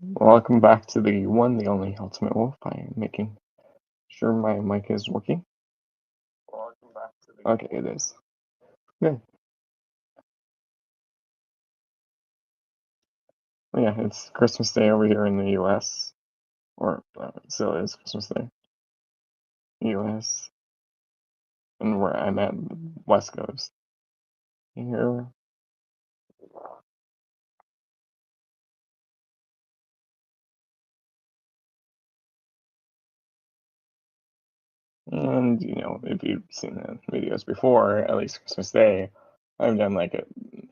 Welcome back to the one, the only Ultimate Wolf. I am making sure my mic is working. Okay, it is. Good. Yeah, it's Christmas Day over here in the U.S. Or it still is Christmas Day, U.S. And where I'm at, West Coast. Here, and if you've seen the videos before, at least Christmas Day, I've done like a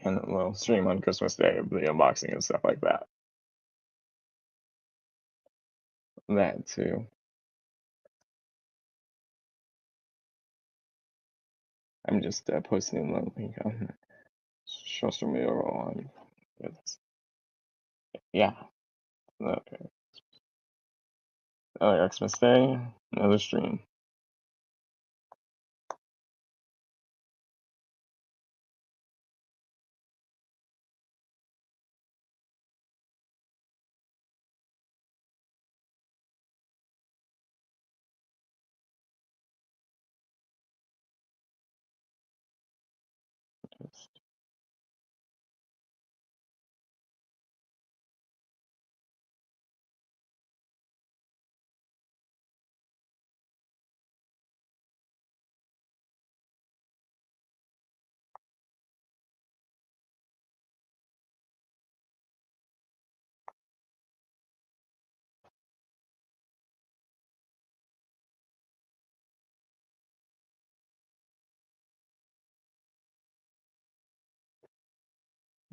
little stream on Christmas Day of the unboxing and stuff like that. That too. I'm just posting the link on social media on. Yeah. Okay. Xmas Day, another stream.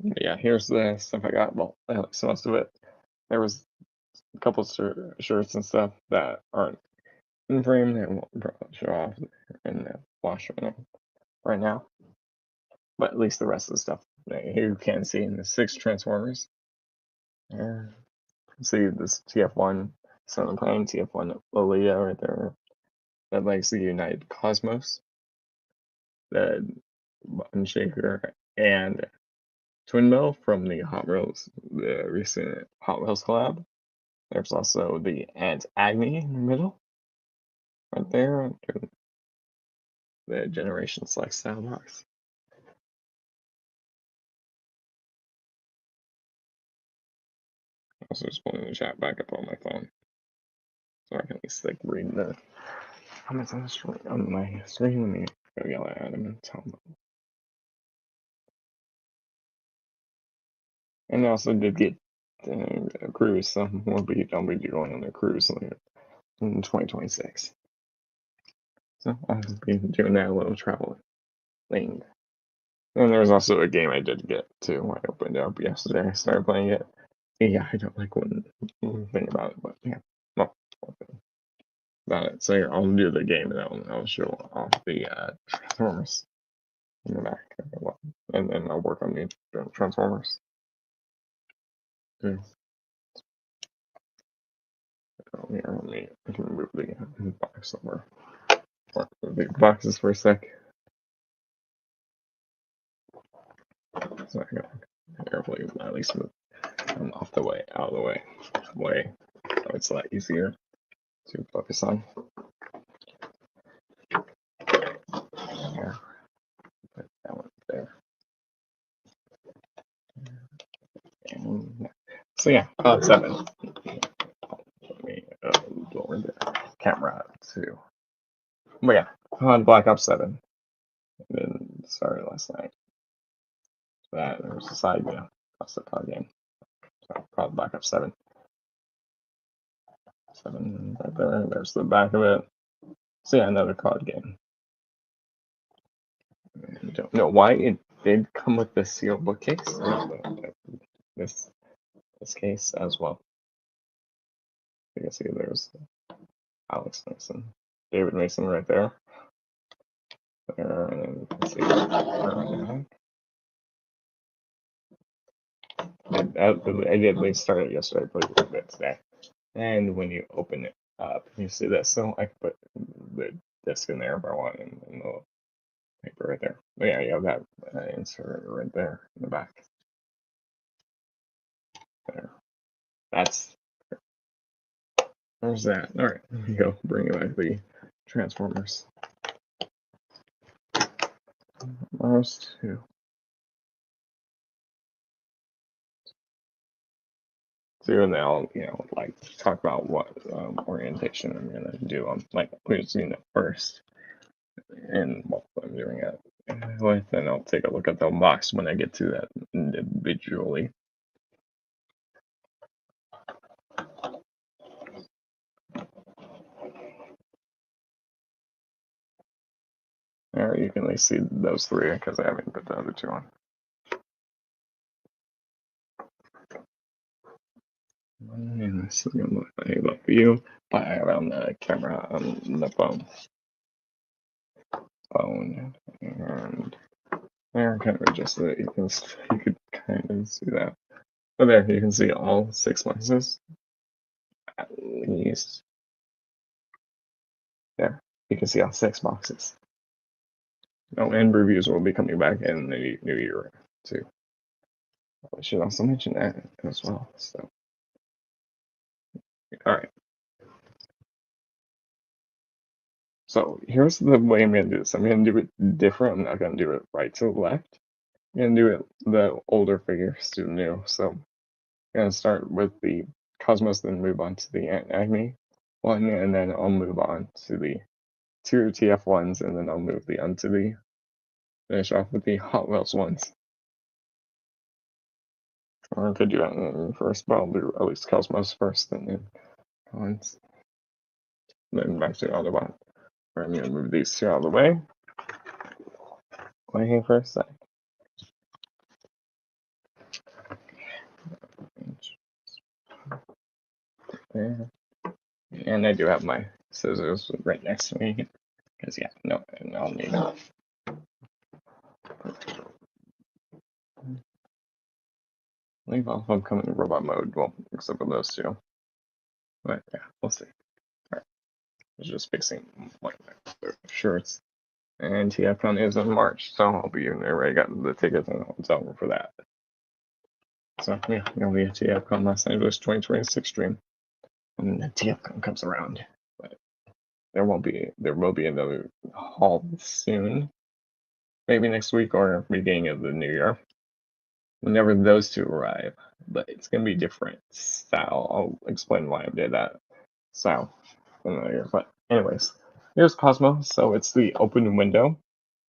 But yeah, here's the stuff I got. Well, at least most of it. There was a couple shirts and stuff that aren't in frame that won't probably show off in the wash right now. But at least the rest of the stuff that you can see in the 6 Transformers. There. See this TF1 Sun Plane, TF1 Lolita right there. That likes the United Cosmos, the Button Shaker, and Twin Mill from the Hot Wheels, the recent Hot Wheels collab. There's also the Aunt Agni in the middle, right there, the Generation Select style box. Also just pulling the chat back up on my phone, so I can at least read the comments on my screen. Let me go yell at him and tell him. And I also did get a cruise, so I'll be going on a cruise later in 2026. So I'll be doing that a little traveling. And there's also a game I did get too. I opened it up yesterday. I started playing it. Yeah, I don't like one thing about it, but yeah, well, about it. So here, I'll do the game and I'll show off the Transformers in the back, and then I'll work on the Transformers. Yeah. I can move the box somewhere. The boxes for a sec. So I can carefully at least move them off the way, out of the way, so it's a lot easier to focus on. Here, put that one there. And so yeah, 7. Let me lower the camera too. But yeah, on Black Ops 7. And then started last night. That there was a side that's the card game. So called Black Ops 7. 7 right there. There's the back of it. So yeah, another card game. I don't know why it did come with the sealed bookcase. This case as well. You can see there's Alex Mason, David Mason right there. There, and then you can see I did at least start it yesterday, but a little bit today. And when you open it up, you see this. So I can put the disc in there if I want, and the paper right there. But yeah, you have that insert right there in the back. There. That's there's that. All right, here we go. Bring back the Transformers. Mars 2. So then I'll like talk about what orientation I'm gonna do on like which first and what I'm doing it with, and I'll take a look at the box when I get to that individually. Alright, you can at least see those three because I haven't put the other two on. And this is gonna look like a view by around the camera on the phone. And there, kind of adjust it. You could kind of see that. But there, you can see all 6 boxes at least. There, you can see all 6 boxes. Oh, and reviews will be coming back in the new year too. I should also mention that as well. So, all right. So here's the way I'm gonna do this. I'm gonna do it different. I'm not gonna do it right to left. I'm gonna do it the older figures to the new. So I'm gonna start with the Cosmos, then move on to the Acme one, and then I'll move on to the 2 TF ones, and then I'll move the onto the finish off with the Hot Wheels ones. Or I could do that first, but I'll do at least Cosmos first, and then ones. Then back to the other one. I'm gonna move these two out of the way. Wait here for a sec. There. And I do have my scissors right next to me. Because, yeah, no, I'll need it. Leave off of coming in robot mode, well, except for those two. But, yeah, we'll see. Alright. I was just fixing like their shirts. And TFCon is in March, so I'll be in there. I got the tickets and hotel for that. So, yeah, it'll be a TFCon Los Angeles 2026 stream. And the TFCon comes around. But there will be another haul soon. Maybe next week or beginning of the new year. Whenever those two arrive. But it's gonna be different style. I'll explain why I did that style in the year. But anyways, here's Cosmo. So it's the open window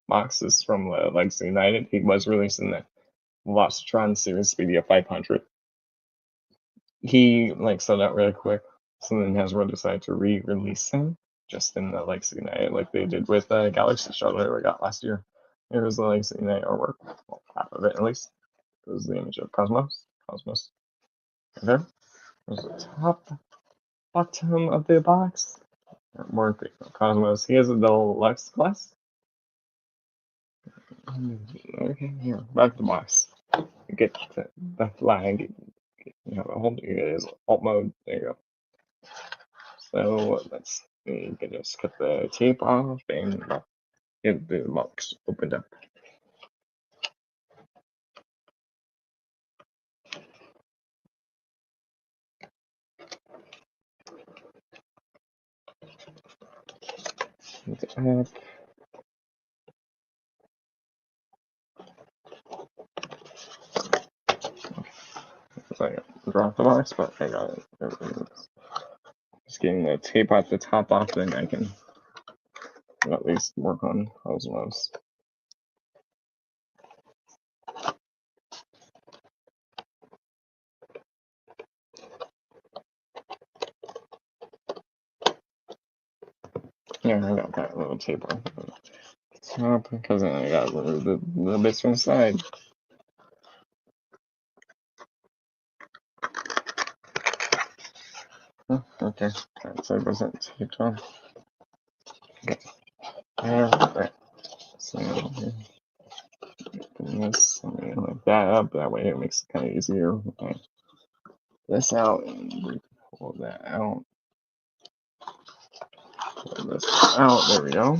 box. This is from Legacy United. He was released in the Velocitron Series Speedia 500. He sold out really quick. So then Hasbro decided to re-release him just in the Legacy United, like they did with Galaxy Shuttle we got last year. It was the Legacy United artwork, well, half of it at least. It was the image of Cosmos. And there was the bottom of the box. More Cosmos. He has a deluxe class. Okay, here, back to the box. Get the flag. You have a whole it is alt mode. There you go. So you can just cut the tape off and get the box opened up. So I dropped the box, but I got it. Just getting the tape off the top off, then I can at least work on Cosmos. Yeah, I got that little tape off the top because then I got to remove the bits from the side. Oh, okay, that side wasn't taped on. Okay, alright. So, this, like that up, that way it makes it kind of easier. This out and pull that out. Pull this out, there we go.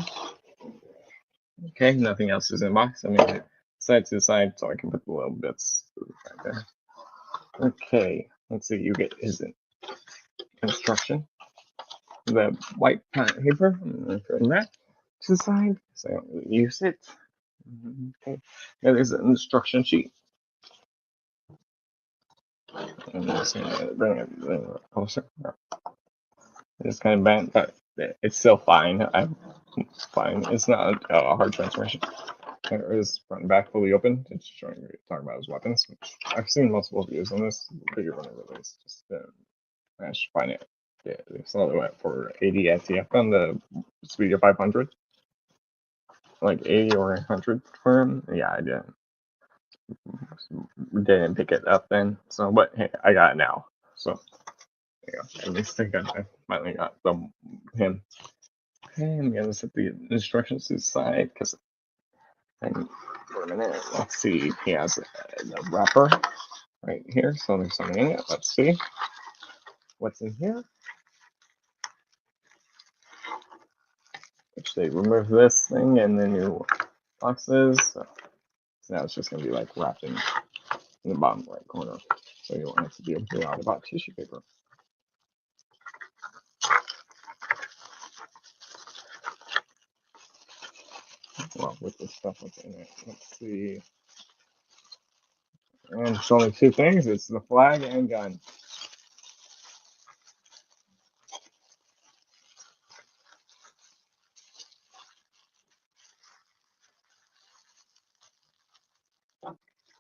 Okay, nothing else is in the box. I'm gonna side to side so I can put the little bits right there. Okay, let's see, you get his instruction. The white paper, I'm going to turn that to the side, so I don't really use it. Okay, there's an instruction sheet. I'm just going to bring it a little closer. It's kind of bent, but it's still fine. It's fine. It's not a hard transformation. There is front and back fully open. It's showing talking about his weapons, which I've seen multiple videos on this. Bigger one release. Just I should find it. Yeah, it's all the way for 80 ATF on the speed of 500. Like 80 or 100 for him. Yeah, I didn't pick it up then. So, but hey, I got it now. So, yeah, at least I finally got him. Okay, I'm gonna set the instructions to the side because for a minute, let's see. He has the wrapper right here, so there's something in it. Let's see what's in here. Which they remove this thing and the new boxes. So now it's just gonna be like wrapped in the bottom right corner, so you won't have to deal with a lot about tissue paper. Well, with the stuff what's in it. Let's see. And it's only two things. It's the flag and gun.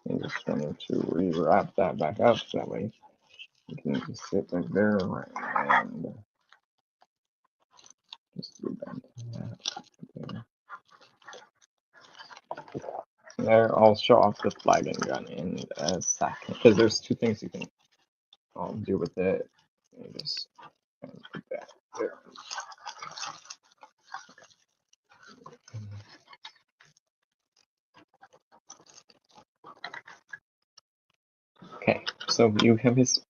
I'm just going to rewrap that back up so that way you can just sit right there and just do that. There, I'll show off the flag and gun in a second because there's two things you can do with it. You just put that there. Okay, so you have his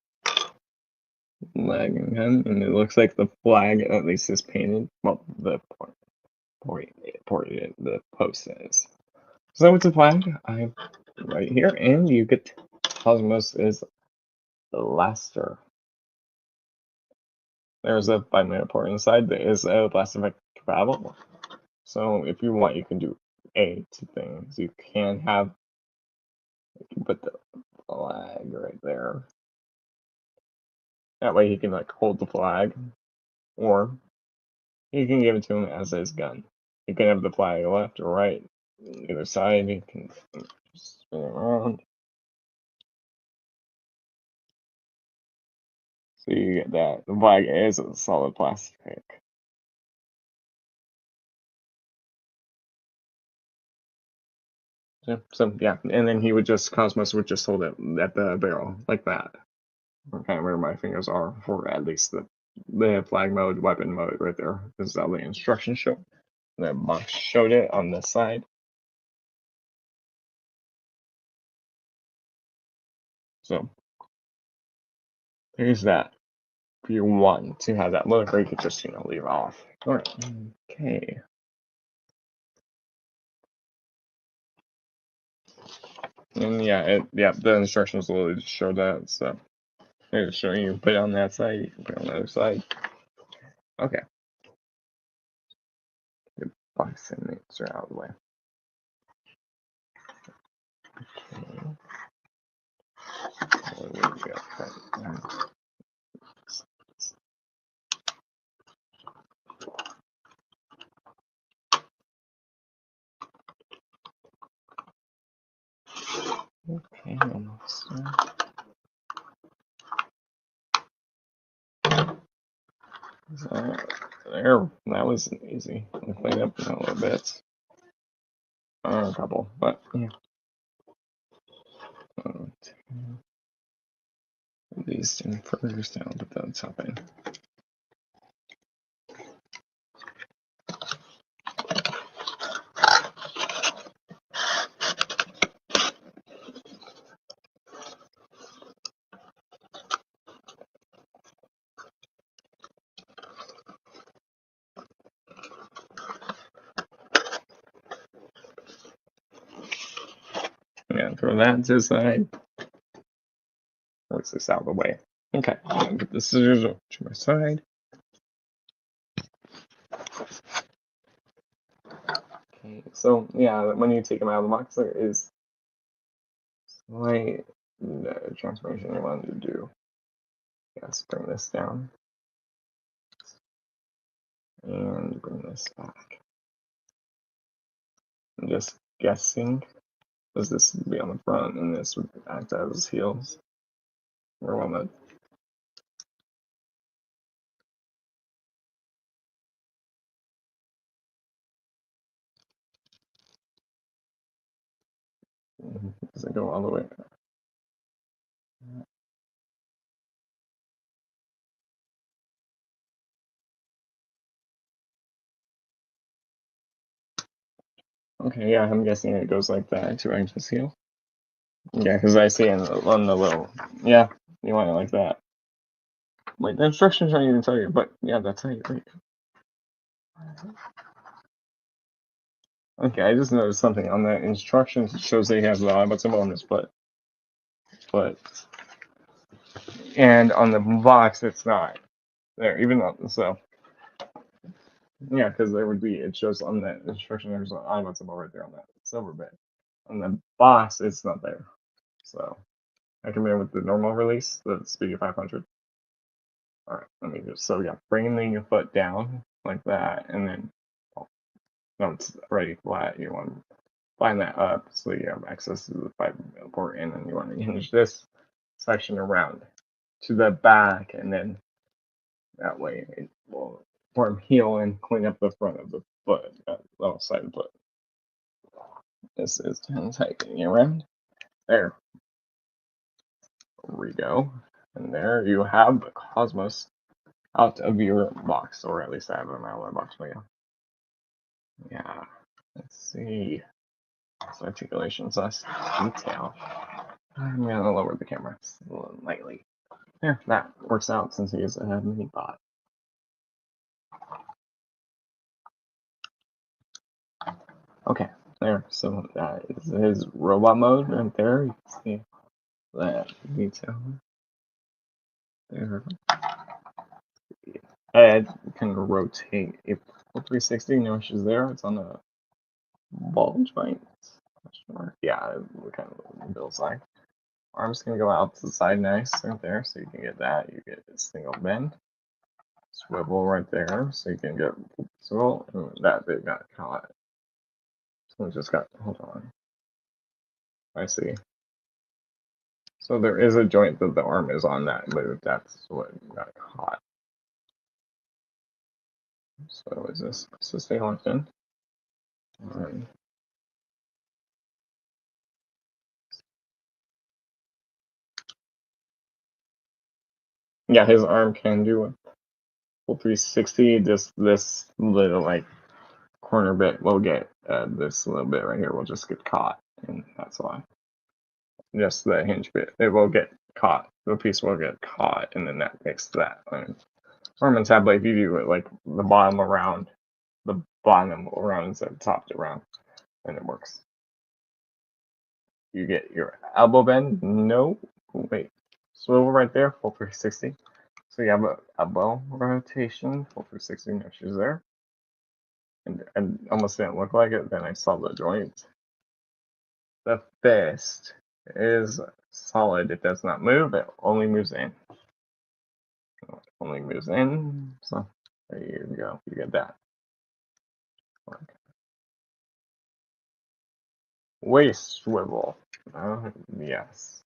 flag and gun, and it looks like the flag at least is painted. Well, the post is. So it's a flag. I'm right here, and you get Cosmos is the Laster. There's a 5-minute port inside. There is a blast effect travel. So if you want, you can do two things. You can put the flag right there. That way he can like hold the flag, or you can give it to him as his gun. You can have the flag left or right, either side. You can spin it around. So you get that. The flag is a solid plastic. So yeah, and then Cosmos would just hold it at the barrel like that. Kind of where my fingers are for at least the flag mode, weapon mode right there. This is how the instructions show. The box showed it on this side. So there's that. If you want to have that look, or you could just leave off. All right. Okay. And yeah, the instructions will just show that. So they're just showing you put it on that side, you can put it on the other side. Okay. The box inmates are out of the way. Okay. Okay, almost done. So there, that was easy. I cleaned up a little bit. A couple, but yeah. These in first, I'll put the top in. Yeah, throw that to the side. Works this out of the way. Okay, I'm gonna put the scissors over to my side. Okay, so yeah, when you take them out of the box, there is slight transformation you want to do. Let's bring this down and bring this back. I'm just guessing, because this would be on the front and this would act as heels. Or on the does it go all the way? Okay, yeah, I'm guessing it goes like that to act as heel. Yeah, because I see on the little, yeah, you want it like that. Wait, the instructions don't even tell you, but yeah, that's how you do it. Okay, I just noticed something on the instructions. It shows they have the but symbol on this, but and on the box it's not there, even though so. Yeah, because there would be, it shows on that instruction there's an but symbol right there on that silver bit. On the box, it's not there. So I come in with the normal release, the Speedy 500. All right, let me just, so yeah, bringing your foot down like that, and then, no, it's already flat. You want to line that up so you have access to the 5 port, and then you want to hinge this section around to the back, and then that way it will form heel and clean up the front of the foot, that little side foot. This is tightening around. There we go. And there you have the Cosmos out of your box, or at least I have them out of my box, but yeah. Yeah, let's see. So articulations, less detail. I'm gonna lower the camera lightly. Yeah, that works out since he is a mini bot. Okay, there. So that is his robot mode right there. You can see that detail there. Head can rotate if 360. No issues there. It's on the ball joint. Yeah, it kind of feels like. Arms can go out to the side nice right there, so you can get that. You get a single bend. Swivel right there, so you can get swivel. And that bit got caught. So we just got, hold on. I see. So there is a joint that the arm is on that, but that's what got caught. So is this to stay locked in? Yeah, his arm can do a full 360. Just this little like corner bit will get this little bit right here will just get caught, and that's why. Just the hinge bit, it will get caught. The piece will get caught, and then that makes that. Arm and tab, like if you do it like the bottom around instead of top to round, then it works. You get your elbow bend. No, wait, swivel right there, full 360. So you have a elbow rotation, full 360 meshes there. And almost didn't look like it. Then I saw the joint. The fist is solid. It does not move. It only moves in. It only moves in. So there you go. You get that. Waist swivel. Yes.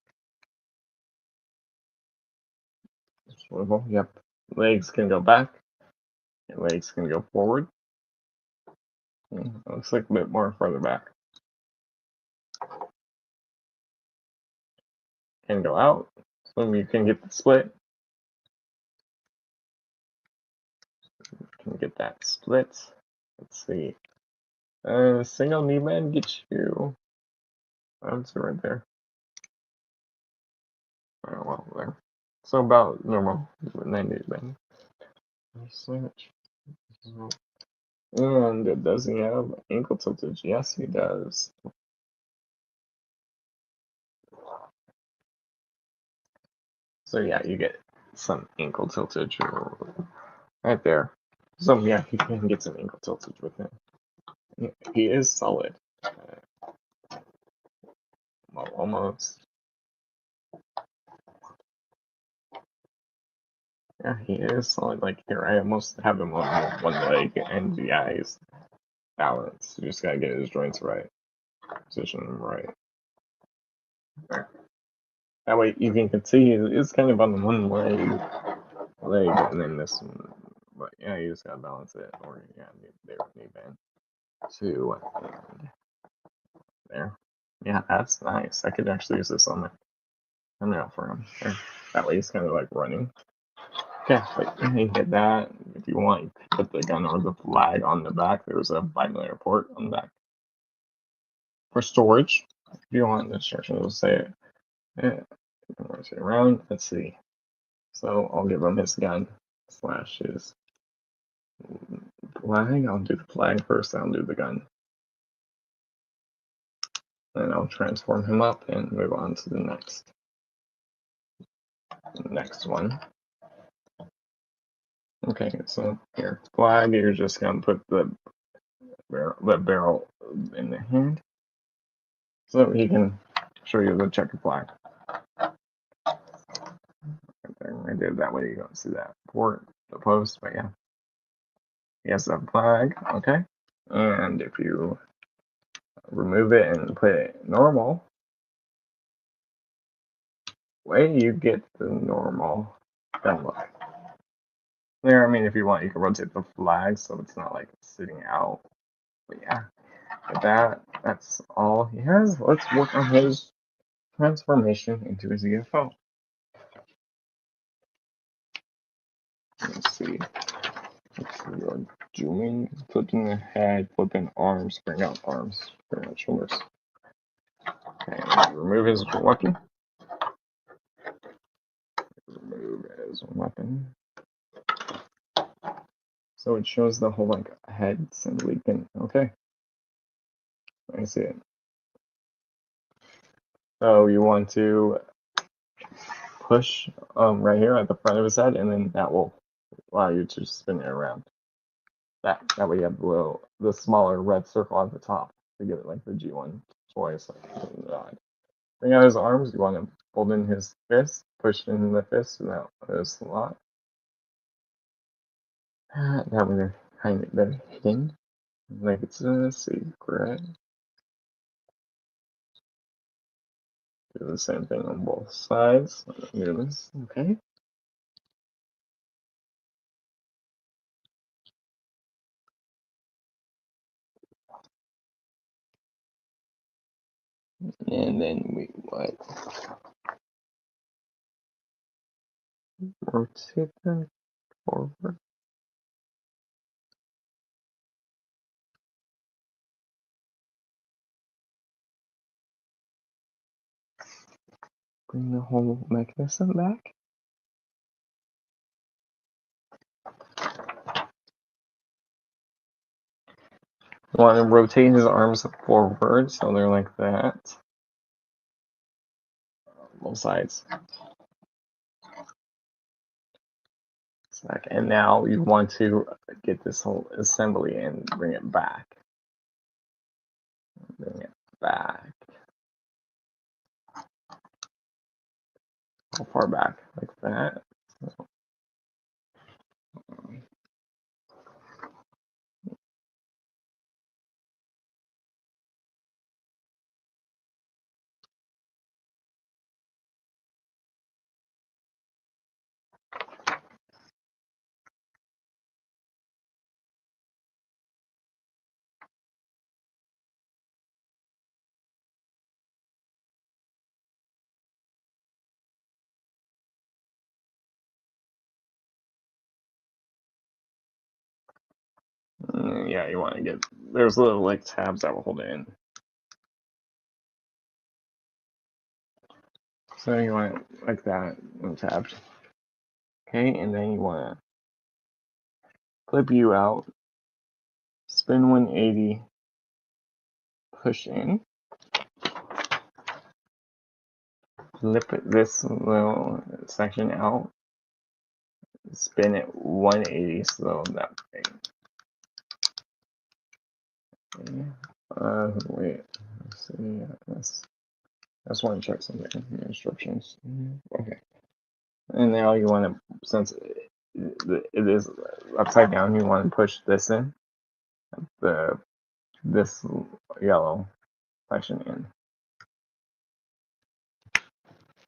Swivel. Yep. Legs can go back. Legs can go forward. Looks like a bit more further back. Can go out. So you can get the split. Can get that split. Let's see. Single knee bend gets you. That's right there. Oh, well, there. So about normal 90 bend. Switch. And does he have ankle tiltage? Yes, he does. So yeah, you get some ankle tiltage right there. So yeah, he can get some ankle tiltage with him. He is solid. Well, almost. Yeah, he is solid. Like here, I almost have him on one leg, and yeah, he's balanced. You just gotta get his joints right, position him right. There. That way, you can see it's kind of on the one leg, and then this one. But yeah, you just gotta balance it, or yeah, knee bend. Two, and there. Yeah, that's nice. I could actually use this on my thumbnail for him. There. That way, he's kind of like running. Okay, but you hit that. If you want, you can put the gun or the flag on the back. There's a 5mm port on the back for storage. If you want, the instructions will say it. Yeah, you can rotate around. Let's see. So I'll give him his gun slash his flag. I'll do the flag first. I'll do the gun. Then I'll transform him up and move on to the next one. Okay, so here, flag. You're just gonna put the barrel in the hand, so he can show you the checkered flag. I did that way. You don't see that port, the post, but yeah. He has a flag, okay. And if you remove it and put it normal, way you get the normal gun look. There, I mean, if you want, you can rotate the flag so it's not like sitting out. But yeah, with that's all he has. Let's work on his transformation into his UFO. Let's see. You're doing flipping the head, flipping arms, bring out arms, bring out shoulders. Okay, remove his weapon. Remove his weapon. So it shows the whole like head assembly thing. Okay. I see it. So you want to push right here at the front of his head, and then that will allow you to spin it around. That way you have the smaller red circle at the top to give it like the G1 twice. Bring out his arms. You want to hold in his fist, push in the fist, and that is slot. That way they're kind of hidden, like it's a secret. Do the same thing on both sides. Do this, okay. And then we what? Rotate them forward. Bring the whole mechanism back. You want to rotate his arms forward so they're like that. Both sides. And now you want to get this whole assembly and bring it back. Bring it back. How far back? Like that. Yeah, you want to get, there's little like tabs that will hold it in. So you want it like that, tabbed. Okay, and then you want to clip you out, spin 180, push in, flip this little section out, spin it 180 so that way. Wait. Let's see. I just want to check something. Instructions. Okay. And now you want to, since it is upside down, you want to push this in, this yellow section in.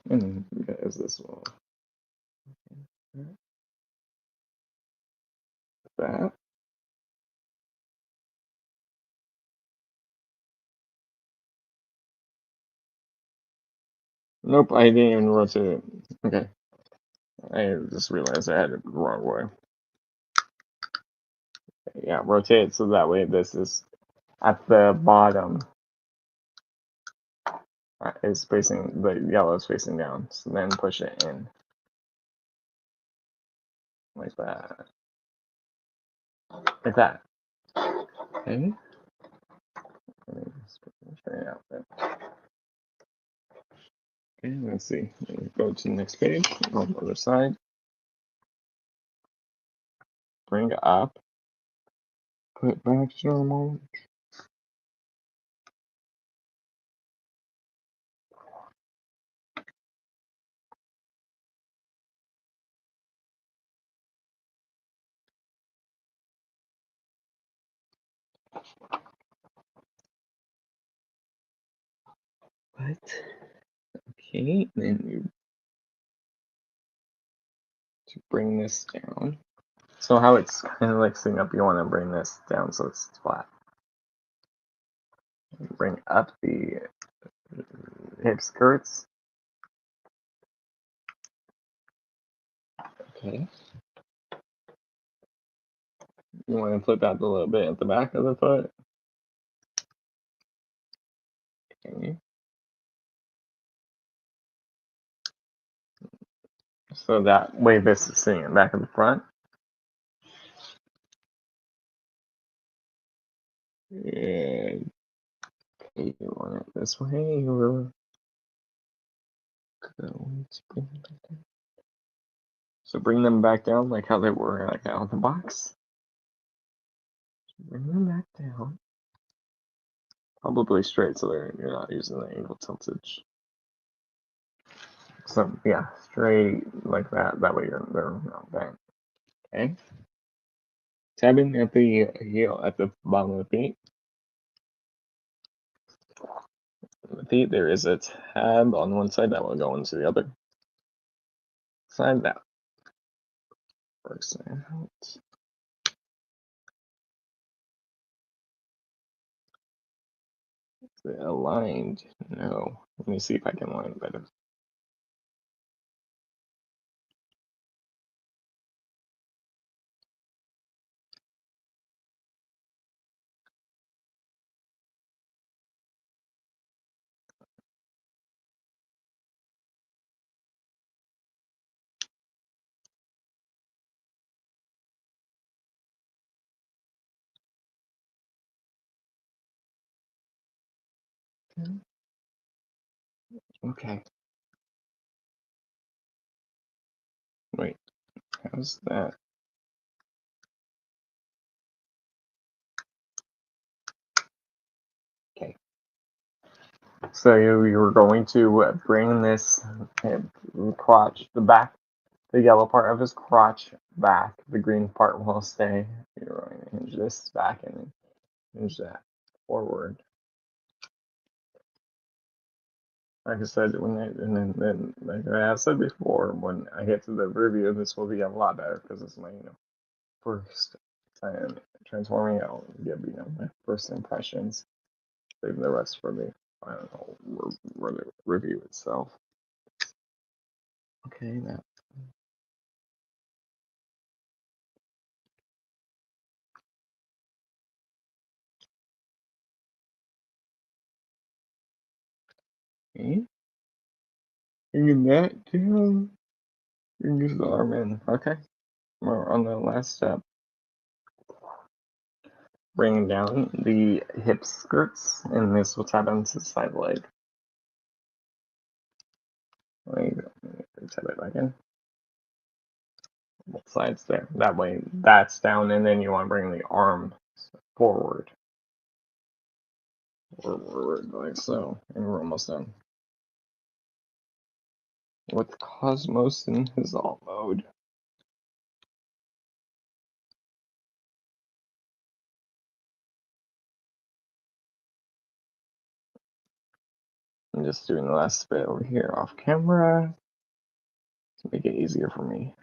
And is this one? That. Nope, I didn't even rotate it. Okay. I just realized I had it the wrong way. Yeah, rotate it so that way this is at the bottom. Is facing, the yellow is facing down. So then push it in. Like that. Like that. Okay. Let me straighten out there. Okay, let's see. Go to the next page. On the other side. Bring it up. Put it back to normal. What? Okay, then you to bring this down. So how it's kind of like sitting up, you want to bring this down so it's flat. Bring up the hip skirts. Okay. You want to flip out a little bit at the back of the foot. Okay. So that way this is sitting in the back of the front. And okay, you want it this way or going to bring them back down. So bring them back down like how they were like out of the box. Bring them back down. Probably straight so you're not using the angle tiltage. So yeah, straight like that. That way they're not bent. Okay. Tabbing at the heel at the bottom of the feet. The feet, there is a tab on one side that will go into the other side. That works out. Is it aligned? No. Let me see if I can align it better. Okay. Wait, how's that? Okay. So you're going to bring this crotch, the yellow part of his crotch back. The green part will stay. You're going to hinge this back and hinge that forward. Like I said, and then like I have said before, when I get to the review, this will be a lot better because it's my first time transforming. I'll give my first impressions. Save the rest for the final review itself. Okay, now. Okay. Bring that down. Bring this arm in. Okay. We're on the last step. Bring down the hip skirts, and this will tap into the side leg. There you go. Tap it back in. both sides there. That way, that's down, and then you want to bring the arm forward. Forward, like so. And we're almost done. With Cosmos in his alt mode. I'm just doing the last bit over here off camera to make it easier for me.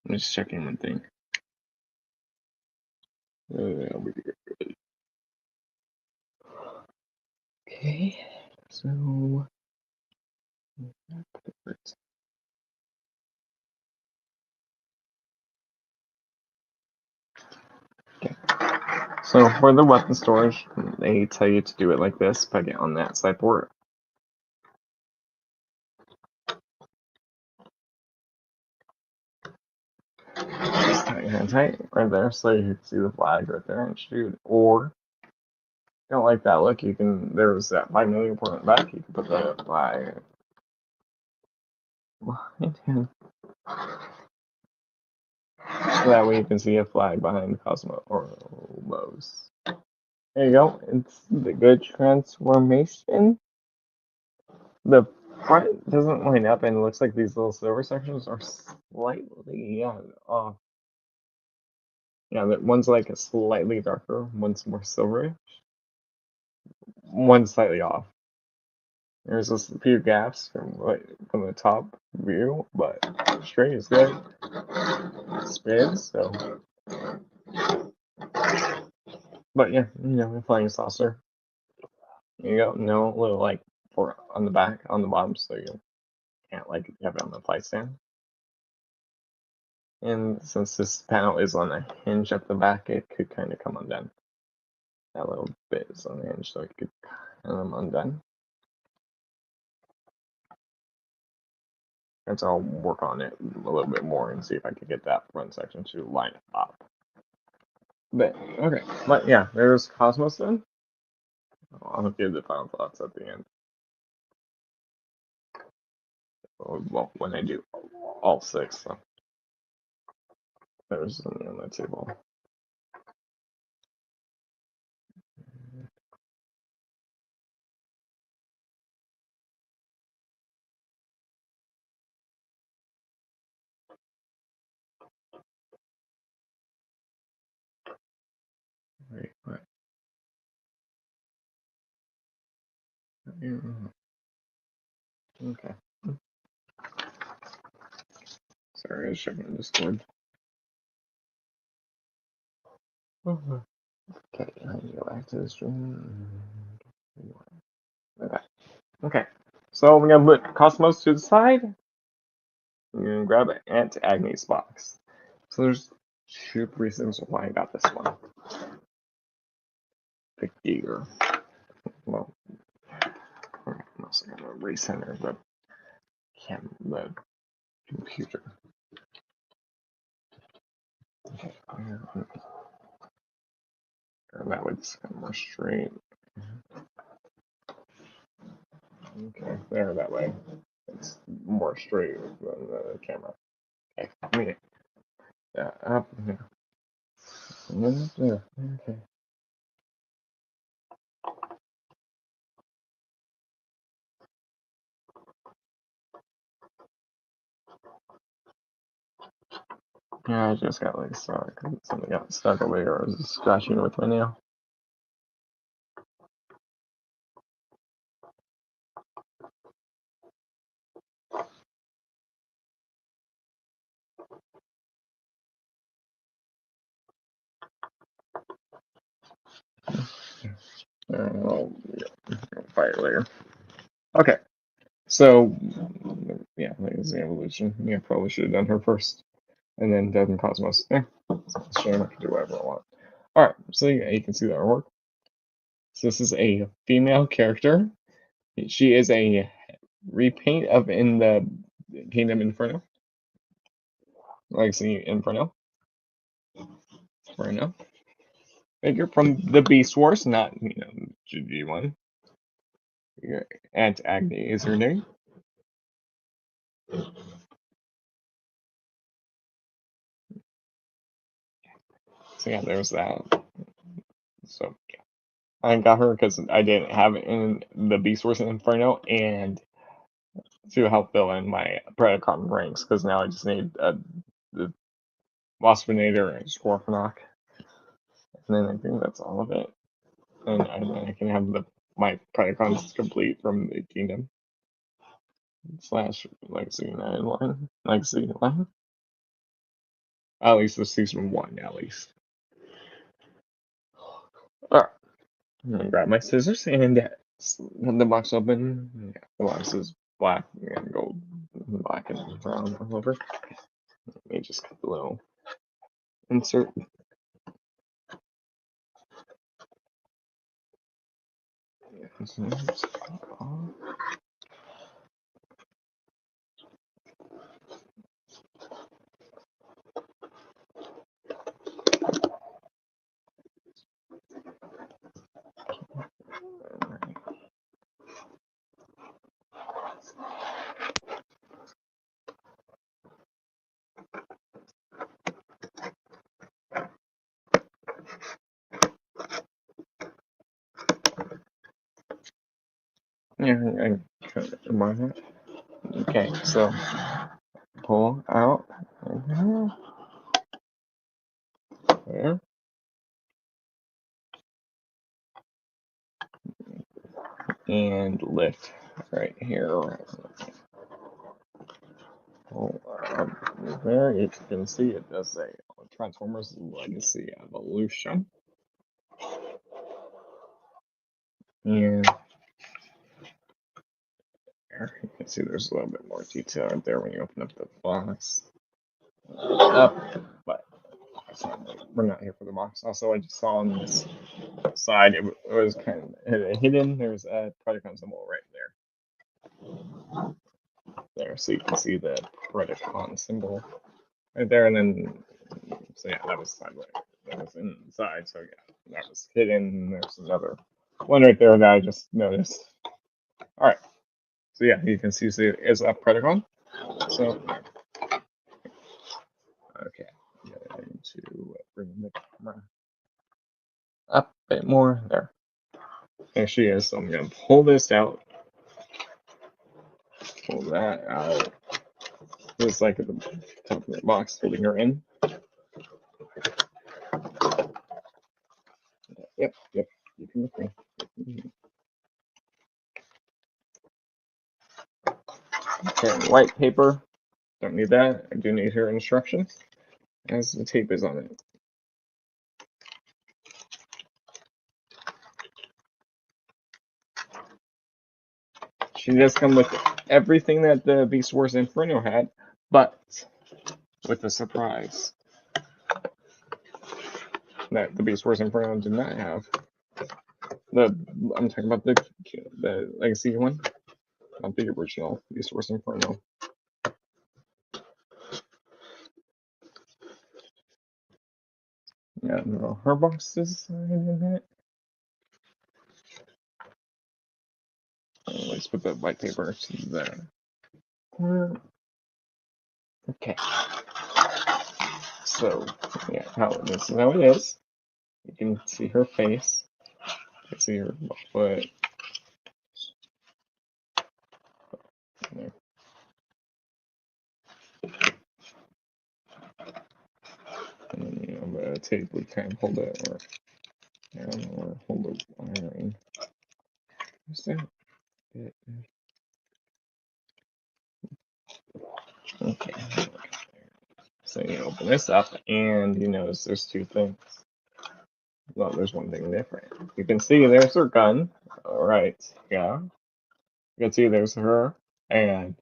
I'm just checking one thing. Okay, so okay. So for the weapon storage, they tell you to do it like this, peg it on that side port. Just tight and tight right there, so you can see the flag right there and shoot. Or if you don't like that look, you can. There's that 5 million port in the back. You can put the flag behind him, so that way you can see a flag behind Cosmo or Mos. There you go. It's the good transformation. The front doesn't line up, and it looks like these little silver sections are slightly off. Yeah, that one's like a slightly darker, one's more silverish, one's slightly off. There's just a few gaps from the top view, but straight is good. Spins, so. But yeah, flying saucer. There you go. No little like for on the back, on the bottom, so you can't like have it on the flight stand. And since this panel is on a hinge at the back, it could kind of come undone. That little bit is on the hinge, so it could kind of undone. And so I'll work on it a little bit more and see if I can get that front section to line up. But okay, but yeah, there's Cosmos then. I'll give the final thoughts at the end. Well, when I do all 6, so there's something on the table. Wait, what? Okay. Sorry, I was checking Discord. Okay, I need to go back to the stream. Okay. Okay. So we're gonna put Cosmos to the side. We're gonna grab Aunt Agnes box. So there's 2 reasons why I got this one. Pick gear. Well, I'm also gonna recenter the computer. Okay, that way it's kind of more straight. Okay, there, that way. It's more straight than the camera. Okay, me. Yeah, up here. And then up there. Okay. Yeah, I just got like stuck. Something got stuck over here. I was just scratching with my nail. I'll fight it later. Okay, So, yeah, Legacy Evolution. Yeah, probably should have done her first. And then Dead and Cosmos. Yeah, shame, I can do whatever I want. Alright, so yeah, you can see the artwork. So this is a female character. She is a repaint of In the Kingdom Inferno. Legacy Inferno. Figure from the Beast Wars, not, GG1. Aunt Agni is her name. So yeah, there's that. So yeah, I got her because I didn't have it in the Beast Wars Inferno, and to help fill in my Predacon ranks, because now I just need the Waspinator and Scorponok. And then I think that's all of it. And I can have my Predacons complete from the Kingdom / Legacy 9 line. Legacy line. At least the season 1, at least. Alright. I'm gonna grab my scissors and have the box open. Yeah, the box is black and gold, black and brown all over. Let me just cut the little insert. Yeah, I try to remind that. Okay, so pull out there, and lift right here. There you can see it does say Transformers Legacy Evolution. And there you can see there's a little bit more detail right there when you open up the box. But we're not here for the box. Also, I just saw on this side it was kind of hidden. There's a Predacon symbol right there. There, so you can see the Predacon symbol right there, and then so yeah, that was sideways. That was inside. So yeah, that was hidden. There's another one right there that I just noticed. All right. So yeah, you can see it's a Predacon. So okay, I'm going to bring the camera up a bit more. There she is. So I'm gonna pull this out. Pull that out. It's like at the top of the box, holding her in. Yep. You can look me. Okay, white paper. Don't need that. I do need her instructions, as the tape is on it. She does come with everything that the Beast Wars Inferno had, but with a surprise that the Beast Wars Inferno did not have. I'm talking about the Legacy one, not the original Beast Wars Inferno. Yeah, no, her box is in it. Let's put the white paper there. Okay. So, yeah, this is how it is. You can see her face. You can see her foot. There. And then, I'm gonna tape would kind of hold it, or I don't know, or hold the wiring. Is that it? Okay. So you open this up, and you notice there's two things. Well, there's one thing different. You can see there's her gun. All right, yeah. You can see there's her and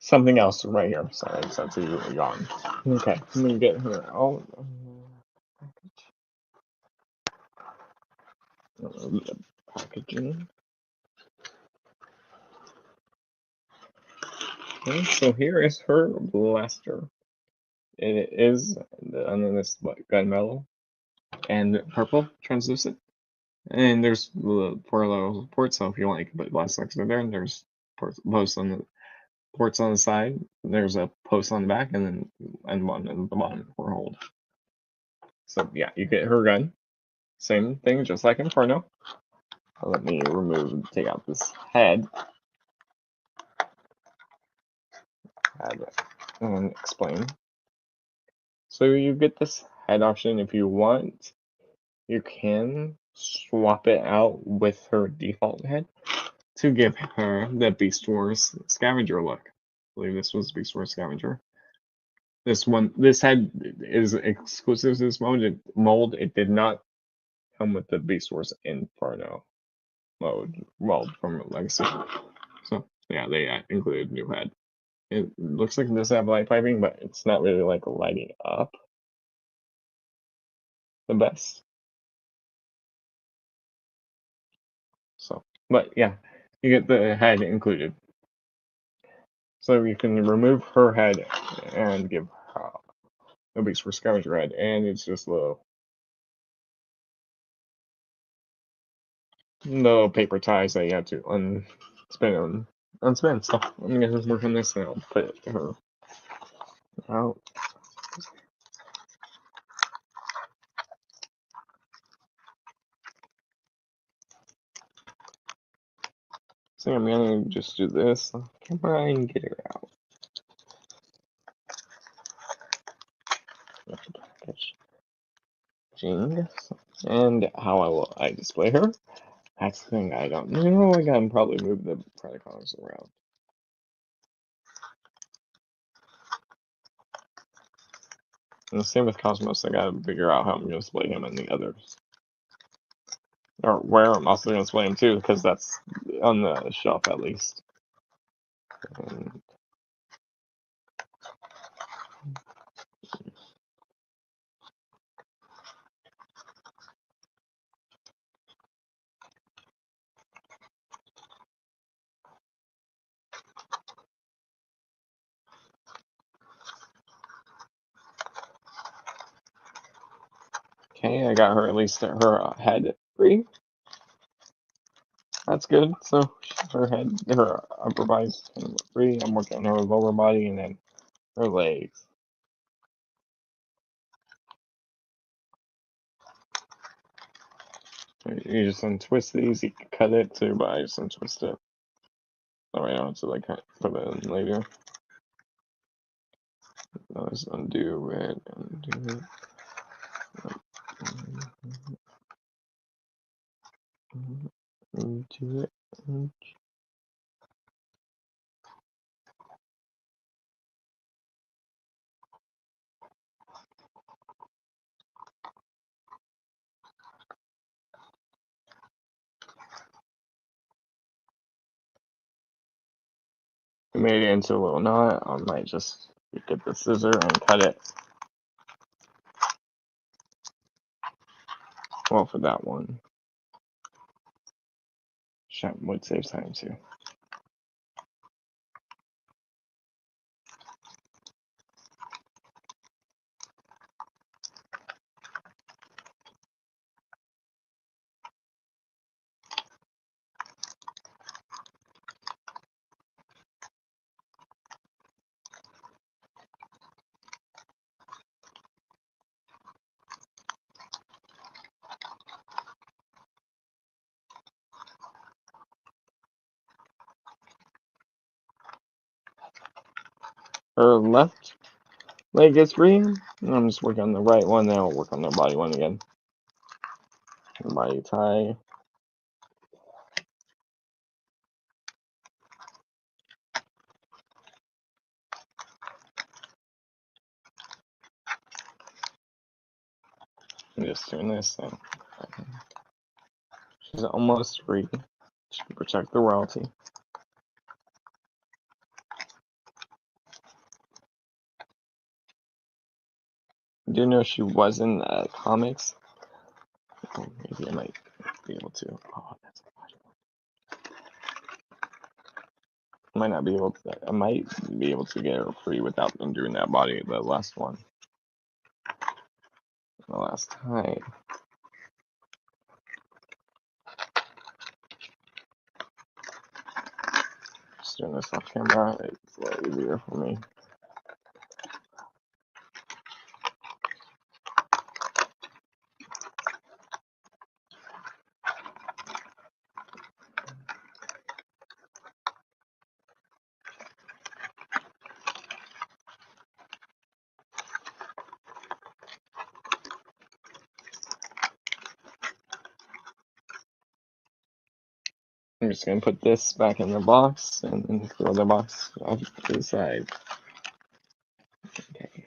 something else right here. Sorry, since you were gone. Okay, let me get her out. The packaging. Okay, so here is her blaster. It is under this gun metal and purple translucent. And there's the parallel ports, so if you want, you can put blast sucks in there. And there's posts on the ports on the side. There's a post on the back, and one at the bottom for hold. So yeah, you get her gun. Same thing, just like Inferno. Let me take out this head. And explain. So you get this head option if you want. You can swap it out with her default head to give her the Beast Wars Scavenger look. I believe this was Beast Wars Scavenger. This head is exclusive to this mold. It did not come with the Beast Wars Inferno mold from Legacy. So yeah, they included new head. It looks like it does have light piping, but it's not really like lighting up the best. So, but yeah, you get the head included. So you can remove her head and give a Beast for Scavenger head, and it's just little paper ties that you have to unspin. So I'm gonna work on this and I'll put her out. So I'm gonna just do this. Come on, get her out. And how I display her? That's the thing I don't know. I can probably move the protocols around. And the same with Cosmos. I gotta figure out how I'm gonna display him and the others. Or where I'm also gonna display him too, because that's on the shelf at least. And okay, I got her at least her head free. That's good. So her upper body's free. I'm working on her lower body and then her legs. You just untwist these. You can cut it too, but I just untwist it. That way I don't have to like put it in later. I'll just undo it. Undo it. I made it into a little knot. I might just get the scissor and cut it. Well, for that one. Shot would save time too. Her left leg gets free. I'm just working on the right one. Then I'll work on the body one again. Body tie. I'm just doing this. So she's almost free. to protect the royalty. I do know she was in comics. Oh, maybe I might be able to. Oh, that's I might not be able to. I might be able to get her free without them doing that body. The last one. The last time. Just doing this off camera. It's a lot easier for me. I'm just gonna put this back in the box and then throw the box off to the side. Okay.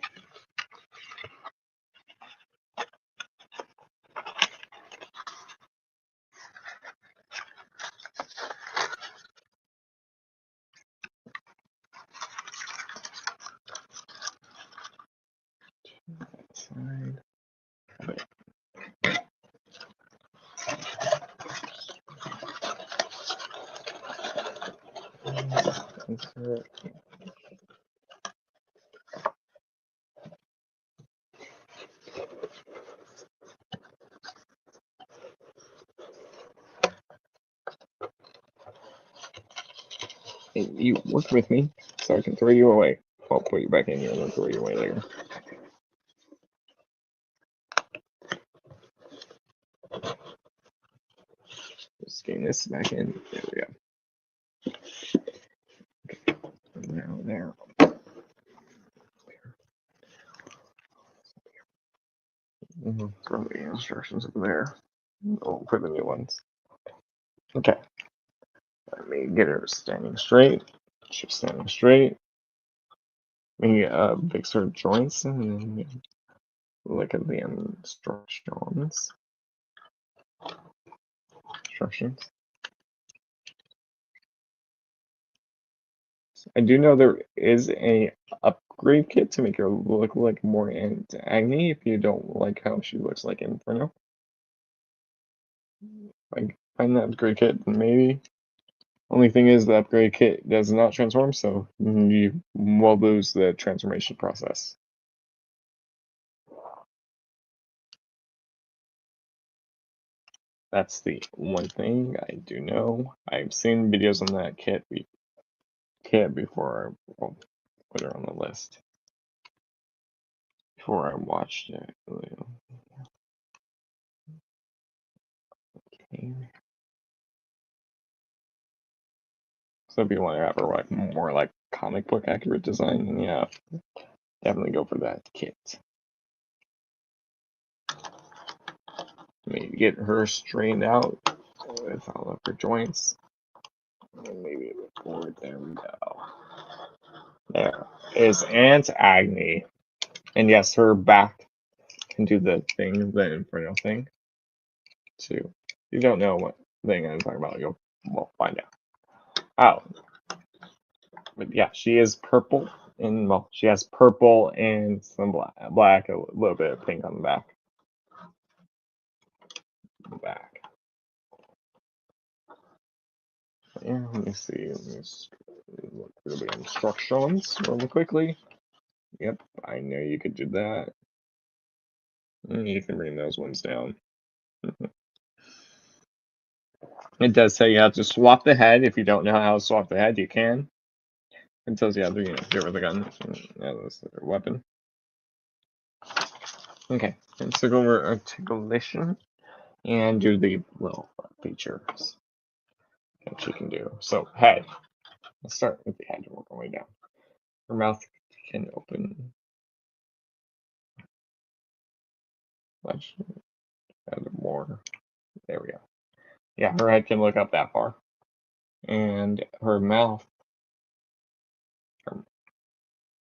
Side. Insert. Hey, you work with me so I can throw you away. I'll put you back in here and then throw you away later. Just getting this back in. There we go. Okay. Now there. Throw the instructions over there. Oh, for the new ones. Okay. Let me get her standing straight. She's standing straight. We fix her joints and then look at the instructions. I do know there is a upgrade kit to make her look like more Aunt Agnes if you don't like how she looks like Inferno. I find that upgrade kit maybe. Only thing is the upgrade kit does not transform, so you will lose the transformation process. That's the one thing I do know. I've seen videos on that kit before I put her on the list. Before I watched it. Okay. So if you want to have a like more like comic book accurate design, then yeah, definitely go for that kit. Maybe get her straightened out with all of her joints. And maybe a bit forward. There we go. There is Aunt Agnes. And yes, her back can do the thing, the Inferno thing. Too. If you don't know what thing I'm talking about, we'll find out. Oh. But yeah, she is purple. And well, she has purple and some black, a little bit of pink on the back. Yeah, let me see. Let me just look through the instructions really quickly. Yep, I know you could do that. You can bring those ones down. It does say you have to swap the head. If you don't know how to swap the head, you can. It tells you how to get rid of the gun. Yeah, that's their weapon. Okay, let's go over articulation and do the little features that she can do. So, head. Let's start with the head and work our way down. Her mouth can open much more. There we go. Yeah, her head can look up that far. And her mouth.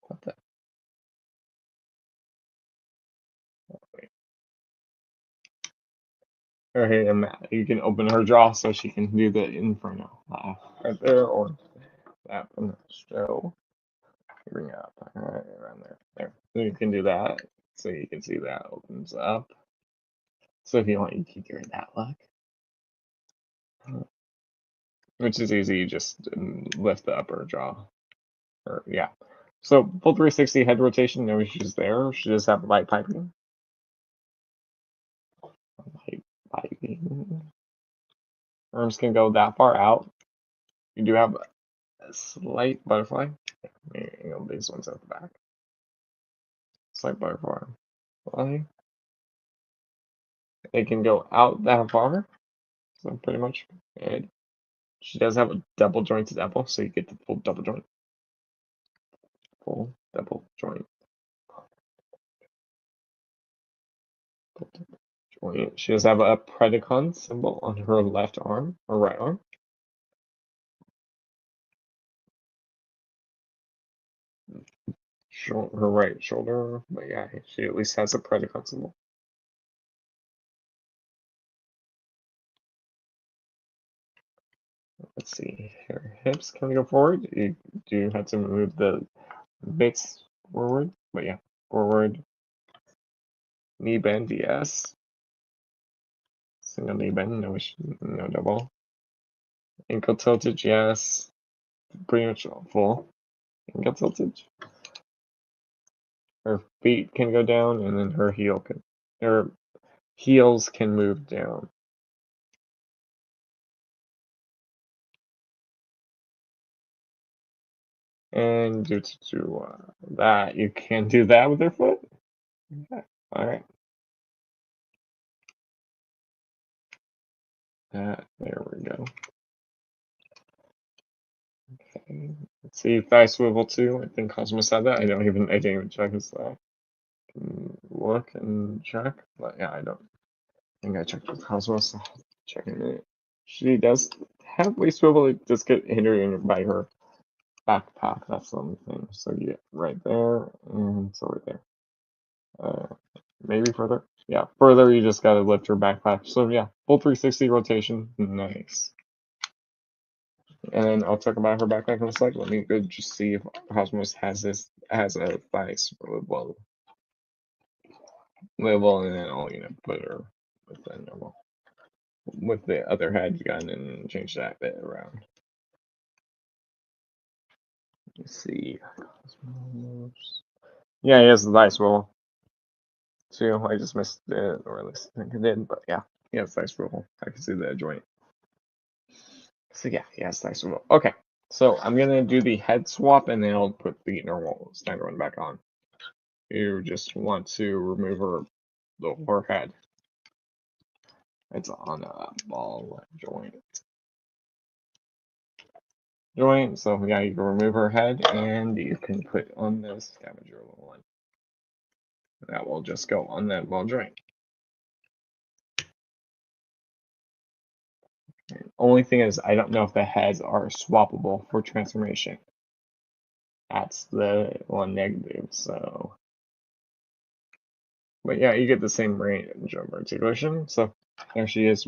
What the? Or you can open her jaw so she can do the inferno laugh right there, or that from the show. Bring it up right around there. There. So you can do that. So you can see that opens up. So if you want, you can get that look. Which is easy, you just lift the upper jaw. Or yeah. So full 360 head rotation, no issues there. She does have light piping. Light piping. Arms can go that far out. You do have a slight butterfly. These ones at the back. Slight butterfly. It can go out that far. So pretty much. And she does have a double jointed elbow, so you get the full double joint. Full double joint. She does have a Predacon symbol on her left arm or right arm. Her right shoulder, but yeah, she at least has a Predacon symbol. Let's see, her hips can go forward. You do have to move the bits forward, but yeah, forward. Knee bend, yes. Single knee bend, no double. Ankle tiltage, yes. Pretty much full ankle tiltage. Her feet can go down, and then her heels can move down. And due to that, you can do that with her foot. Okay. All right. There we go. Okay. Let's see, thigh swivel too. I think Cosmos had that. I didn't even check his thigh. Look and check, but yeah, I don't think I checked with Cosmos. So check in a minute. She does have waist swivel. It just get hindered by her backpack. That's the only thing. So you get right there, and so right there. Maybe further. Yeah, further. You just gotta lift her backpack. So yeah, full 360 rotation. Nice. And then I'll talk about her backpack in a sec. Let me go just see if Cosmos has a thigh swivel label, and then I'll put her with the normal with the other head gun and change that bit around. Let's see. Cosmos. Yeah, he has the thigh swivel. too. I just missed it, or at least I think I did, but yeah, he has thigh swivel. I can see the joint. So yeah, he has thigh swivel. Okay, so I'm gonna do the head swap, and then I'll put the normal standard one back on. You just want to remove her head. It's on a ball joint. So yeah, you can remove her head, and you can put on the scavenger one. That will just go on that ball joint. Only thing is, I don't know if the heads are swappable for transformation. That's the one negative, so. But yeah, you get the same range of articulation. So there she is.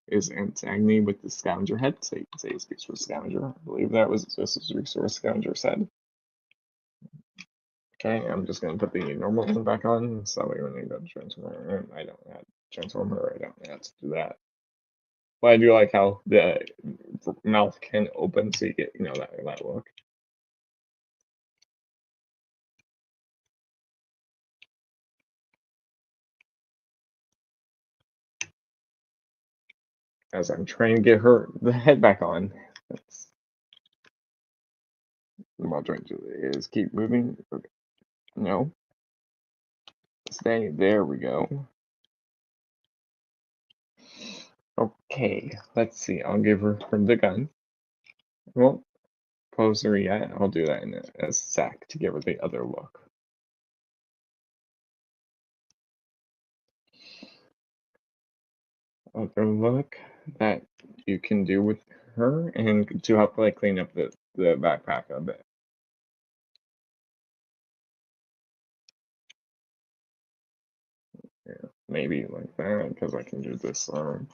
Is Antagony with the scavenger head. So you can say it speaks for scavenger. I believe this was resource scavenger said. Okay, I'm just gonna put the normal one back on. So when you go to transform, I don't have transformer. I don't have to do that. But I do like how the mouth can open, so you get that look. As I'm trying to get the head back on. That's what I'm trying to do is keep moving. Okay. No. Stay. There we go. Okay, let's see. I'll give her the gun. Well, pose her yet. I'll do that in a sec to give her the other look. Other look that you can do with her and to help clean up the backpack a bit. Yeah. maybe like that, because I can do this arm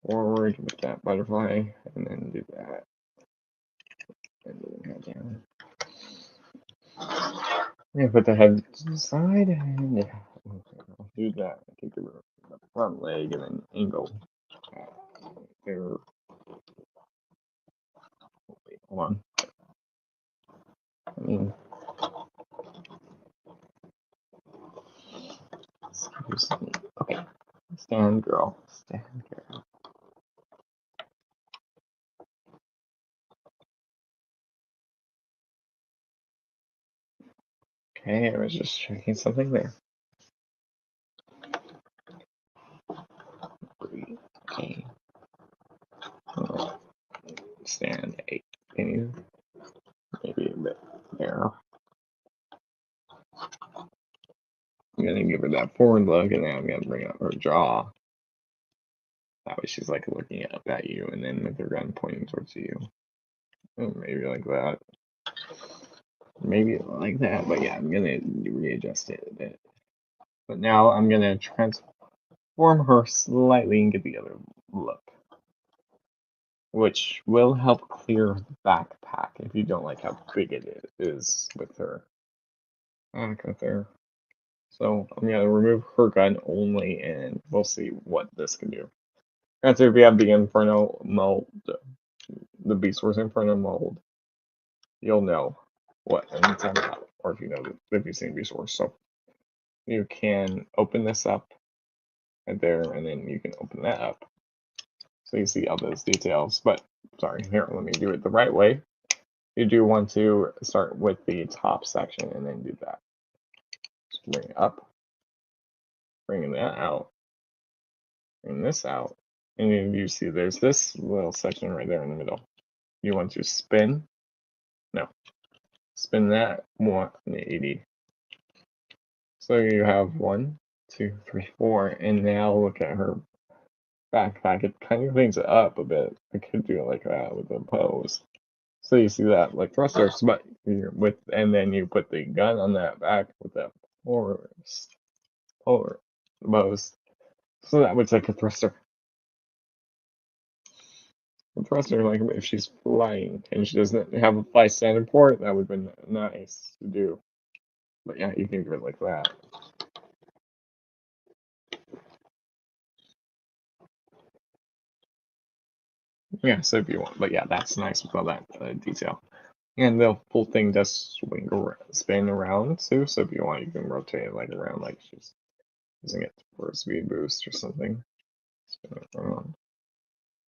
forward with that butterfly, and then do that, and then head down. Yeah, put the head to the side, and yeah, I'll do that. Take the front leg and then angle there. Wait, hold on. I mean, okay, stand girl, stand girl. Okay, I was just checking something there. Okay. Stand 8. Can you maybe a bit there? I'm gonna give her that forward look, and then I'm gonna bring up her jaw. That way she's like looking up at you, and then with her gun pointing towards you. Maybe like that. Maybe like that, but yeah, I'm gonna readjust it a bit. But now I'm gonna transform her slightly and get the other look, which will help clear the backpack if you don't like how big it is with her back up there. So I'm gonna remove her gun only, and we'll see what this can do. Granted, if you have the Inferno mold, the Beast Wars Inferno mold, you'll know what anytime out, or if you know if you've seen Beast Wars. So you can open this up right there, and then you can open that up, so you see all those details. But sorry, here, let me do it the right way. You do want to start with the top section and then do that. Just bring it up, bringing that out, bring this out, and then you see there's this little section right there in the middle. You want to spin, no, spin that 180. So you have 1, 2, 3, 4, and now look at her backpack. It kind of cleans it up a bit. I could do it like that with the pose. So you see that like thrusters, but with, and then you put the gun on that back with that polar pose. So that looks like a thruster. A thruster, like if she's flying and she doesn't have a fly standing port, that would have been nice to do. But yeah, you can do it like that. Yeah, so if you want, but yeah, that's nice with all that detail. And the full thing does spin around too, so if you want, you can rotate it like around, like she's using it for a speed boost or something. Spin it around.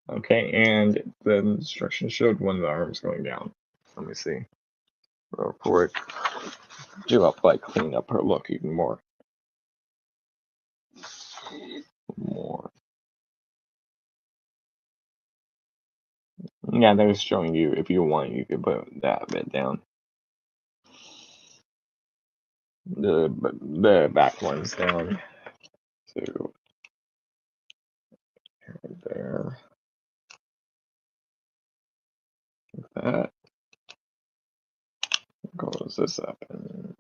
Okay, and the instruction showed one of the arms going down. Let me see. Real quick. Do up like clean up her look even more. Yeah, that was showing you if you want, you could put that bit down. The back one's down to right there. Like that. Close this up and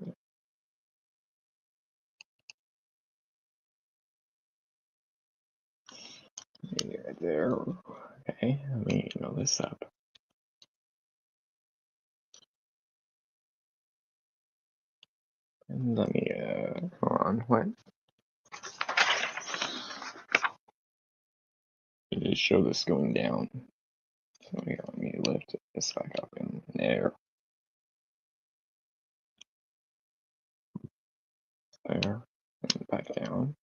maybe right there. Okay, let me go this up. And let me hold on, what? Just show this going down. So here, let me lift this back up in there. There, and back down.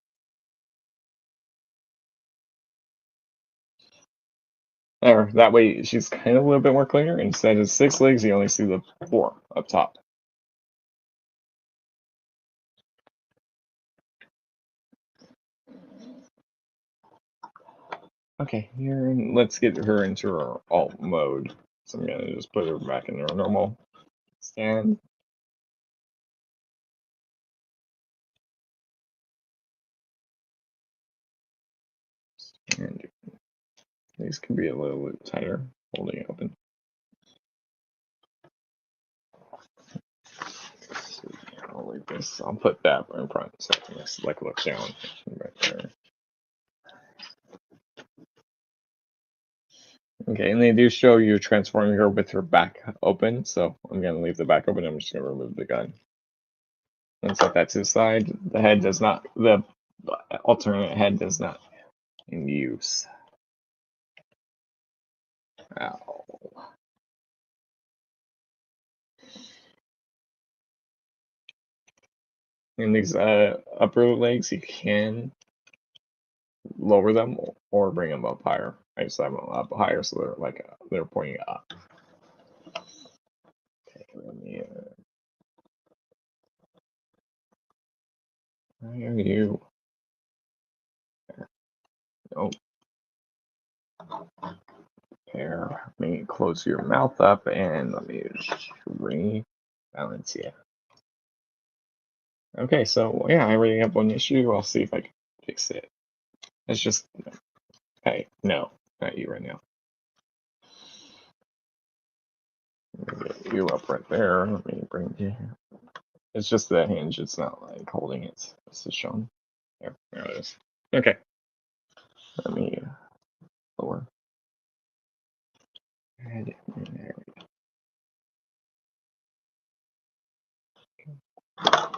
There, that way she's kind of a little bit more clear. Instead of 6 legs, you only see the 4 up top. Okay, here, let's get her into her alt mode. So I'm gonna just put her back in her normal stand. And these can be a little bit tighter, holding it open. I'll leave this. I'll put that in front so I can just like look down right there. Okay, and they do show you transforming her with her back open, so I'm gonna leave the back open. I'm just gonna remove the gun and set that to the side. The head does not. The alternate head does not in use. Ow. And these upper legs, you can lower them or bring them up higher. I just have them up higher so they're like they're pointing up. Okay, let me. Where are you? Oh, there. Let me close your mouth up and let me just rebalance you. Okay, so yeah, I already have one issue. I'll see if I can fix it. It's just, hey, no, not you right now. Let me get you up right there. Let me bring you here. It's just the hinge. It's not like holding it. This is shown. There it is. Okay. Let me lower. There we go.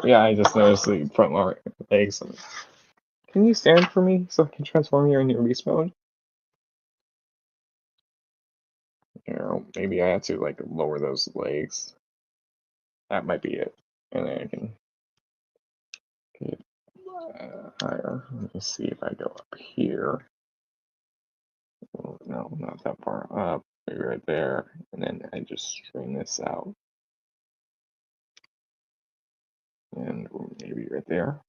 Yeah, I just noticed the front legs. Can you stand for me so I can transform you into beast mode? You know, maybe I have to like lower those legs. That might be it. And then I can get higher. Let me see if I go up here. Oh, no, not that far up. Maybe right there. And then I just string this out. And maybe right there.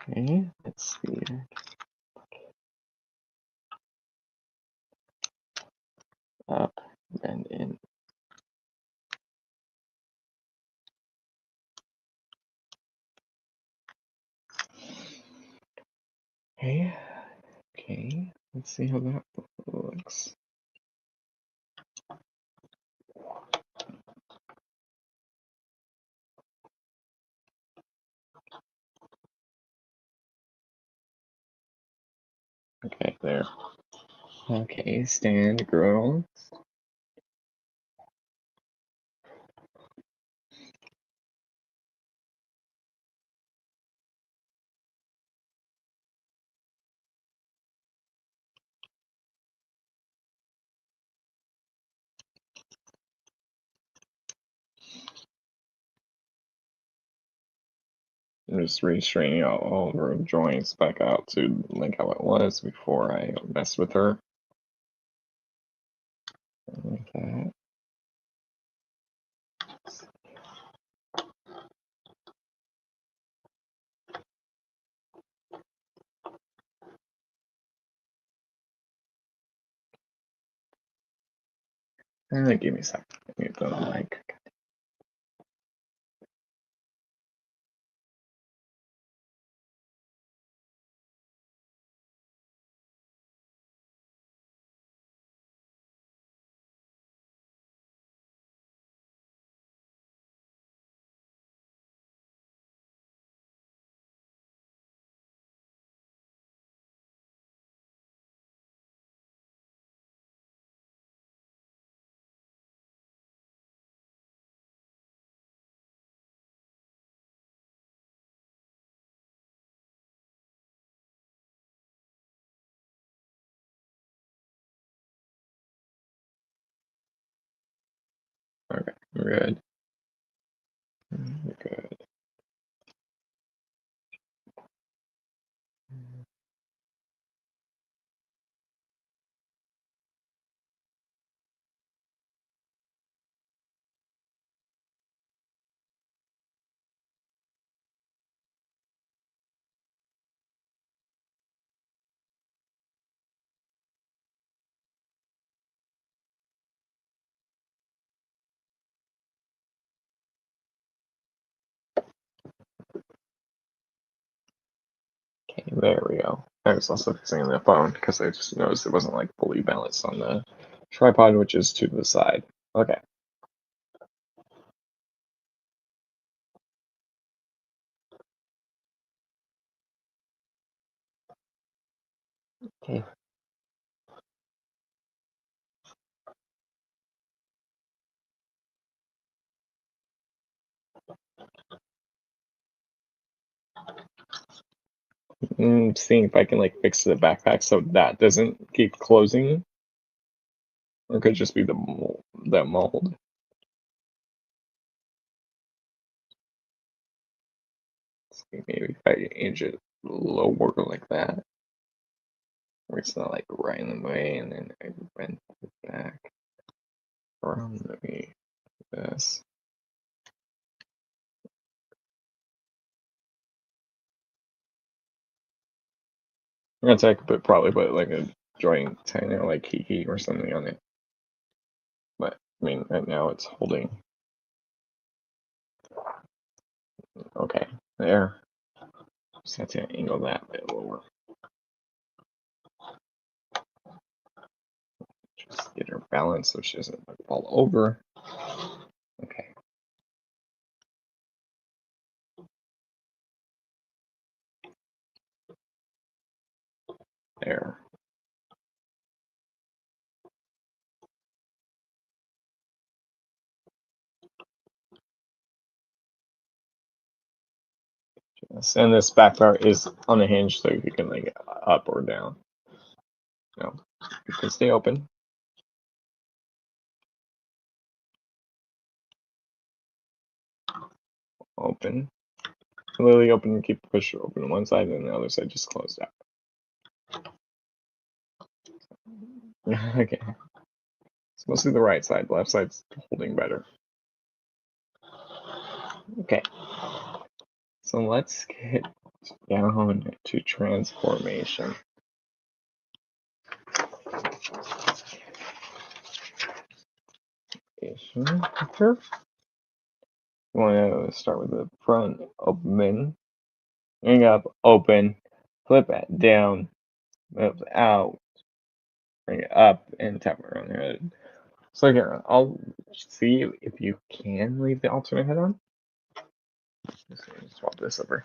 Okay, let's see. Up and in. Okay, okay, let's see how that looks. Okay, there. Okay, stand, girl. I'm just restraining all of her joints back out to like how it was before I messed with her. Like that. Give me a second. Let me put on the mic. Okay, we're good. We're good. Okay, there we go. I was also fixing the phone because I just noticed it wasn't like fully balanced on the tripod, which is to the side. Okay. Okay. Seeing if I can like fix the backpack so that doesn't keep closing, or it could just be the mold. Maybe if I inch it lower like that, where it's not like right in the way, and then I bend it back around maybe this. I'm gonna take, but probably put like a joint tension like Kiki or something on it. But I mean, right now it's holding. Okay, there. Just have to angle that a bit lower. Just get her balanced so she doesn't fall over. Okay. There. Yes. And this back part is on the hinge, so you can like up or down. No, you can stay open. Open. Literally open and keep push open one side, and the other side just closed out. Okay. It's mostly the right side. The left side's holding better. Okay. So let's get down to transformation. Here. You want to start with the front, open, bring up, open, flip it down, move out, bring it up, and tap around the head. So here, I'll see if you can leave the alternate head on. Just swap this over.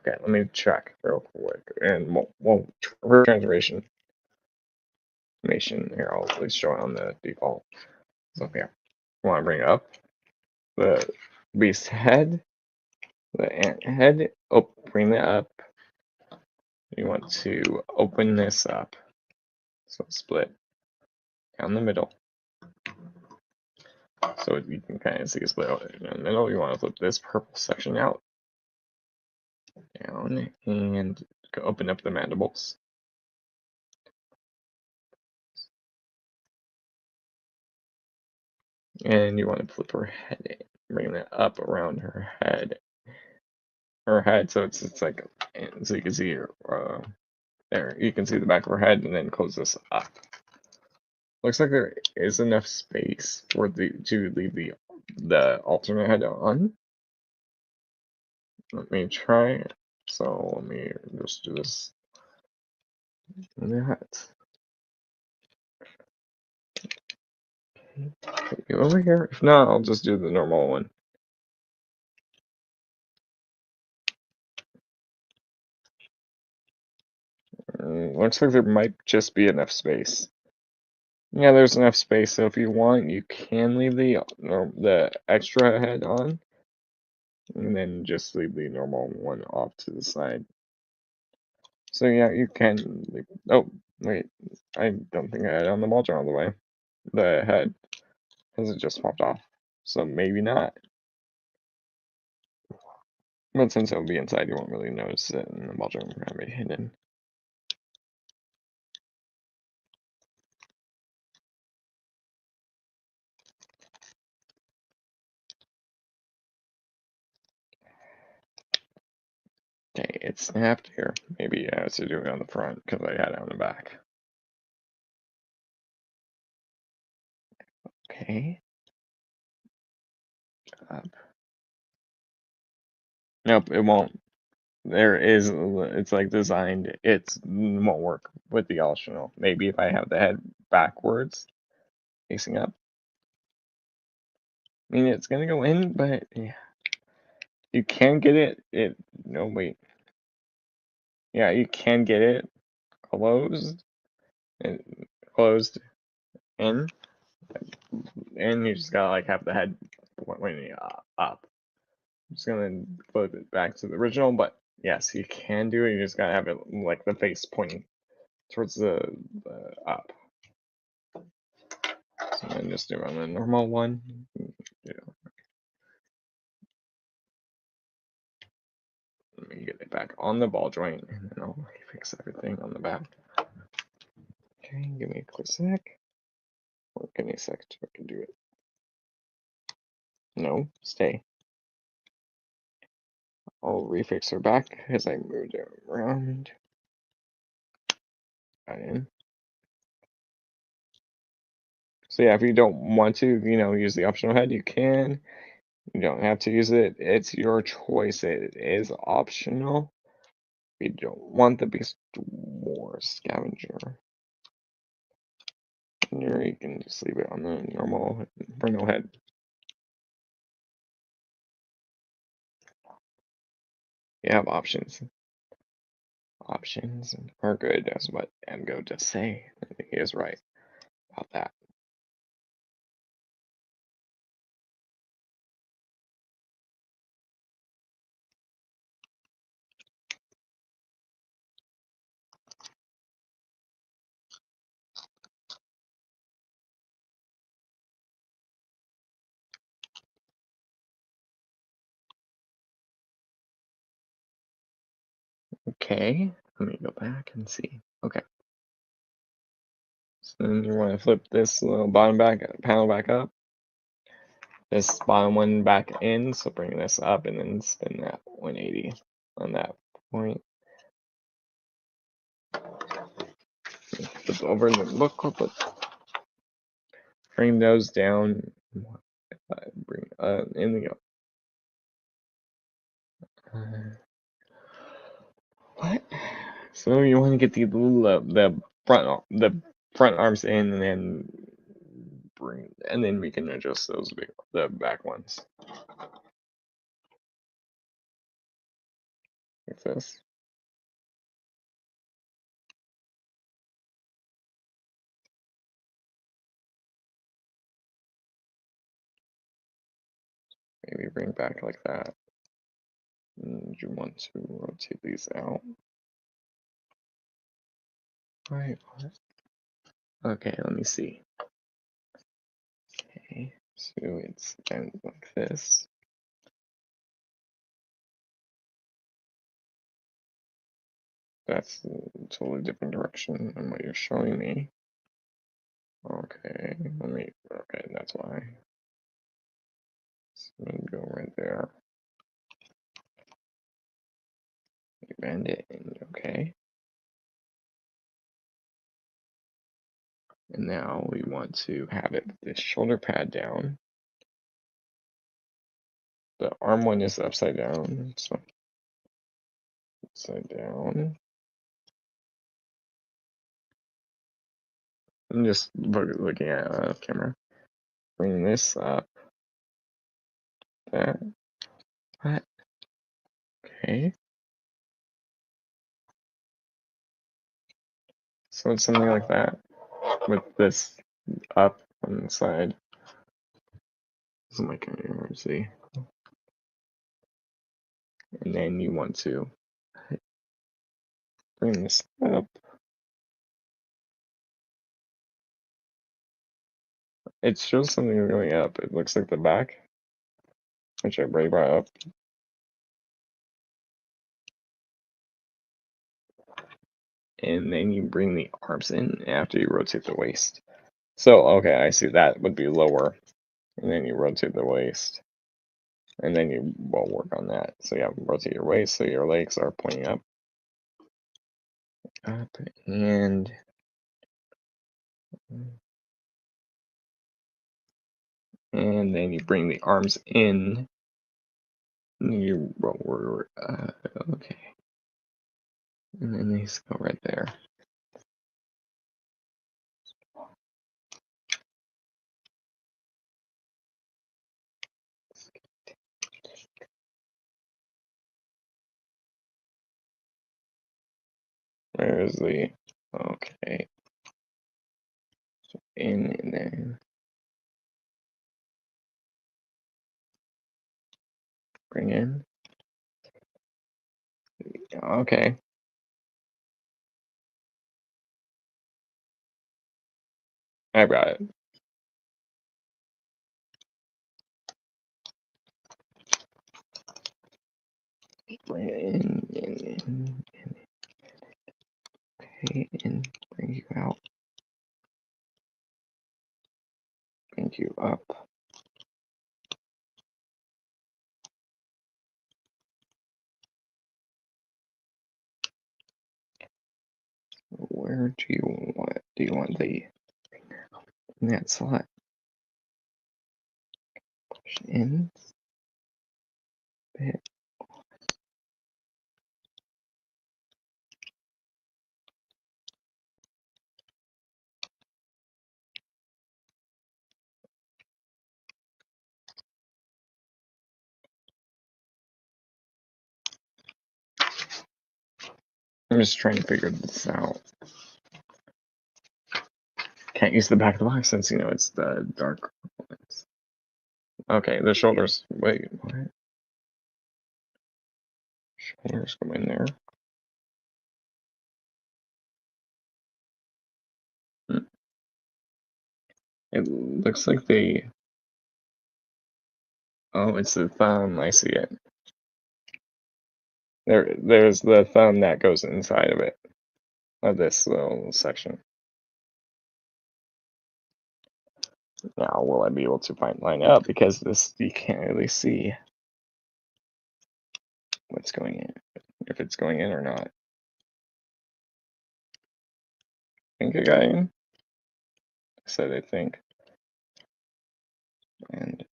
Okay, let me check real quick, and we'll for transformation. Here, I'll at least show it on the default. So here, you want to bring up the beast head, the ant head. Oh, bring that up. You want to open this up, so split down the middle. So you can kind of see a split in the middle. You want to flip this purple section out, down, and open up the mandibles. And you want to flip her head in, bring that up around her head. So it's like, so you can see her, there, you can see the back of her head, and then close this up. Looks like there is enough space for to leave the alternate head on. Let me try it. So let me just do this. That. Put you over here. If not, I'll just do the normal one. Looks like there might just be enough space. Yeah, there's enough space. So if you want, you can leave the extra head on, and then just leave the normal one off to the side. So yeah, you can leave. Oh wait, I don't think I had it on the module all the way. The head has it just popped off. So maybe not. But since it'll be inside, you won't really notice it, and the module will be hidden. Okay, it snapped here. Maybe I was to do it on the front because I had it on the back. Okay. Up. Nope, it won't. It's like designed. It won't work with the optional. Maybe if I have the head backwards, facing up. I mean, it's gonna go in, but yeah, you can get it. No, wait. Yeah, you can get it closed and closed in, and you just gotta like have the head pointing up. I'm just gonna flip it back to the original, but yes, you can do it. You just gotta have it like the face pointing towards the up. So then just do on the normal one. Yeah. Let me get it back on the ball joint, and then I'll fix everything on the back. Okay, give me a quick sec. Or give me a sec so I can do it. No, stay. I'll refix her back as I moved it around. Got in. So yeah, if you don't want to, use the optional head, you can. You don't have to use it. It's your choice. It is optional. If you don't want the Beast War Scavenger, you can just leave it on the normal Inferno head. You have options. Options are good, that's what Amgo does say. He is right about that. Okay, let me go back and see. Okay. So then you want to flip this little bottom panel back up. This bottom one back in, so bring this up and then spin that 180 on that point. Flip over the booklet. Bring those down. Bring in we go. What? So you want to get the front arms in, and then we can adjust those the back ones. Like this. Maybe bring back like that. And you want to rotate these out. Right. Okay, let me see. Okay, so it's kind of like this. That's a totally different direction than what you're showing me. Okay, okay, that's why. So I'm gonna go right there. Bend it, and okay. And now we want to have this shoulder pad down. The arm one is upside down, so upside down. I'm just looking at camera. Bring this up. That. What? Okay. So it's something like that with this up on the side. This is my camera, see. And then you want to bring this up. It shows something going up. It looks like the back, which I already brought up. And then you bring the arms in after you rotate the waist. So, okay, I see that would be lower. And then you rotate the waist. And then you will work on that. So, yeah, rotate your waist so your legs are pointing up. Up and then you bring the arms in. You roll, okay. And then these go right there. Where is the Okay. So in and then bring in. Okay. I got it. Bring it in. Okay, and bring you out. Bring you up. Where do you want? Do you want the in that slot? Push in. Bit. I'm just trying to figure this out. Can't use the back of the box since it's the dark ones. Okay, the shoulders. Wait, what? Shoulders go in there. It looks like they. Oh, it's the thumb. I see it. There's the thumb that goes inside of it, of this little section. Now, will I be able to line up? Because this, you can't really see what's going in, if it's going in or not. I think I got in. I said I think. And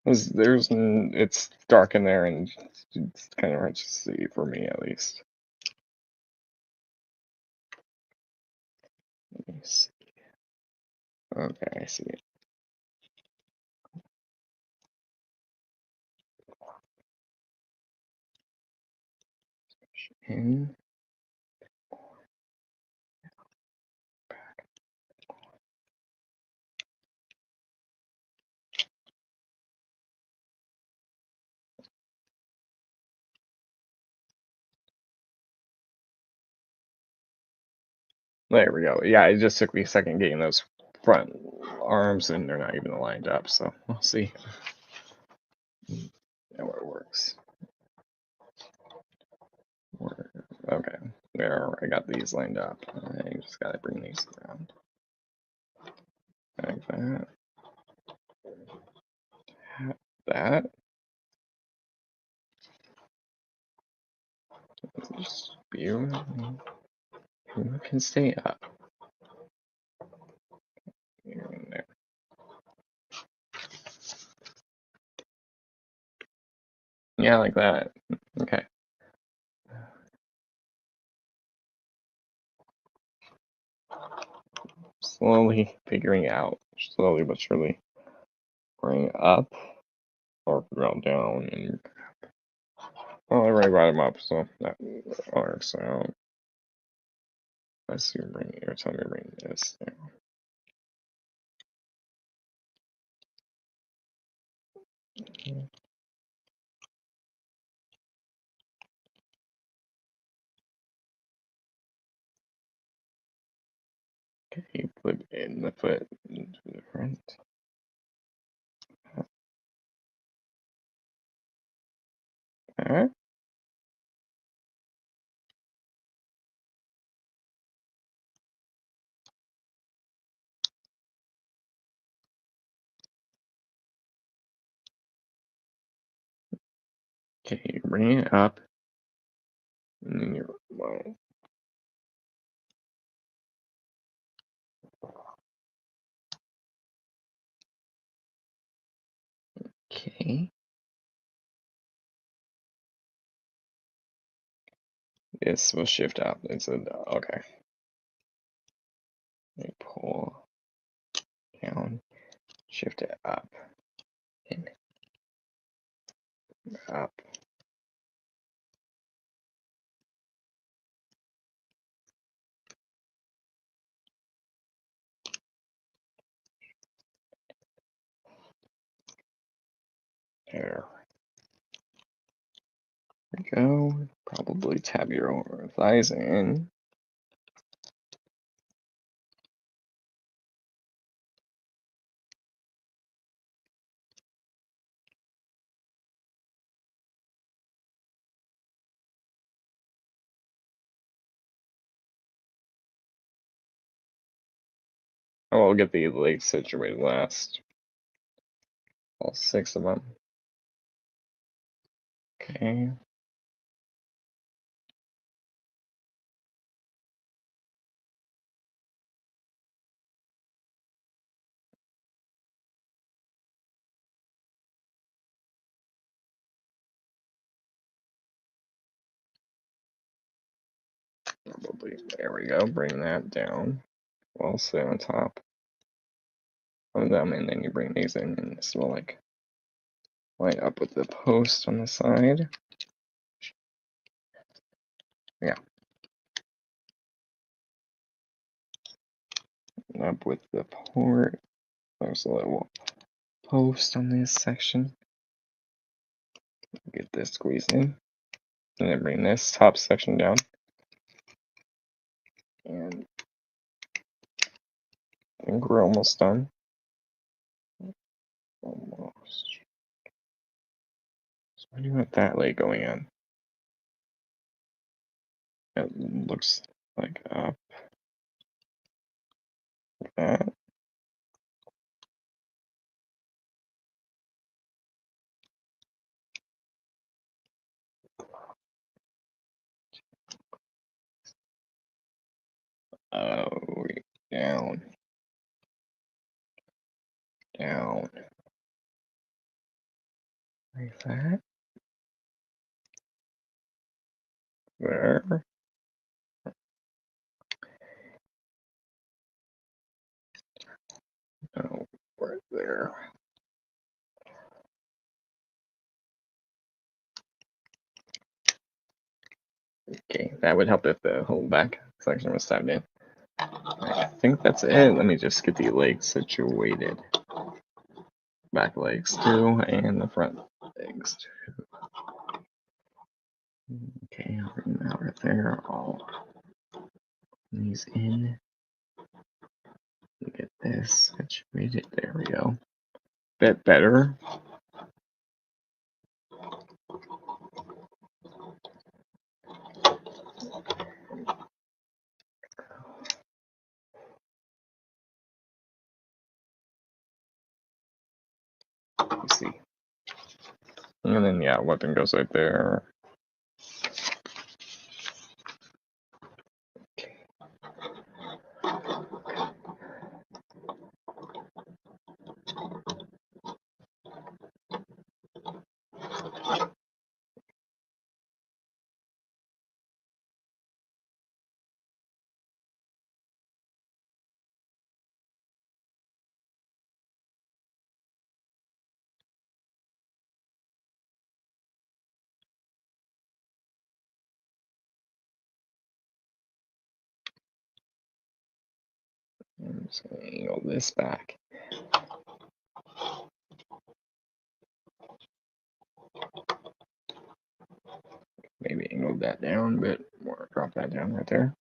it's dark in there and it's kind of hard to see for me at least. Let me see. Okay, I see it. In. There we go. Yeah, it just took me a second getting those front arms, and they're not even lined up, so we'll see how it works. Okay, there, I got these lined up. I just gotta bring these around. Like that. That. Just view. Who can stay up? Here and there. Yeah, like that. Okay. Slowly figuring out, slowly but surely. Bring up or round down and well, I already brought him up, so that works out. Let's see, you're telling me to bring this down. Okay, put in the foot into the front. Alright. Okay, you bring it up. And then you're, well, okay. This will shift up. It's a, okay. Let me pull down, shift it up, and up. There we go. Probably tab your thighs in. Oh, I'll get the legs situated last. All 6 of them. Okay. Probably. There we go. Bring that down. We'll sit on top of them, and then you bring these in, and this will like line up with the post on the side. Yeah. Up with the port. There's a little post on this section. Get this squeezed in. And then bring this top section down. And I think we're almost done. Almost. So why do you want that leg going in? It looks like up. Like that. Oh, down. Down. Like that. There. Oh, right there. Okay, that would help if the whole back section was tabbed in. I think that's it. Let me just get the legs situated. Back legs too, and the front legs too. Okay, I'll bring them out right there. All these in. Get this situated. There we go. Bit better. Let's see. And then yeah, weapon goes right there. I'm just gonna angle this back. Maybe angle that down a bit more. Drop that down right there.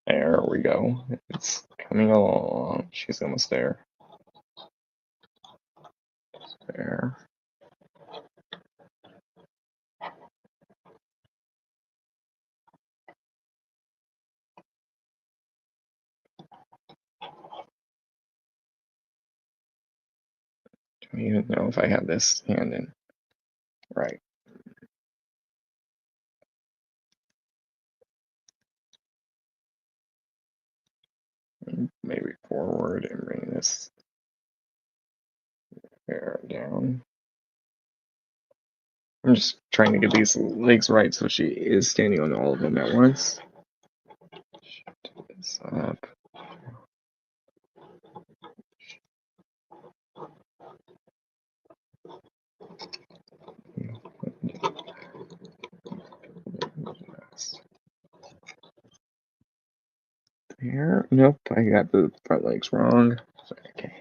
There we go. It's coming along. She's almost there. There. Don't even know if I have this hand in right. Maybe forward and bring this hair down. I'm just trying to get these legs right so she is standing on all of them at once. Shift this up. There. Nope, I got the front legs wrong. Okay.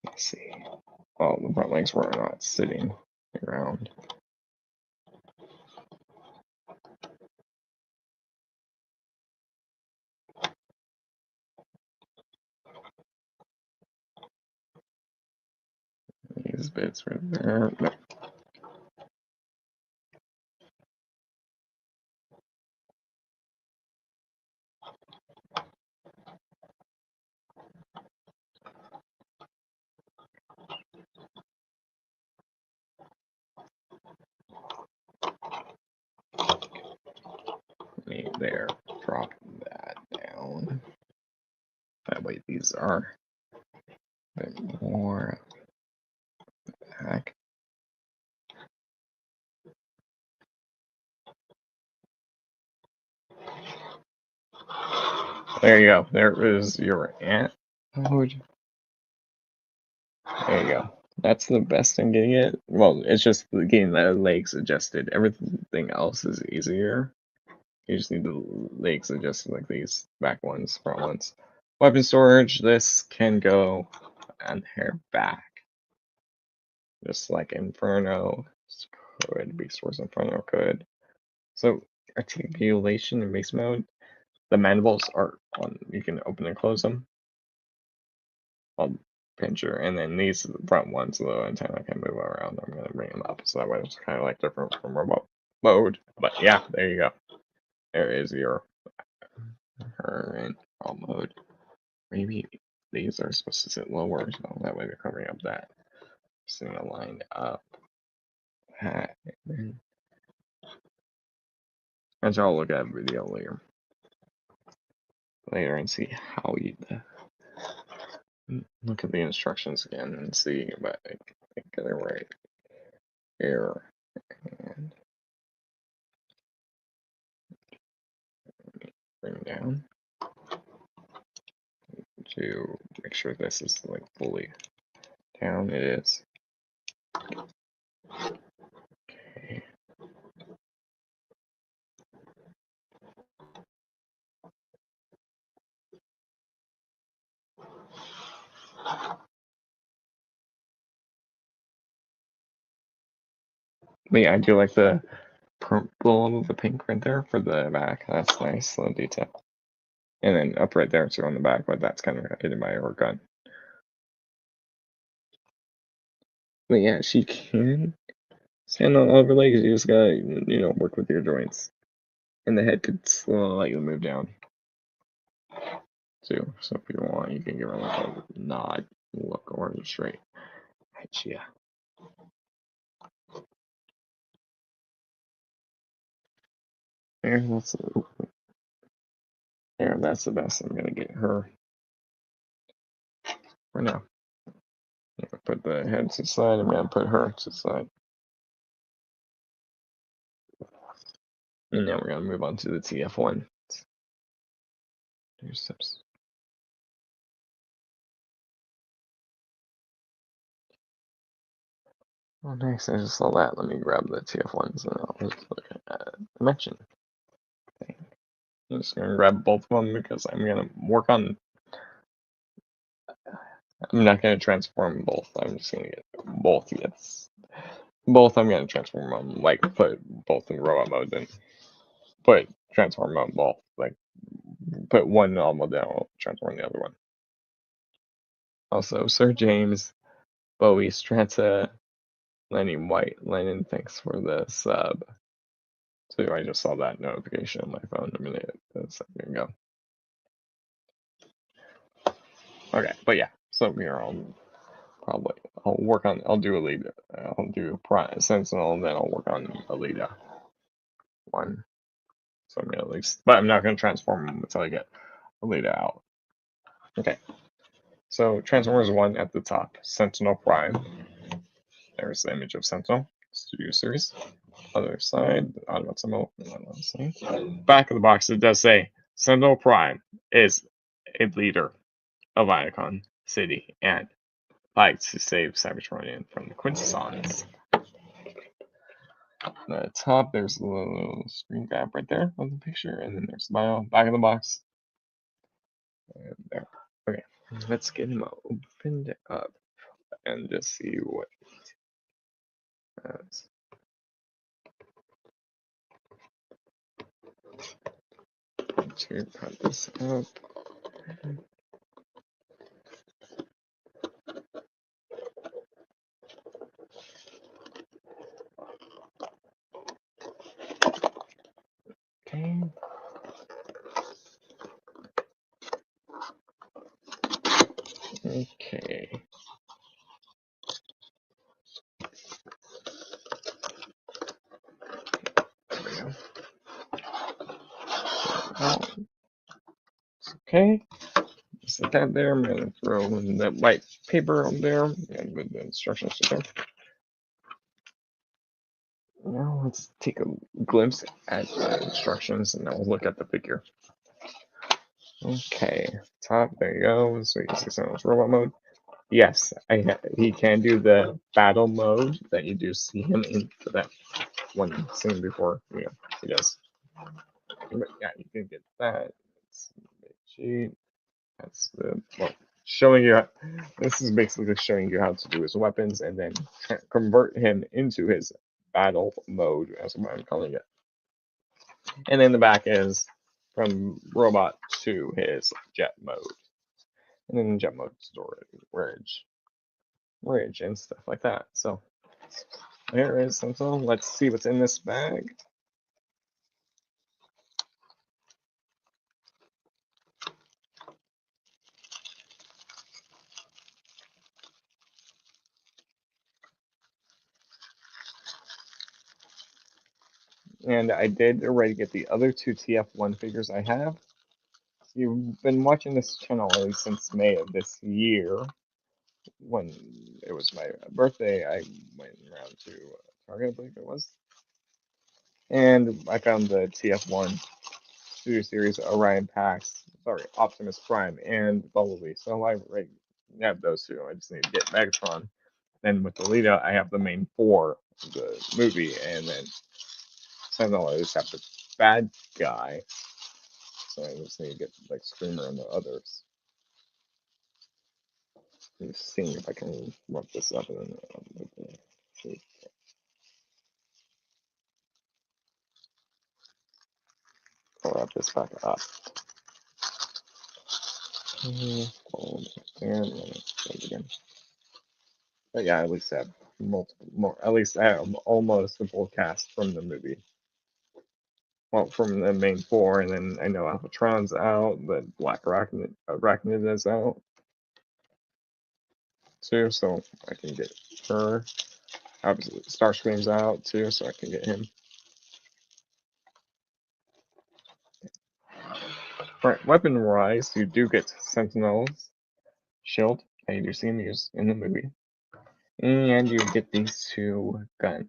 Let's see. well, the front legs were not sitting around. These bits right there. No. Me there. Drop that down. That way these are a bit more back. There you go. There is your ant mode. There you go. That's the best I'm getting it. Well, it's just getting the legs adjusted. Everything else is easier. You just need the legs adjusted like these back ones, front ones. Weapon storage, this can go on her back. Just like Inferno could, Beast Wars Inferno could. So articulation in base mode, the mandibles are on, you can open and close them. I'll pincher, and then these front ones, though, anytime I can move around, I'm gonna bring them up. So that way it's kind of like different from remote mode. But yeah, there you go. There is your current mode. Maybe these are supposed to sit lower, so that way they're covering up that. Just gonna line up that. And I'll look at a video later and see how you look at the instructions again and see, but I think they're right here. And bring down to make sure this is like fully down. It is. Okay. But yeah, I do like the purple, the pink right there for the back. That's nice, little detail. And then up right there too on the back, but that's kind of hidden by her gun. But yeah, she can stand on all of her legs. You just gotta, work with your joints. And the head could slightly move down too. So if you want, you can give her like a nod, look, or straight at you. That's the best I'm gonna get her for now. Put the head to the side. I'm gonna put her to the side. And now we're gonna move on to the TF1. Here's steps. Oh, nice. I just saw that. Let me grab the TF1s and I'll just look at the mention thing. I'm just gonna grab both of them because I'm gonna work on. I'm not gonna transform both. I'm just gonna get both. Yes, both. I'm gonna transform them. Like put both in robot mode, then put transform them both. Like put one normal down, transform the other one. Also, Sir James, Bowie, Strata, Lenny White, Lennon, thanks for the sub. So I just saw that notification on my phone a second ago. Okay, but yeah, so here I'll work on, I'll do Alita, I'll do Sentinel, and then I'll work on Alita 1. So I'm gonna at least, but I'm not gonna transform them until I get Alita out. Okay, so Transformers 1 at the top, Sentinel Prime. There's the image of Sentinel, Studio Series. Other side, Autobot symbol. Back of the box, it does say Sentinel Prime is a leader of Iacon City and fights to save Cybertronian from the Quintessons. The top, there's a little screen grab right there of the picture, and then there's the bio. Back of the box. And there. Okay, let's get him opened up. and just see what has. To cut this out. Okay. Okay. There we go. Okay. Set that there. I'm gonna throw in that white paper on there and with the instructions there. Now let's take a glimpse at the instructions and then we'll look at the figure. Okay, top, there you go. So you see some robot mode. Yes, he can do the battle mode that you do see him in for that one scene before. Yeah, he does. But yeah, you can get that. That's the well, showing you. This is basically showing you how to do his weapons and then convert him into his battle mode, as I'm calling it. And then the back is from robot to his jet mode, and then jet mode storage, and stuff like that. So there is something. Let's see what's in this bag. And I did already get the other two TF1 figures I have. You've been watching this channel at least since May of this year. When it was my birthday, I went around to Target, I believe it was. And I found the TF1 Studio Series Orion Pax, Optimus Prime, and Bumblebee. So I already have those two. I just need to get Megatron. Then with the Lita, I have the main four of the movie, and then Sentinel, I just have the bad guy. So I just need to get like Screamer and the others. I'm just seeing if I can work this up and then see. I'll wrap this back up. Fold there, and then fold again. But yeah, at least I have multiple more. At least I have almost the full cast from the movie. Well, from the main four, and then I know Alphatron's out, the Black Arachnid is out too, so I can get her. Obviously, Starscream's out too, so I can get him. Right, weapon wise, you do get Sentinel's shield that you do see him use in the movie, and you get these two guns.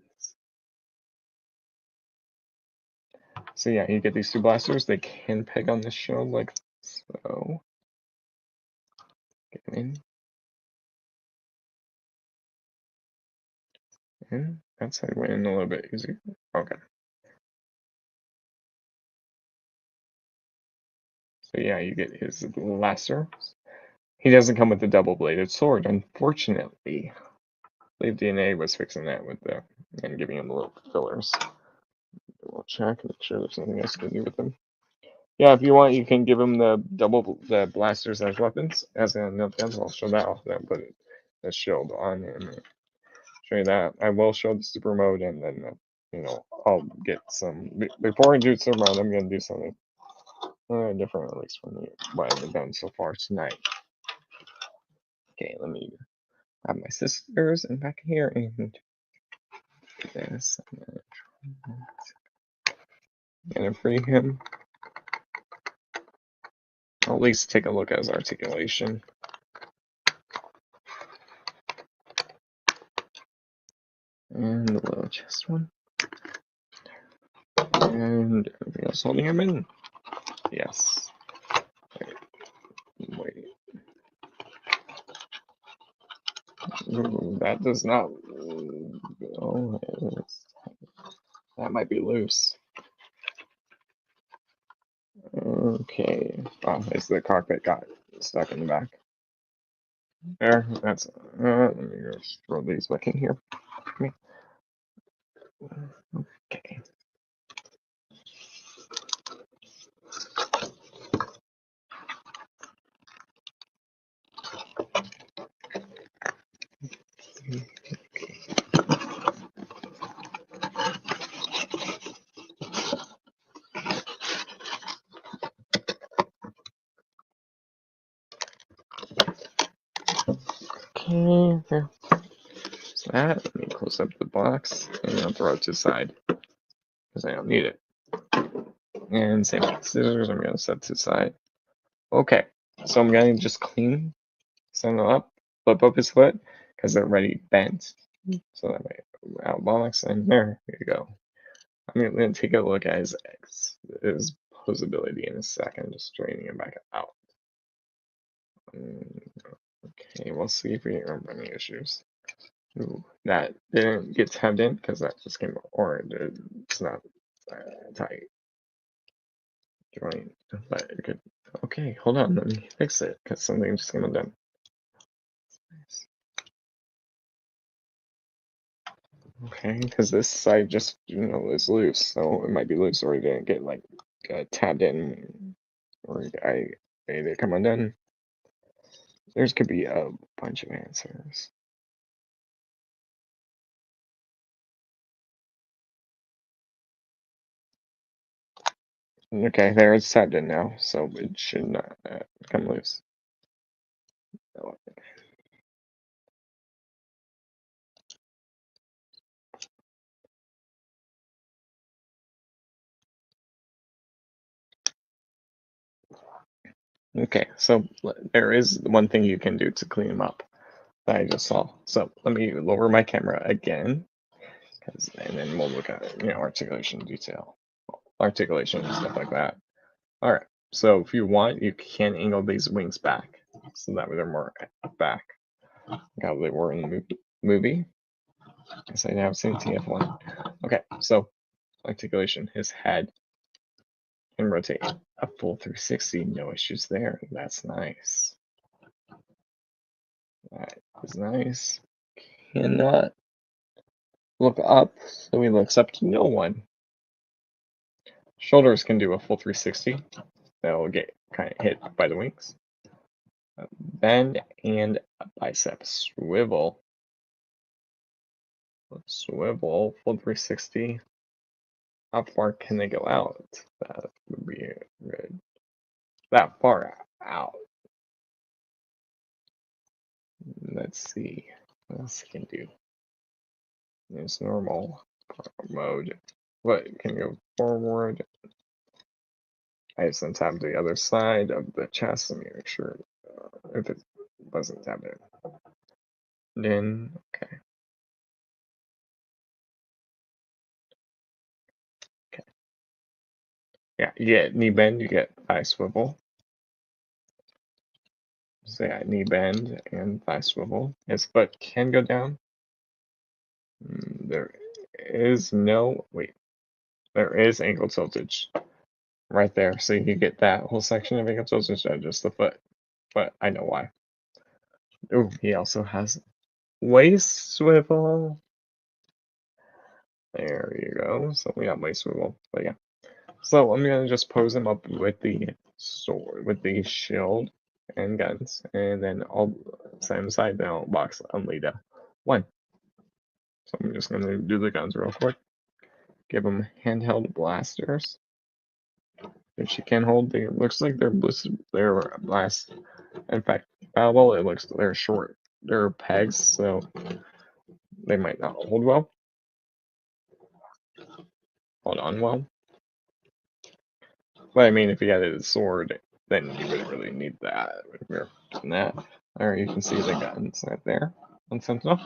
So yeah, you get these two blasters. They can peg on the shield like so. Get in. And that's how I went in a little bit easier. Okay. So yeah, you get his laser. He doesn't come with the double-bladed sword, unfortunately. I believe DNA was fixing that with the and giving him little fillers. We'll check and make sure there's nothing else to do with them. Yeah, if you want, you can give him the the blasters as weapons, as in no guns. I'll show that off. Then put the shield on him. Show you that. I will show the super mode, and then I'll get some before I do super mode. I'm gonna do something different, at least from what I've done so far tonight. Okay, let me have my sisters and back here and do this. I'm gonna free him. I'll at least take a look at his articulation. And the little chest one. And everything else holding him in. Yes. Wait. Ooh, that does not. Oh, that might be loose. Okay. Oh, it's the cockpit got stuck in the back. There, that's, let me just throw these back in here. Okay. Okay, there. So that, let me close up the box and I'll throw it to the side because I don't need it. And same with the scissors, I'm gonna set to the side. Okay, so I'm gonna just clean, send it up, flip up his foot because they're already bent. So that way, out box, and there you go. I'm gonna take a look at his posability in a second, just straightening it back out. Okay, we'll see if we have any issues. Ooh, that didn't get tabbed in because that just came, or it's not tight joint, but it could. Okay, hold on, let me fix it because something just came undone. Okay, because this side just is loose, so it might be loose, or it didn't get like tabbed in, or I made it come undone. There's could be a bunch of answers. Okay, there it's tabbed in now, so it should not come loose. Okay, so there is one thing you can do to clean them up that I just saw. So let me lower my camera again, and then we'll look at articulation detail, articulation and stuff like that. All right. So if you want, you can angle these wings back, so that way they're more back, like how they were in the movie. Guess I have seen TF1. Okay, so articulation, his head can rotate a full 360, no issues there. That's nice. That is nice. Cannot look up, so he looks up to no one. Shoulders can do a full 360. They'll get kind of hit by the wings. Bend and bicep swivel. Swivel, full 360. How far can they go out? That would be good. That far out. Let's see what else I can do. There's normal mode. What can go forward? I just untapped the other side of the chest. Let me make sure if it wasn't tabbed in. Then, okay. Okay. Yeah, you get knee bend, you get thigh swivel. So yeah, knee bend and thigh swivel. His foot can go down. There is no, wait, there is ankle tiltage right there. So you get that whole section of ankle tiltage instead of just the foot. But I know why. Oh, he also has waist swivel. There you go. So we got waist swivel. But yeah. So I'm gonna just pose him up with the sword, with the shield and guns, and then I'll side him aside. Then I'll box Unleada 1. So I'm just gonna do the guns real quick. Give him handheld blasters, which she can hold. They looks like they're blast. In fact, well, it looks they're short. They're pegs, so they might not hold well. Hold on well. But I mean, if you had a sword, then you wouldn't really need that. If you're doing that, or you can see the guns right there on Sentinel.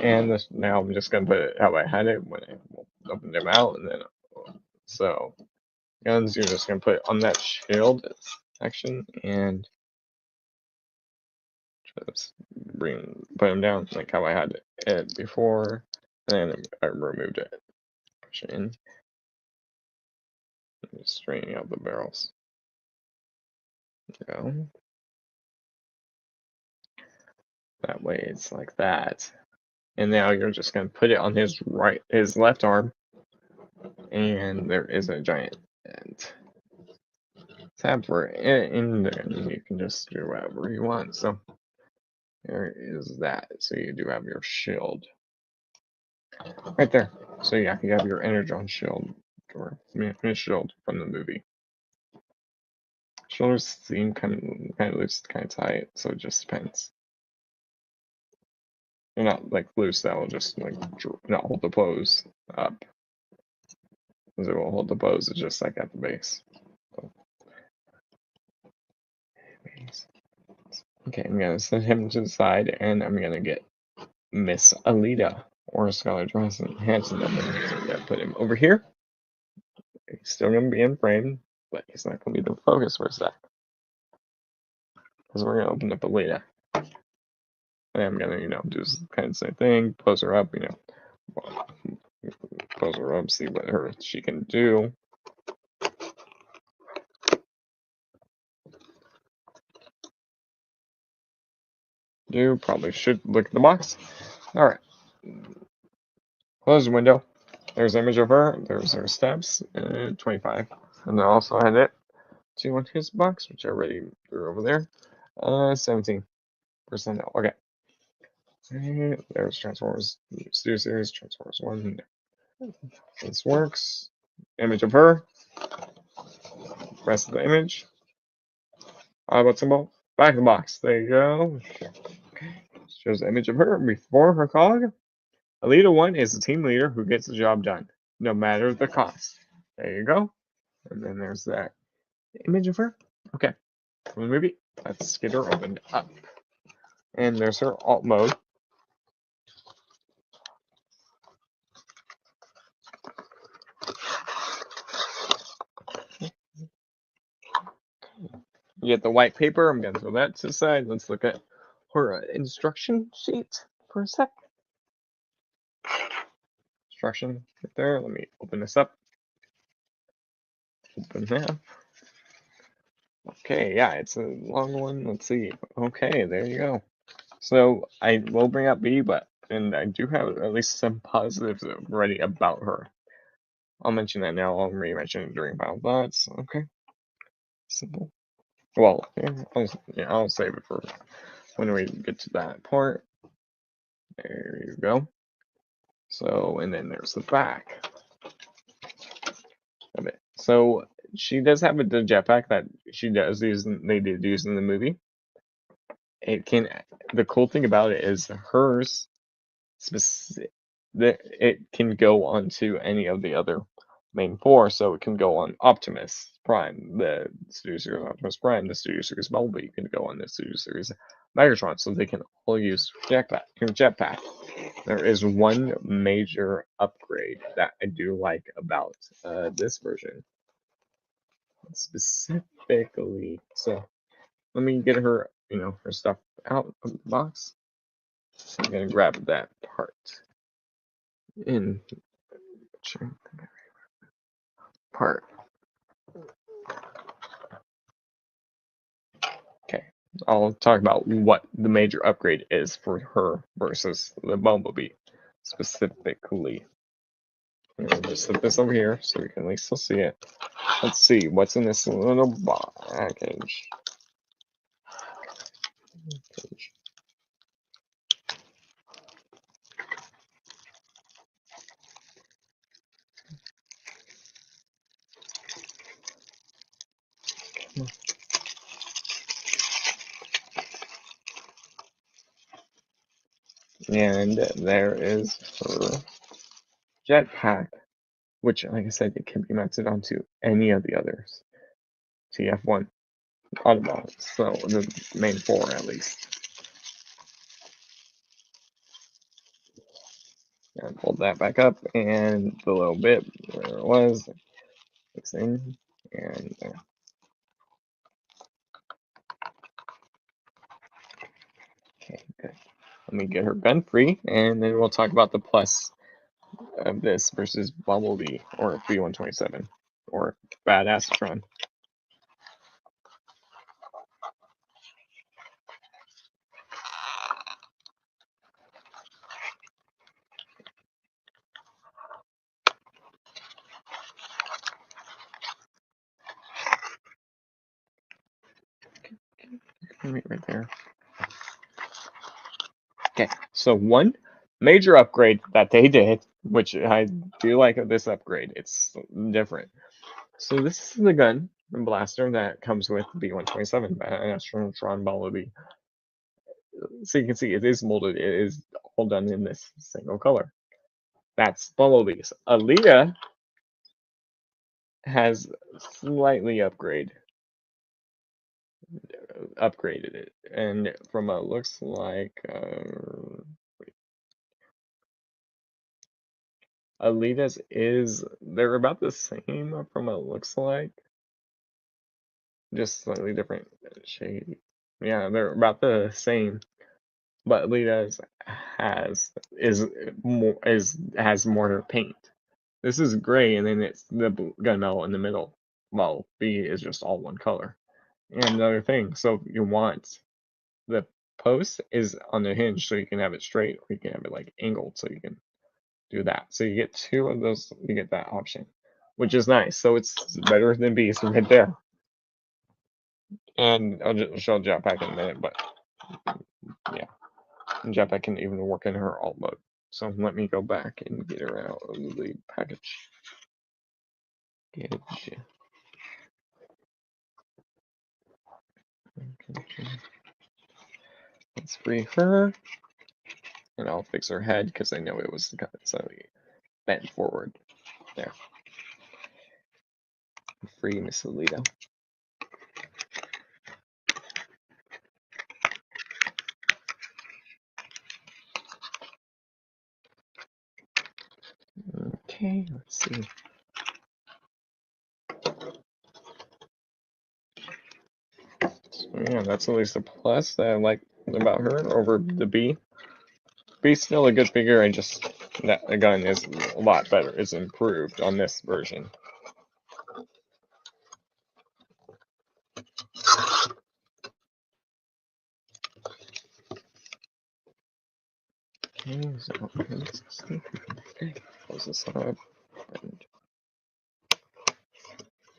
And this, now I'm just gonna put it how I had it when I opened them out, and then so guns you're just gonna put on that shield section and just put them down like how I had it before, and then I removed it. Push it in, just straightening out the barrels. There you go. That way it's like that. And now you're just going to put it on his left arm. And there is a giant tab for it in there. And you can just do whatever you want. So there is that. So you do have your shield. Right there. So yeah, you have your Energon shield. Or shield from the movie. Shoulders seem kind of loose, kind of tight, so it just depends. They're not like loose, that will just like not hold the pose up. Because it will hold the pose, it's just like at the base. So. Okay, I'm gonna send him to the side, and I'm gonna get Miss Alita or Scarlett Johansson. So I'm gonna put him over here. He's still gonna be in frame, but he's not gonna be the focus for a sec. Because we're gonna open up Alita. And I'm gonna, do this kind of same thing, pose her up, pose her up, see what she can do. Probably should look at the box. Alright. Close the window. There's an image of her. There's her steps. 25. And I also had it to his box, which I already threw over there. 17%. Okay. And there's Transformers Studio Series, Transformers 1. This works. Image of her. Rest of the image. Autobot symbol. Back of the box. There you go. Shows the image of her before her cog. Alita 1 is the team leader who gets the job done, no matter the cost. There you go. And then there's that image of her. Okay. From the movie. Let's get her opened up. And there's her alt mode. You get the white paper. I'm going to throw that to the side. Let's look at her instruction sheet for a sec. Instruction right there. Let me open this up. Open that. Okay, yeah, it's a long one. Let's see. Okay, there you go. So I will bring up B, and I do have at least some positives already about her. I'll mention that now. I'll re-mention it during final thoughts. Okay. Simple. Well, I'll save it for when we get to that part. There you go. So, and then there's the back of it. So she does have the jetpack that she does use. They did use in the movie. The cool thing about it is hers specific. It can go onto any of the other main four, so it can go on Optimus Prime, the Studio Series Optimus Prime, the Studio Series Bumblebee can go on the Studio Series Megatron, so they can all use jetpack. There is one major upgrade that I do like about this version, specifically. So let me get her, her stuff out of the box. So I'm gonna grab that part in part. Okay, I'll talk about what the major upgrade is for her versus the Bumblebee specifically. I'm gonna just put this over here so we can at least still see it. Let's see what's in this little package. And there is her jetpack, which, like I said, it can be mounted onto any of the others. TF1 Autobots, so the main four at least. And pulled that back up, and the little bit where it was, fixing, and there. Okay, good. Let me get her gun free, and then we'll talk about the plus of this versus Bumblebee or B-127 or Badassatron. right there. Okay, so one major upgrade that they did, which I do like this upgrade, it's different. So this is the gun and blaster that comes with B-127, Astronauton Bumblebee. So you can see it is molded, it is all done in this single color. That's Bumblebee's. Alita has slightly upgraded it, and from what it looks like, Alita's they're about the same from what it looks like, just slightly different shade. Yeah, they're about the same, but Alita's has more paint. This is gray, and then it's the gunmetal in the middle. Well, B is just all one color. And another thing, so you want the post is on the hinge, so you can have it straight, or you can have it like angled, so you can do that. So you get two of those, you get that option, which is nice. So it's better than B, so right there. And I'll just show Jetpack in a minute, but yeah, Jetpack can even work in her alt mode. So let me go back and get her out of the package. Let's free her, and I'll fix her head because I know it was slightly bent forward. There. Free Miss Alita. Okay, let's see. So yeah, that's at least a plus that I like about her over the B. B's still a good figure, I just that gun is a lot better. It's improved on this version. Okay, so close this up.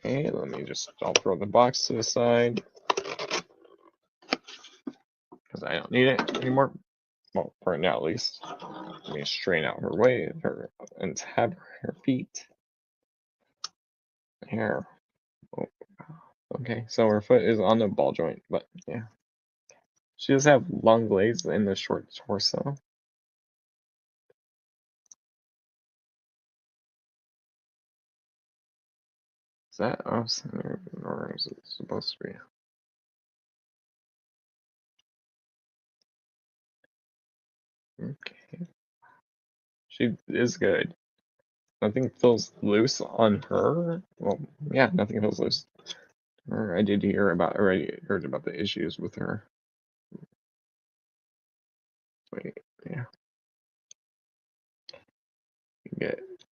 Okay, I'll throw the box to the side because I don't need it anymore. Well, for now at least. Let me straighten out her and tab her feet. Here. Oh, okay, so her foot is on the ball joint, but yeah. She does have long legs and a short torso. Is that off-center or is it supposed to be? Okay. She is good. Nothing feels loose on her. Well, yeah, nothing feels loose. I did already heard about the issues with her. Wait, yeah.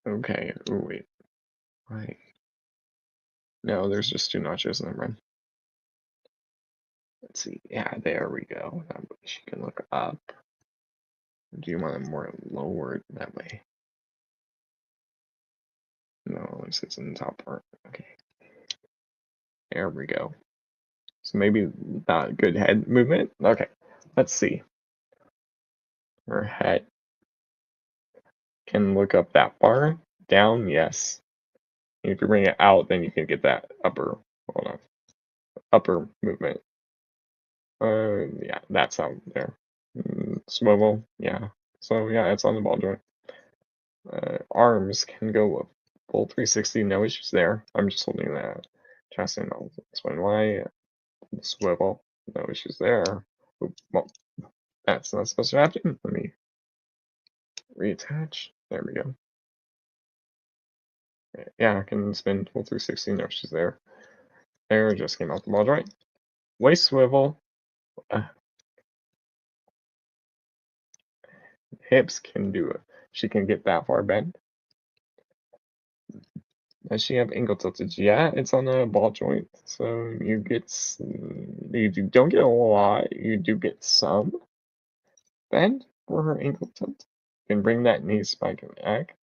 Okay. Oh, wait. Right. No, there's just two notches in the rim. Let's see. Yeah, there we go. She can look up. Do you want it more lowered that way? No, it sits in the top part. Okay. There we go. So maybe not good head movement. Okay, let's see. Her head can look up that far. Down, yes. And if you bring it out, then you can get that upper movement. Yeah, that's out there. Swivel, yeah. So yeah, it's on the ball joint. Arms can go full 360, no issues there. I'm just holding that chassis and I'll explain why. Swivel, no issues there. Well, that's not supposed to happen. Let me reattach. There we go. Yeah, I can spin full 360, no issues there. There just came out the ball joint. Waist swivel. Hips can do it. She can get that far bent. Does she have ankle tilted? Yeah, it's on a ball joint, so you don't get a lot. You do get some bend for her ankle tilt. You can bring that knee spike back.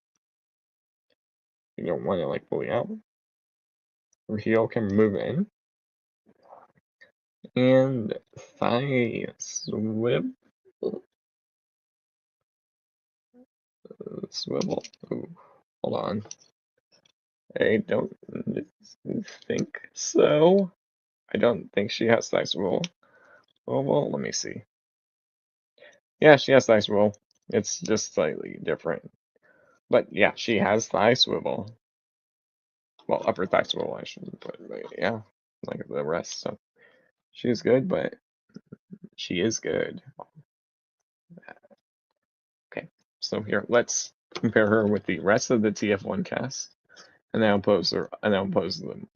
You don't want it like fully out. Her heel can move in. And thigh swivel. Swivel. Ooh, hold on. I don't think so. I don't think she has thigh swivel. Well, let me see. Yeah, she has thigh swivel. It's just slightly different. But yeah, she has thigh swivel. Well, upper thigh swivel, I should put. But yeah, like the rest. So she's good, but she is good. Okay, so here, let's compare her with the rest of the TF1 cast, and then I'll pose her, and then I'll pose them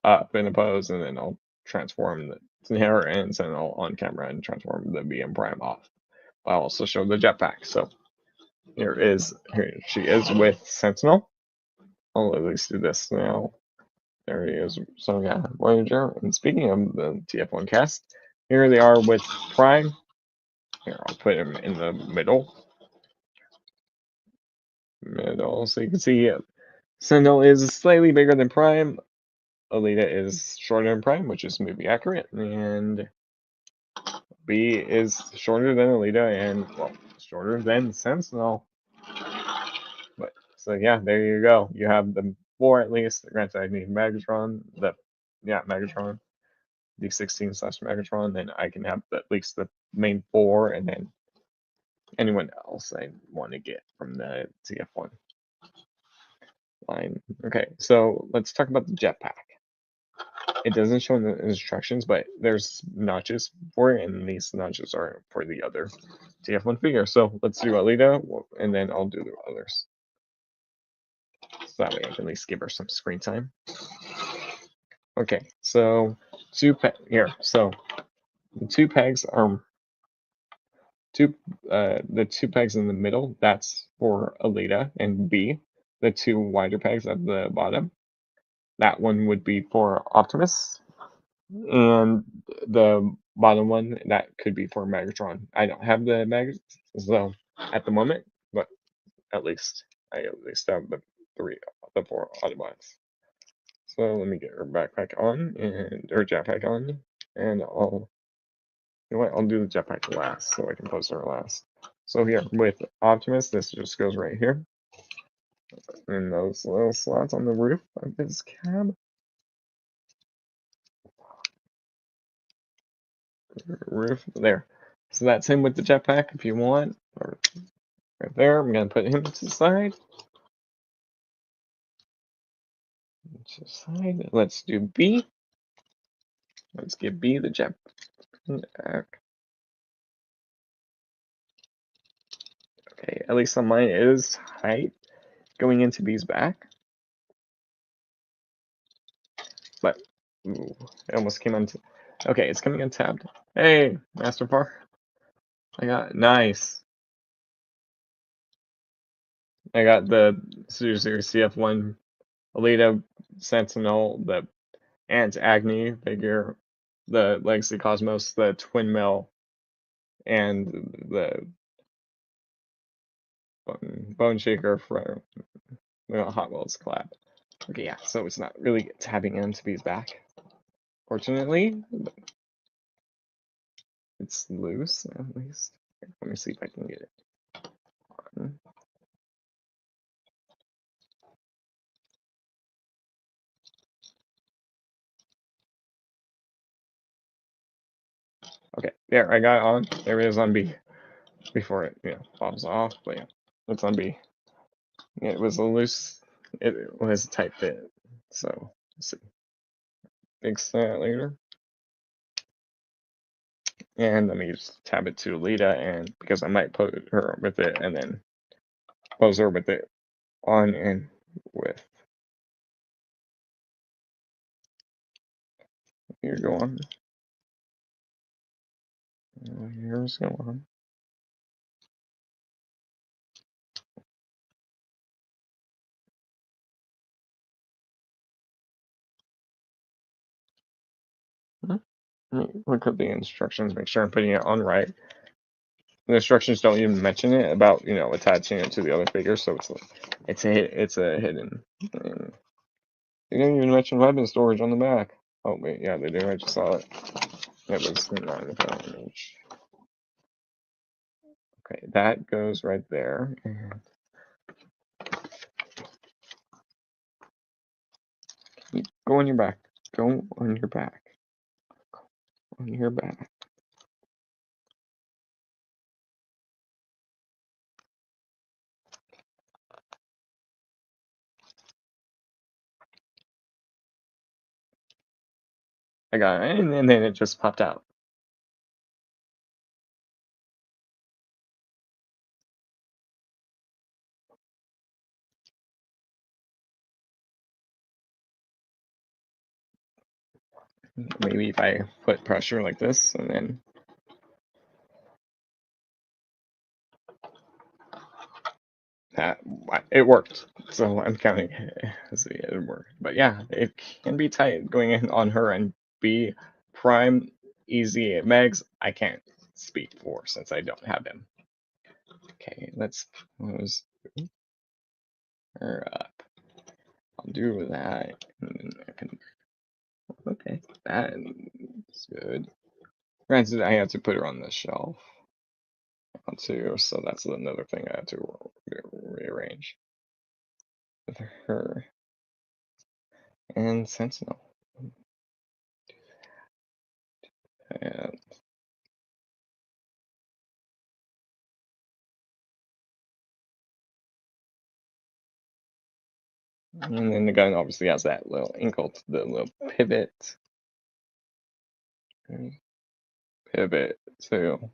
up in a pose, and then I'll transform the hair ends, and I'll on camera and transform the BM Prime off. I'll also show the jetpack. So here she is with Sentinel. I'll at least do this now. There he is. So yeah, Voyager. And speaking of the TF1 cast, here they are with Prime. Here, I'll put him in the middle. So you can see Sentinel is slightly bigger than Prime. Alita is shorter than Prime, which is movie accurate. And B is shorter than Alita and, well, shorter than Sentinel. But so yeah, there you go. You have the four at least. Granted, I need Megatron. Megatron. D16/Megatron. Then I can have at least the main four, and then anyone else I want to get from the TF1 line. Okay, so let's talk about the jetpack. It doesn't show in the instructions, but there's notches for it, and these notches are for the other TF1 figure. So let's do Alita, and then I'll do the others. So that way I can at least give her some screen time. Okay, so here. So the two pegs are the two pegs in the middle. That's for Alita and B. The two wider pegs at the bottom. That one would be for Optimus, and the bottom one that could be for Megatron. I don't have the so at the moment, but at least I have the four Autobots. So let me get her backpack on and her jetpack on, and you know what? I'll do the jetpack last so I can post her last. So here with Optimus, this just goes right here in those little slots on the roof of his cab. Roof there. So that's him with the jetpack if you want. Or right there. I'm gonna put him to the side. To the side. Let's do B. Let's give B the jetpack. Okay, at least on mine it is height going into B's back. But ooh, it almost came on. Okay, it's coming untabbed. Hey, Master Par. I got nice. I got the Series CF1 Alita Sentinel, the Aunt Agni figure, the Legacy Cosmos, the Twin Mill, and the Bone Shaker for Hot Wheels collab. Okay, yeah, so it's not really tabbing into B's back, fortunately. It's loose, at least. Let me see if I can get it on. Okay, there, I got it on. There it is on B. Before it, pops off, but yeah, it's on B. Yeah, it was a loose, it was a tight fit, so let's see. Fix that later. And let me just tab it to Alita, and because I might put her with it and then pose her with it on and with. Here, go on. Here's go on. Let me look at the instructions, make sure I'm putting it on right. The instructions don't even mention it about attaching it to the other figure, so it's a hidden thing. They didn't even mention weapon storage on the back. Oh wait, yeah they do. I just saw it. It was 9 damage. Okay, that goes right there. And go on your back. Go on your back. On your back. I got it, and then it just popped out. Maybe if I put pressure like this, and then that it worked. So I'm counting as it worked. But yeah, it can be tight going in on her and B prime easy Megs. I can't speak for since I don't have him. Okay, let's close her up. I'll do that. And then I can, okay, that's good. Granted, I had to put her on the shelf too, so that's another thing I had to rearrange with her and Sentinel. And then the gun obviously has that little ankle, the little pivot. Pivot too.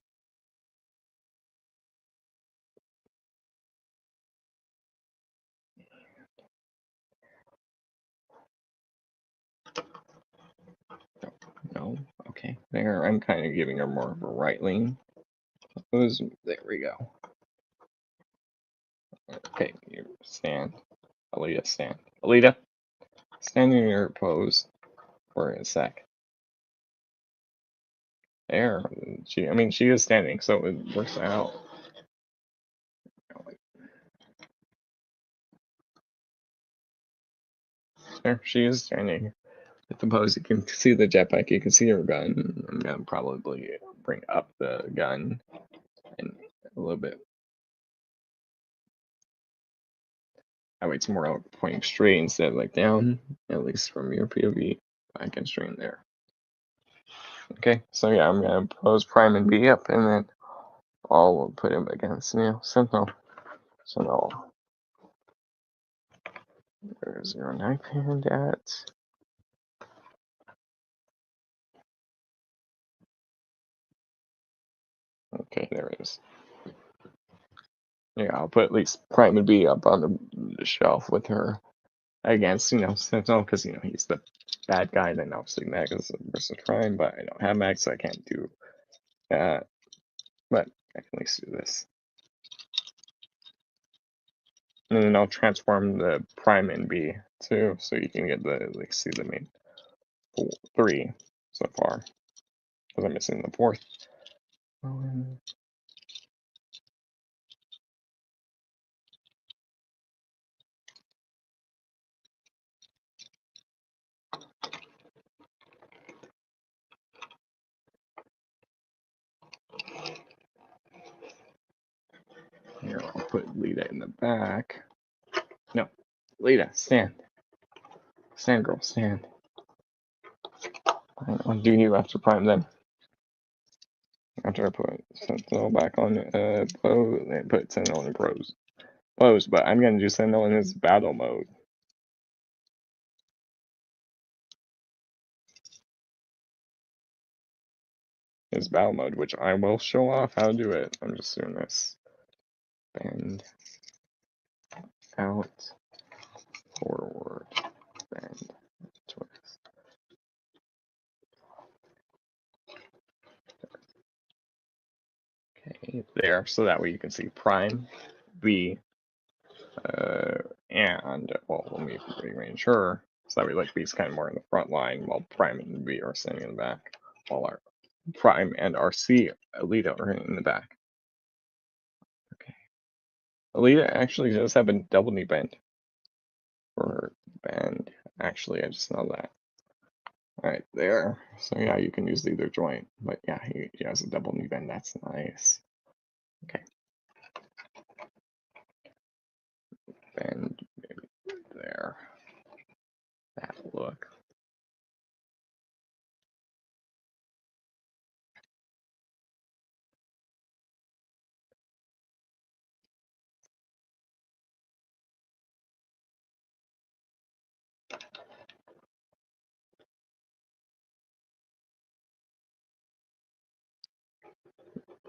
No, okay. There, I'm kind of giving her more of a right lean. There we go. Okay, you stand. Alita, stand. Alita, stand in your pose for a sec. There. I mean, she is standing, so it works out. There, she is standing. With the pose, you can see the jetpack, you can see her gun. I'm gonna probably bring up the gun and a little bit. That way it's more like pointing straight instead of like down, at least from your POV. I can straighten there. Okay, so yeah, I'm gonna pose prime and B up, and then I'll put him against Sentinel. Sentinel. Where's your knife hand at? Okay, there it is. Yeah, I'll put at least prime and B up on the shelf with her against, Sentinel, because, he's the bad guy. Then obviously Mag is versus Prime, but I don't have Mag, so I can't do that. But I can at least do this. And then I'll transform the Prime in B too, so you can get see the main 3 so far. Because I'm missing the 4th. Here, I'll put Lita in the back. No, Lita, stand. Stand, girl, stand. I'll do you after Prime then. After I put Sentinel back on pose, and put Sentinel in pose, but I'm gonna do Sentinel in his battle mode. His battle mode, which I will show off how to do it. I'm just doing this. Bend out, forward, bend, twist. Okay, there. So that way you can see Prime, B, and, well, let me rearrange her. So that way, like, B's kind of more in the front line, while Prime and B are standing in the back, while our Prime and RC Alita are in the back. Okay. Alita actually does have a double knee bend for her bend. Actually, I just know that. Right there. So yeah, you can use either joint, but yeah, he has a double knee bend. That's nice. Okay. Bend maybe there. That look.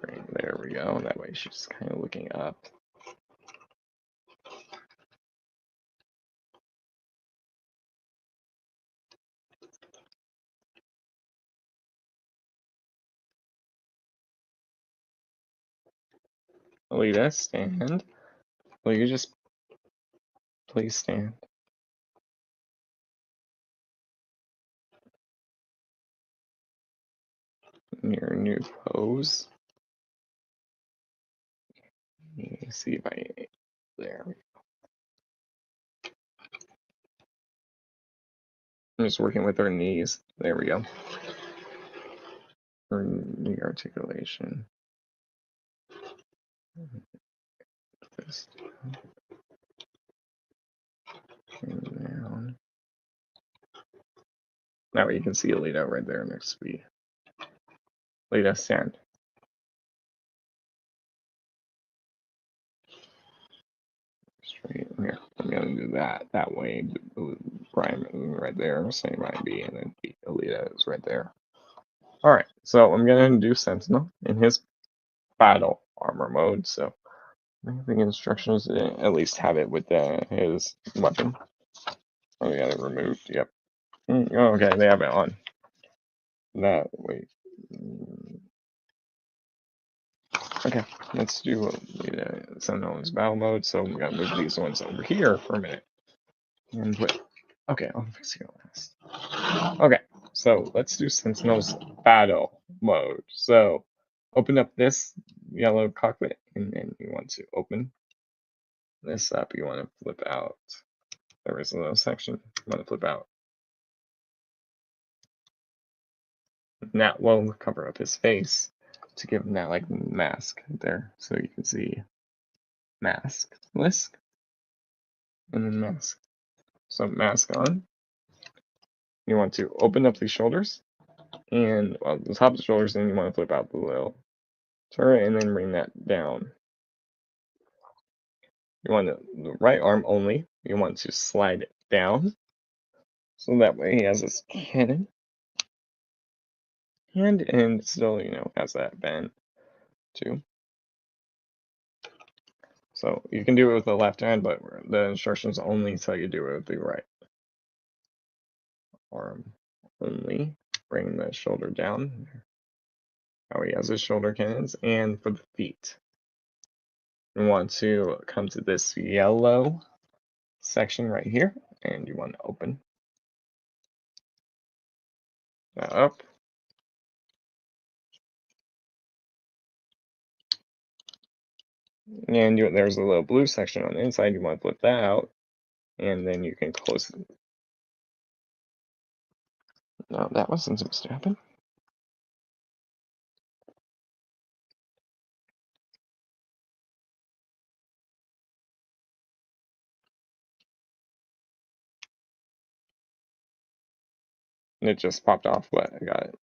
Right, there we go. That way she's kind of looking up. Alita, stand. Will you just please stand? In your new pose. Let me see if I. There. I'm just working with her knees. There we go. Her knee articulation. This down. Now you can see Alita right there next to me. Alita, stand. Straight here. I'm gonna do that way. Brian right there, same IB, and then Alita is right there. Alright, so I'm gonna do Sentinel in his battle armor mode, so I think instructions at least have it with his weapon. Oh, we got it removed, yep. Okay, they have it on. That, wait. Okay, let's do Sentinel's battle mode, so I'm gonna move these ones over here for a minute. And wait. Okay, I'll fix it last. Okay, so let's do Sentinel's battle mode. So open up this yellow cockpit, and then you want to open this up. You want to flip out. There is a little section you want to flip out. Now we'll cover up his face to give him that like mask there, so you can see mask, lisk, and then mask. So mask on. You want to open up the shoulders, and well, the top of the shoulders, and you want to flip out the little turret, and then bring that down. You want the right arm only. You want to slide it down, so that way he has his cannon, and still has that bend too. So you can do it with the left hand, but the instructions only tell you to do it with the right arm only. Bring the shoulder down. How he has his shoulder cannons, and for the feet, you want to come to this yellow section right here, and you want to open that up. And there's a little blue section on the inside. You want to flip that out, and then you can close it. No, that wasn't supposed to happen. And it just popped off, but I got it.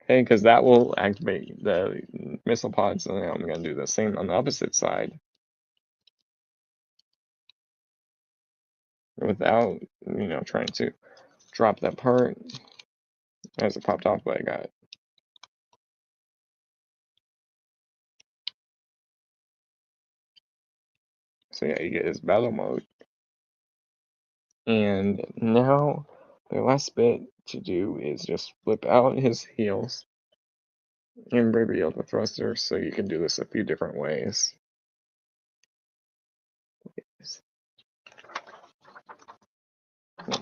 Okay, because that will activate the missile pods, and I'm going to do the same on the opposite side. Without, trying to drop that part as it popped off, but I got it. So yeah, you get his battle mode. And now the last bit to do is just flip out his heels and reveal the thruster, so you can do this a few different ways.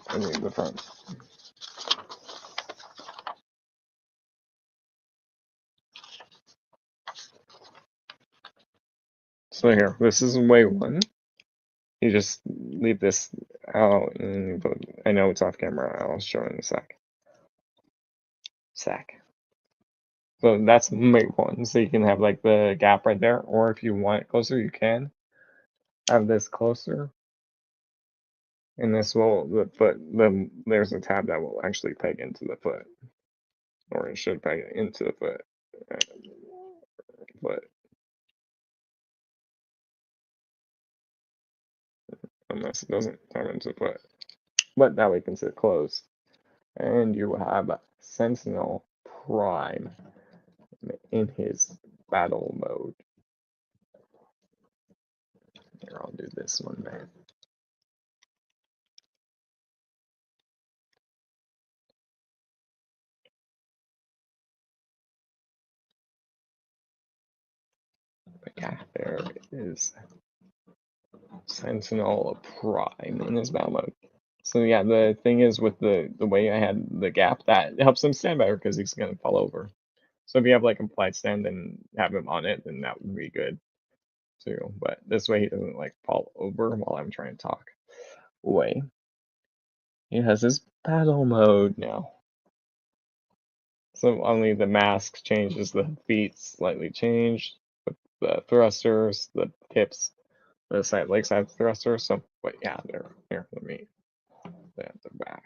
I mean the front. So here, this is way one. you just leave this out, and I know it's off camera. I'll show it in a sec. So that's make one. So you can have like the gap right there, or if you want it closer, you can have this closer. And this will there's a tab that will actually peg into the foot, or it should peg into the foot. Unless it doesn't turn into the foot. But that way you can sit closed. And you have Sentinel Prime in his battle mode. Here, I'll do this one, man. But yeah, there is Sentinel Prime in his battle mode. So yeah, the thing is with the way I had the gap, that helps him stand better because he's gonna fall over. So if you have like a flight stand and have him on it, then that would be good too. But this way he doesn't like fall over while I'm trying to talk away. He has his battle mode now. So only the mask changes, the feet slightly changed, the thrusters, the hips, the leg side thrusters. So, but yeah, here, let me at the back.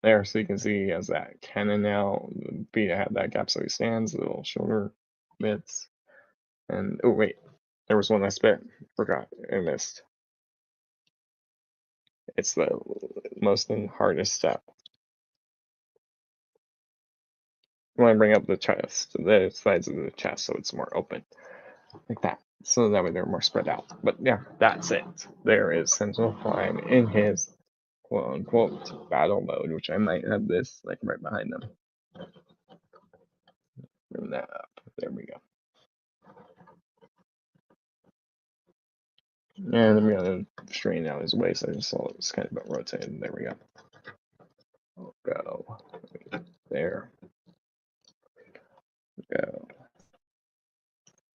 There, so you can see he has that cannon now. The feet have that gap, so he stands a little shorter bits. And oh wait, there was one I forgot, I missed. It's the most and hardest step. You want to bring up the chest, the sides of the chest, so it's more open, like that. So that way they're more spread out. But yeah, that's it. There is Sentinel Prime in his quote unquote battle mode, which I might have this like right behind them. Bring that up. There we go. And I'm gonna straighten out his waist. I just saw it was kind of rotated. There we go. Go. There. Go.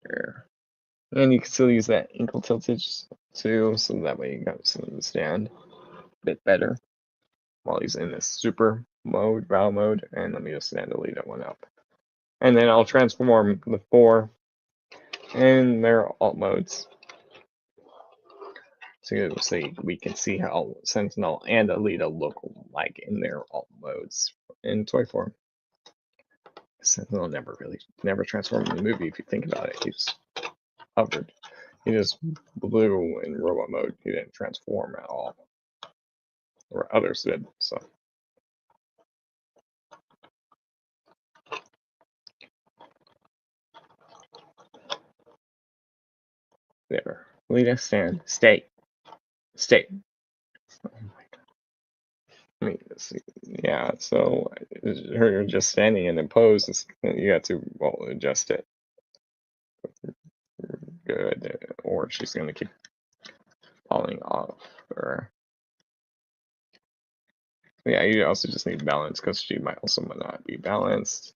There. And you can still use that ankle tiltage too, so that way you got some stand a bit better while he's in this super mode, battle mode. And let me just stand delete that one up. And then I'll transform the 4 in their alt modes. So we can see how Sentinel and Alita look like in their alt modes in toy form. Sentinel never transformed in the movie if you think about it. He just hovered. He just blew in robot mode. He didn't transform at all. Or others did, so. There. Alita, stand. Stay. Oh my god. Let me see. Yeah, so her just standing in a pose, you got to, well, adjust it. Good. Or she's going to keep falling off. Or yeah, you also just need balance because she might also not be balanced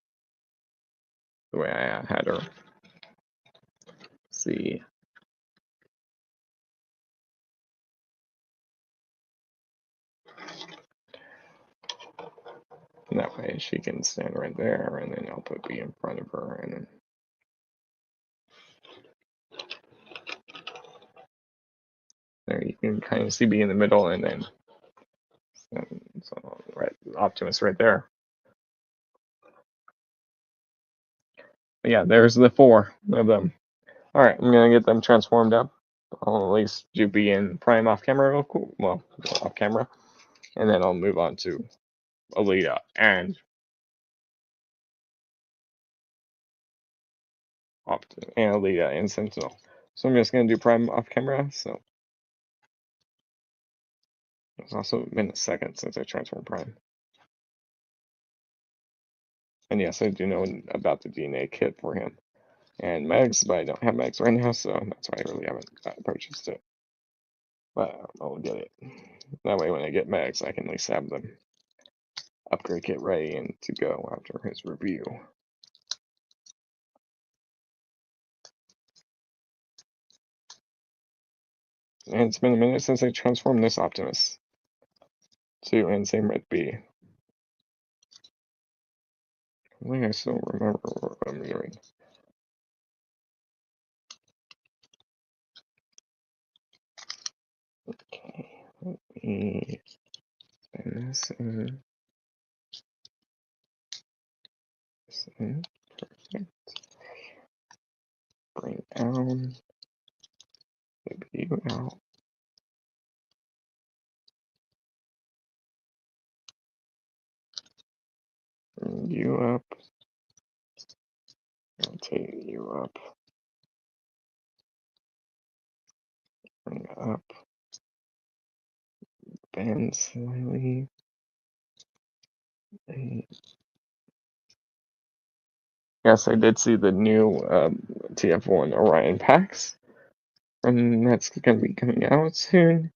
the way I had her. See. And that way she can stand right there, and then I'll put B in front of her, and then there you can kind of see B in the middle, and then so right, Optimus right there. But yeah, there's the 4 of them. All right, I'm gonna get them transformed up. I'll at least do B in Prime off camera real cool. Well, off camera, and then I'll move on to Alita and Alita and Sentinel. So I'm just gonna do Prime off camera. So it's also been a second since I transformed Prime. And yes, I do know about the DNA kit for him and Megs, but I don't have Megs right now, so that's why I really haven't purchased it. But I'll get it. That way, when I get Megs, I can at least have them upgrade kit ready and to go after his review. And it's been a minute since I transformed this Optimus to Insane Red B. I think I still remember what I'm doing. Okay, let me spin this in. This in. Perfect. Bring down. Maybe you out. Bring you up. Rotate you up. Bring up. Bend slightly. Yes, I did see the new TF1 Orion packs. And that's going to be coming out soon.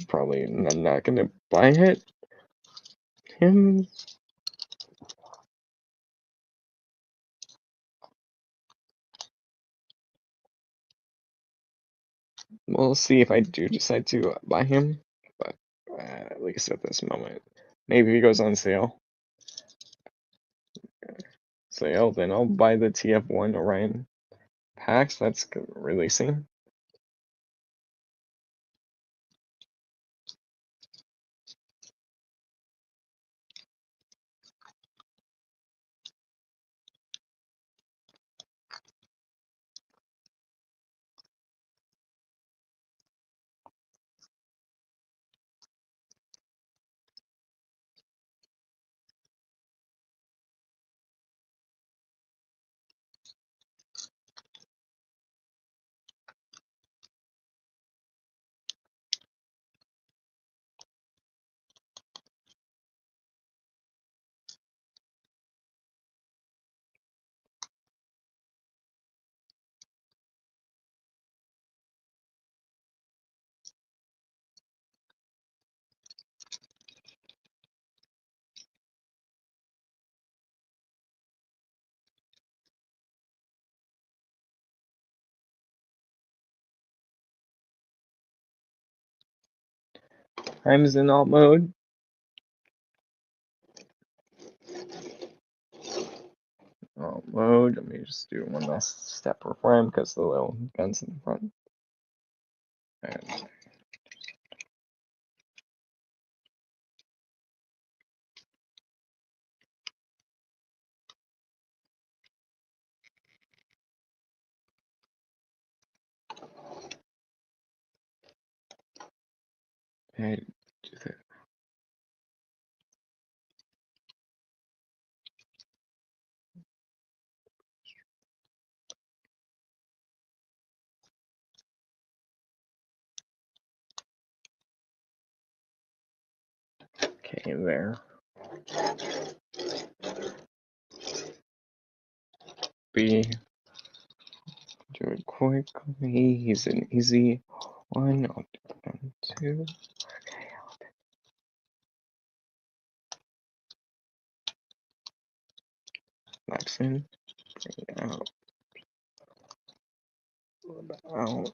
Probably I'm not going to buy him. We'll see if I do decide to buy him, but at least at this moment. Maybe he goes on sale. Then I'll buy the TF1 Orion packs that's releasing. Time's in alt mode. Alt mode. Let me just do one last step for Prime because the little gun's in the front. And I do that. Okay, there. B. Do it quickly. He's an easy one. I'll do 1, 2. Okay. Max in. Bring it out. A little bit out.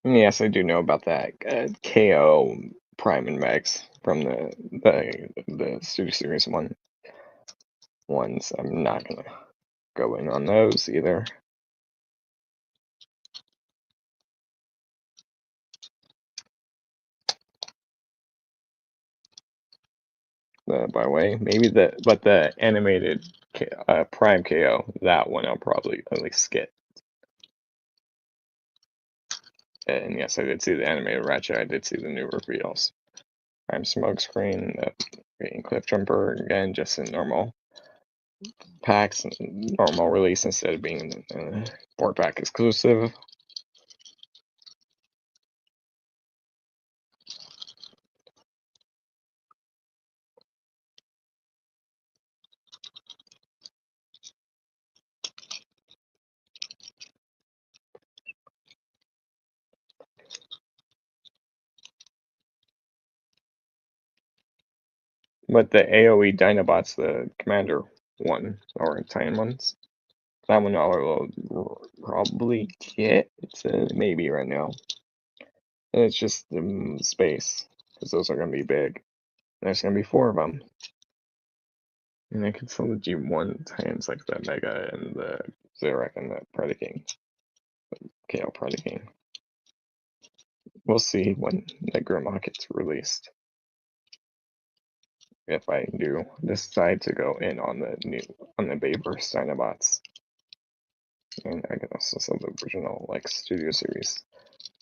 Yes, I do know about that KO Prime and Max from the Studio Series ones. I'm not gonna go in on those either. By the way, but the animated Prime KO, that one I'll probably at least skip. And yes, I did see the animated Ratchet. I did see the new reveals. Prime Smokescreen, the Cliff Jumper again, just in normal packs, normal release instead of being board pack exclusive. But the AoE Dinobots, the Commander one, or Titan ones, that one I will probably get. It's a maybe right now. And it's just space, because those are going to be big. There's going to be 4 of them. And I can sell the G1 Titans like the Mega and the Xerac and the Predaking. KO Predaking. We'll see when the Grimlock gets released. If I do decide to go in on the Bayverse Dinobots. And I can also sell the original like Studio Series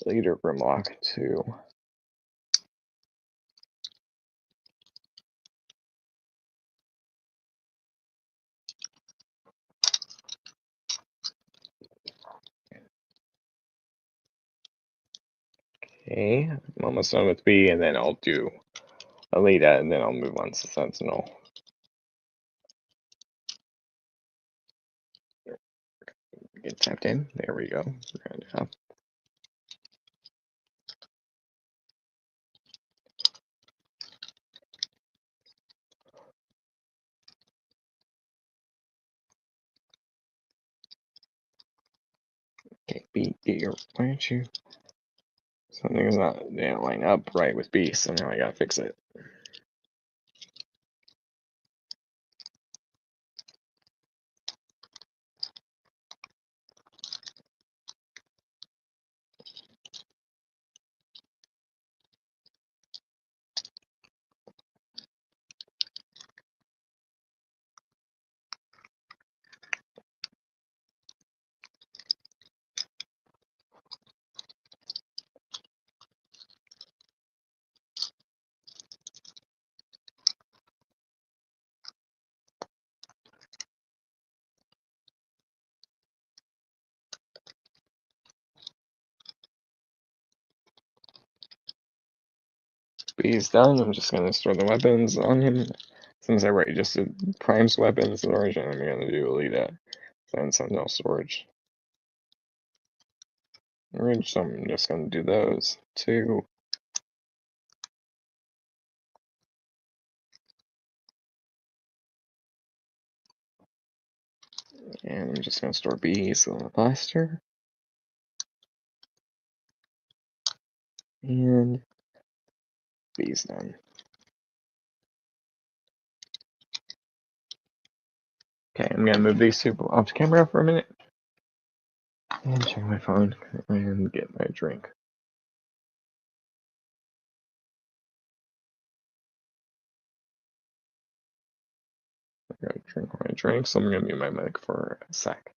Leader Grimlock too. Okay, I'm almost done with B, and then I'll do Alita, and then I'll move on to Sentinel. Get tapped in. There we go. Round it up. Okay, B, get your. Why don't you? Something's not line up right with B, so now I gotta fix it. B is done. I'm just gonna store the weapons on him. Since I already just did Prime's weapons storage, and I'm gonna do Alita and Sentinel storage. So I'm just gonna do those too. And I'm just gonna store B's on the blaster. And B's done. Okay, I'm gonna move these two off camera for a minute. And check my phone and get my drink. I gotta drink my drink, so I'm gonna mute my mic for a sec.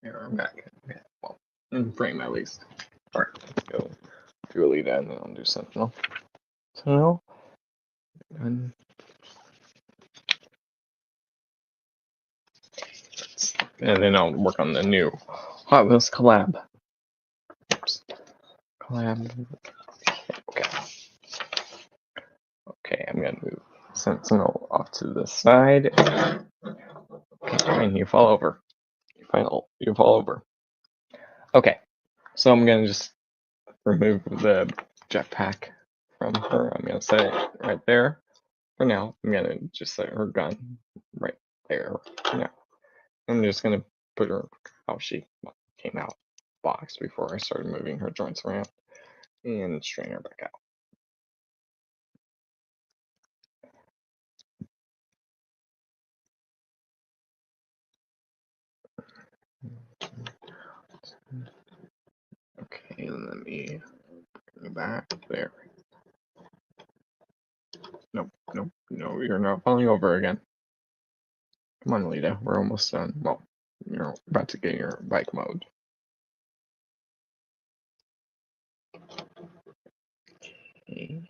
Here, I'm back. Okay, well, in frame at least. Alright, let's go do Alita and then I'll do Sentinel. Sentinel. And then I'll work on the new Hot Wheels collab. Oops. Collab. Okay. Okay, I'm gonna move Sentinel off to the side. Okay, fine, you fall over. You fall over. Okay, So I'm gonna just remove the jetpack from her. I'm gonna set it right there. For now, I'm gonna just set her gun right there. Now, I'm just gonna put her how she came out box before I started moving her joints around and straighten her back out. Okay, let me bring it back there. Nope, nope, no, you're not falling over again. Come on, Lita, we're almost done. Well, you're about to get your bike mode. Okay.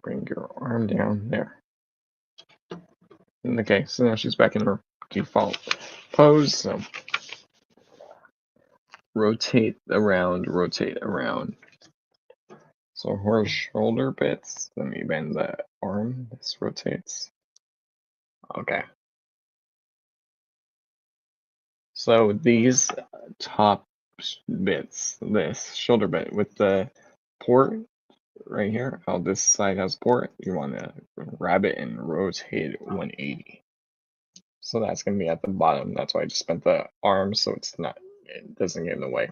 Bring your arm down there. Okay, so now she's back in her default pose. So rotate around, rotate around. So her shoulder bits, let me bend the arm. This rotates. Okay. So these top bits, this shoulder bit with the port right here, how this side has port, you want to grab it and rotate it 180. So that's going to be at the bottom. That's why I just bent the arm so it doesn't get in the way.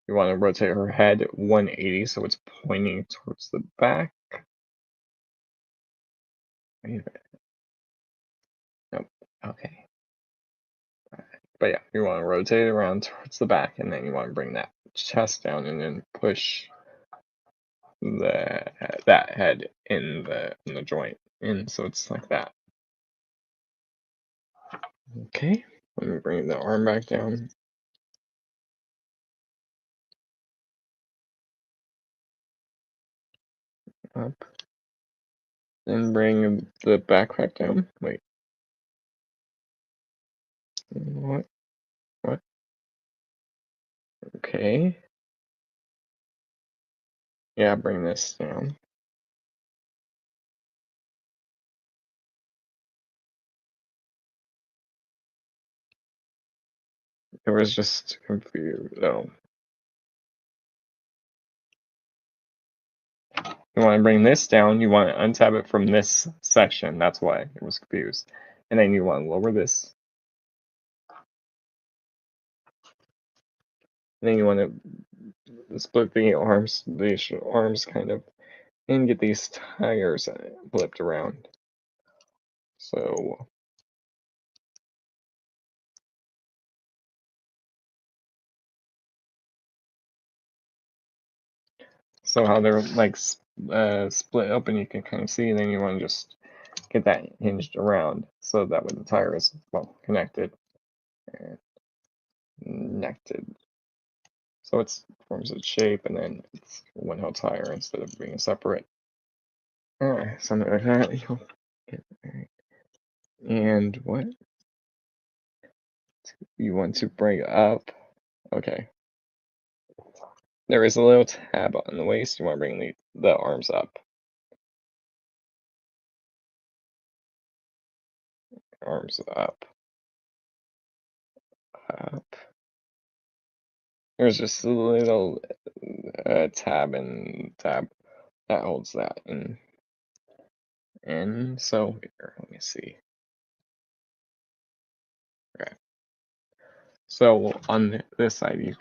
You want to rotate her head 180 so it's pointing towards the back. Nope. Okay. But yeah, you want to rotate it around towards the back, and then you want to bring that chest down and then push that head in the joint in, so it's like that. Okay, let me bring the arm back down. Up. Then bring the backpack down. Wait. What? What? Okay. Yeah, bring this down. It was just confused. Oh. You want to bring this down, you want to untab it from this section. That's why it was confused. And then you want to lower this. And then you want to split the these arms kind of, and get these tires flipped around. So how they're like split open, you can kind of see, and then you want to just get that hinged around so that way the tire is well connected and connected. So it forms its shape, and then it's one whole tire instead of being separate. Alright, something like that. You'll get there. And what you want to bring up? Okay. There is a little tab on the waist. You want to bring the arms up. Arms up. Up. There's just a little tab and tab that holds that in. And so here, let me see. Okay. So on this side,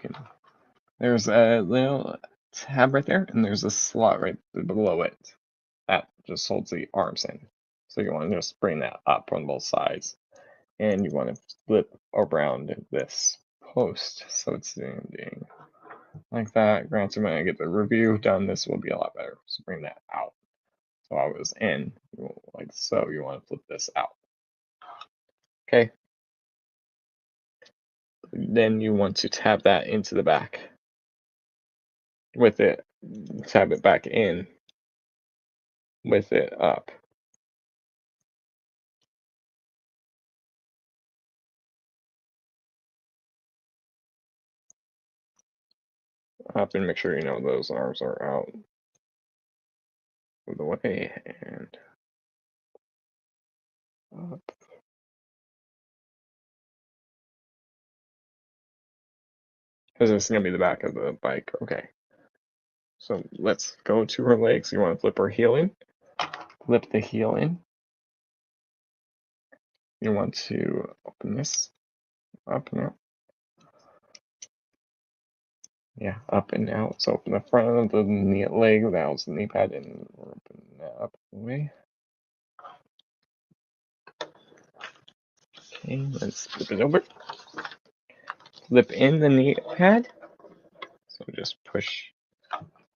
there's a little tab right there, and there's a slot right below it that just holds the arms in. So you want to just bring that up on both sides, and you want to flip around this post so it's doing like that. Granted, when I get the review done, this will be a lot better. So bring that out. So I was in, like so. You want to flip this out. Okay. Then you want to tab that into the back with it. Tab it back in with it up. Have to make sure you know those arms are out of the way, and up. Because this is going to be the back of the bike. Okay. So let's go to her legs. You want to flip her heel in. Flip the heel in. You want to open this up and out. Yeah, up and out. So open the front of the knee leg, that was the knee pad, and open that up away. Okay, let's flip it over. Flip in the knee pad. So just push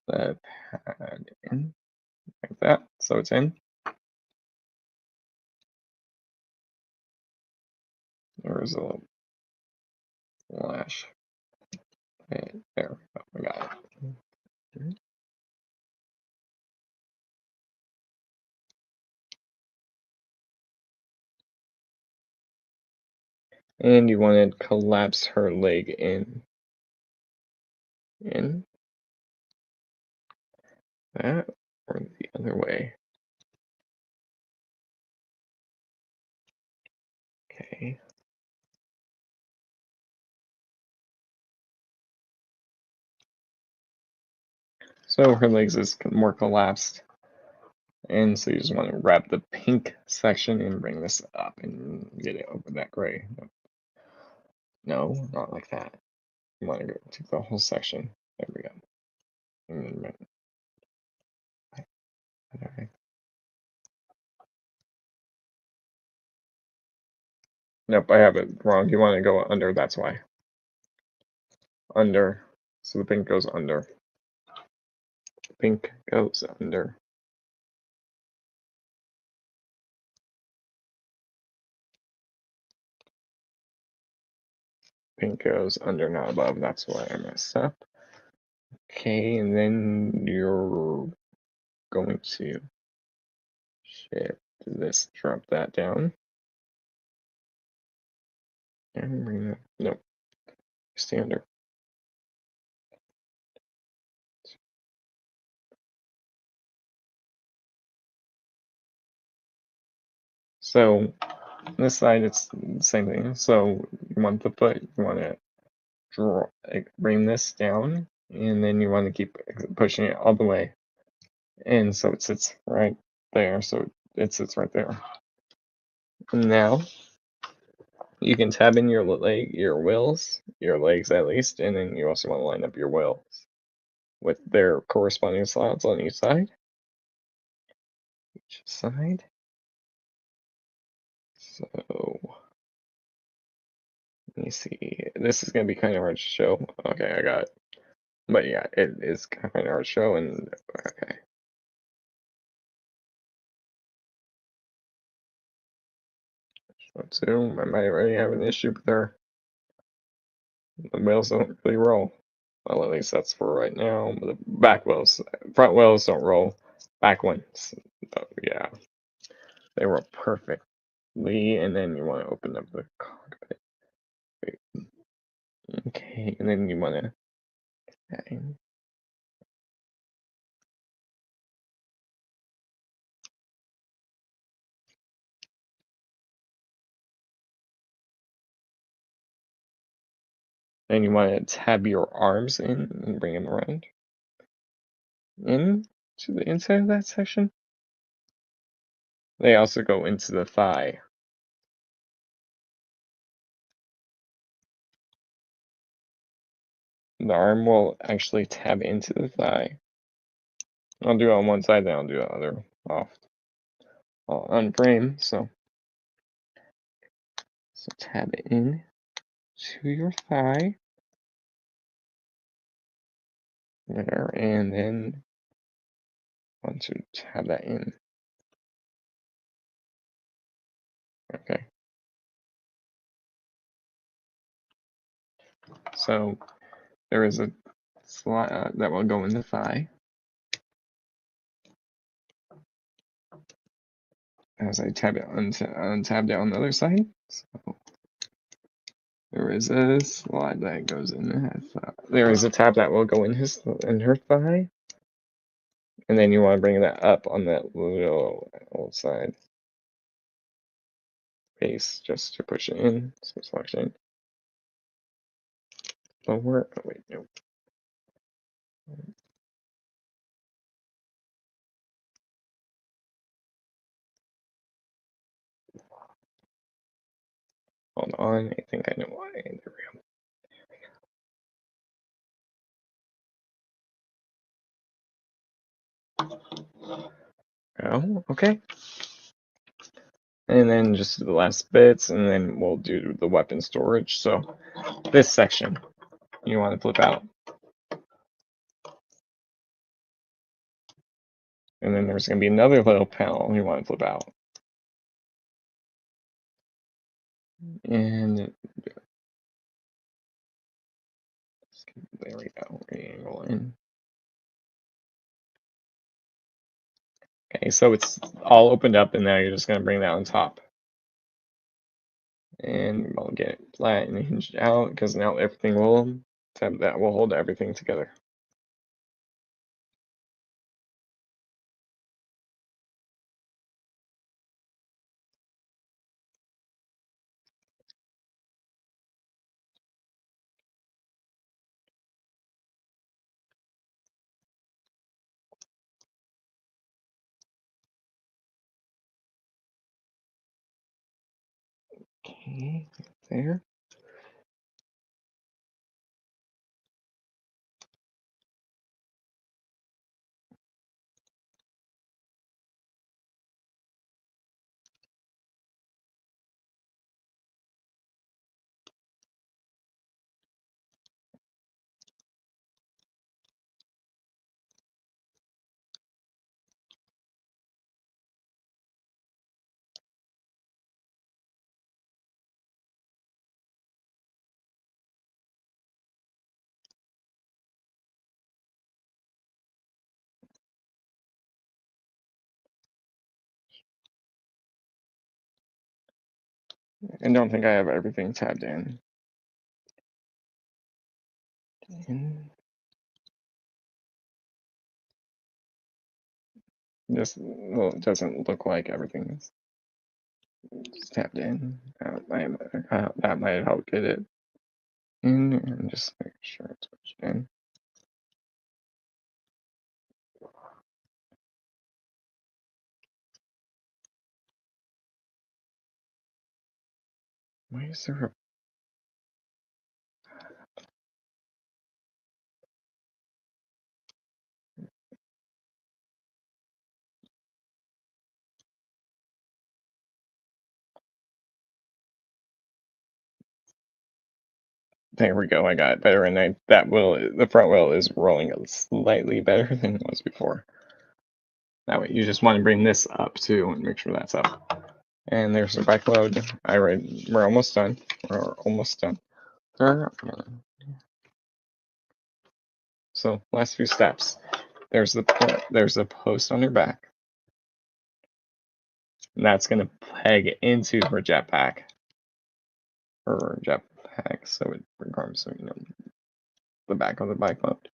the pad in like that. So it's in. There's a little lash. Right there. Oh, I got it. And you want to collapse her leg in. In. That or the other way. Okay. So her legs is more collapsed. And so you just want to wrap the pink section and bring this up and get it over that gray. No, not like that. You want to go to the whole section. There we go. And then, okay. Nope, I have it wrong. You want to go under, that's why. Under. So the pink goes under. Pink goes under. Pink goes under, not above. That's why I messed up. Okay, and then you're going to shift this, drop that down. And bring that, nope, stay under. So this side, it's the same thing. So you want the foot, you want to draw, bring this down, and then you want to keep pushing it all the way. And so it sits right there. So it sits right there. And now you can tab in your wheels, your legs at least, and then you also want to line up your wheels with their corresponding slots on each side. Each side. So let me see. This is gonna be kind of hard to show. Okay, I got it. But yeah, it is kind of hard to show, and okay. So I might already have an issue with her. The wheels don't really roll. Well, at least that's for right now. The back wheels, front wheels don't roll. Back ones, oh, yeah, they roll perfectly. And then you want to open up the cockpit. Okay, and then you want to. And you want to tab your arms in and bring them around in to the inside of that section. They also go into the thigh. The arm will actually tab into the thigh. I'll do it on one side, then I'll do the other off. I'll unframe, so tab it in to your thigh. There, and then want to tab that in. Okay. So there is a slot that will go in the thigh. As I tab it, untab it on the other side. So there is a slot that goes in the there is a tab that will go in her thigh. And then you want to bring that up on that little side. space just to push it in. So selection. Lower. Oh, wait, no. Hold on. I think I know why. There we go. Oh, okay. And then just the last bits, and then we'll do the weapon storage. So this section you want to flip out. And then there's going to be another little panel you want to flip out. And there we go. Angle in. Okay, so it's all opened up, and now you're just going to bring that on top. And we'll get it flat and hinged out because now everything will that will hold everything together. Okay, there. And don't think I have everything tabbed in. And just, well, it doesn't look like everything is tapped in. That might help get it in, and just make sure it's pushed in. Why is there a There we go. I got it better, and the front wheel is rolling slightly better than it was before. That way, you just want to bring this up too and make sure that's up. And there's the bike load. We're almost done. We're almost done. So last few steps. There's the post on your back. And that's gonna peg into her jetpack. So it requires the back of the bike load.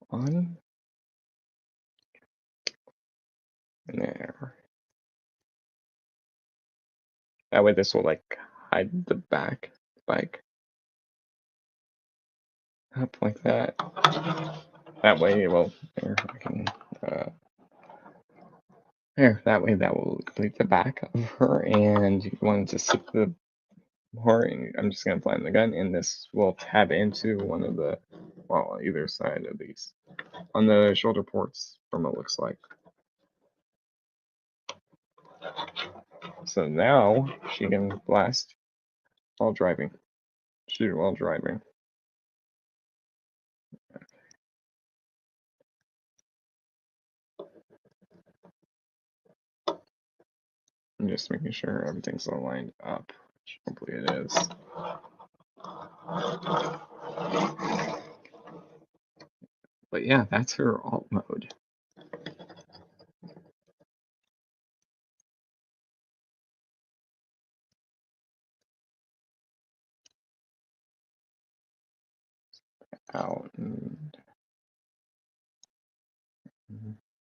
On and there. That way this will like hide the back bike. Up like that. That way it will that way that will complete the back of her, and you want to stick the horn. I'm just gonna flatten the gun, and this will tab into one of the either side of these on the shoulder ports from what it looks like. So now she can blast while driving. Shoot while driving. I'm just making sure everything's all lined up, which hopefully it is. But yeah, that's her alt mode. Out and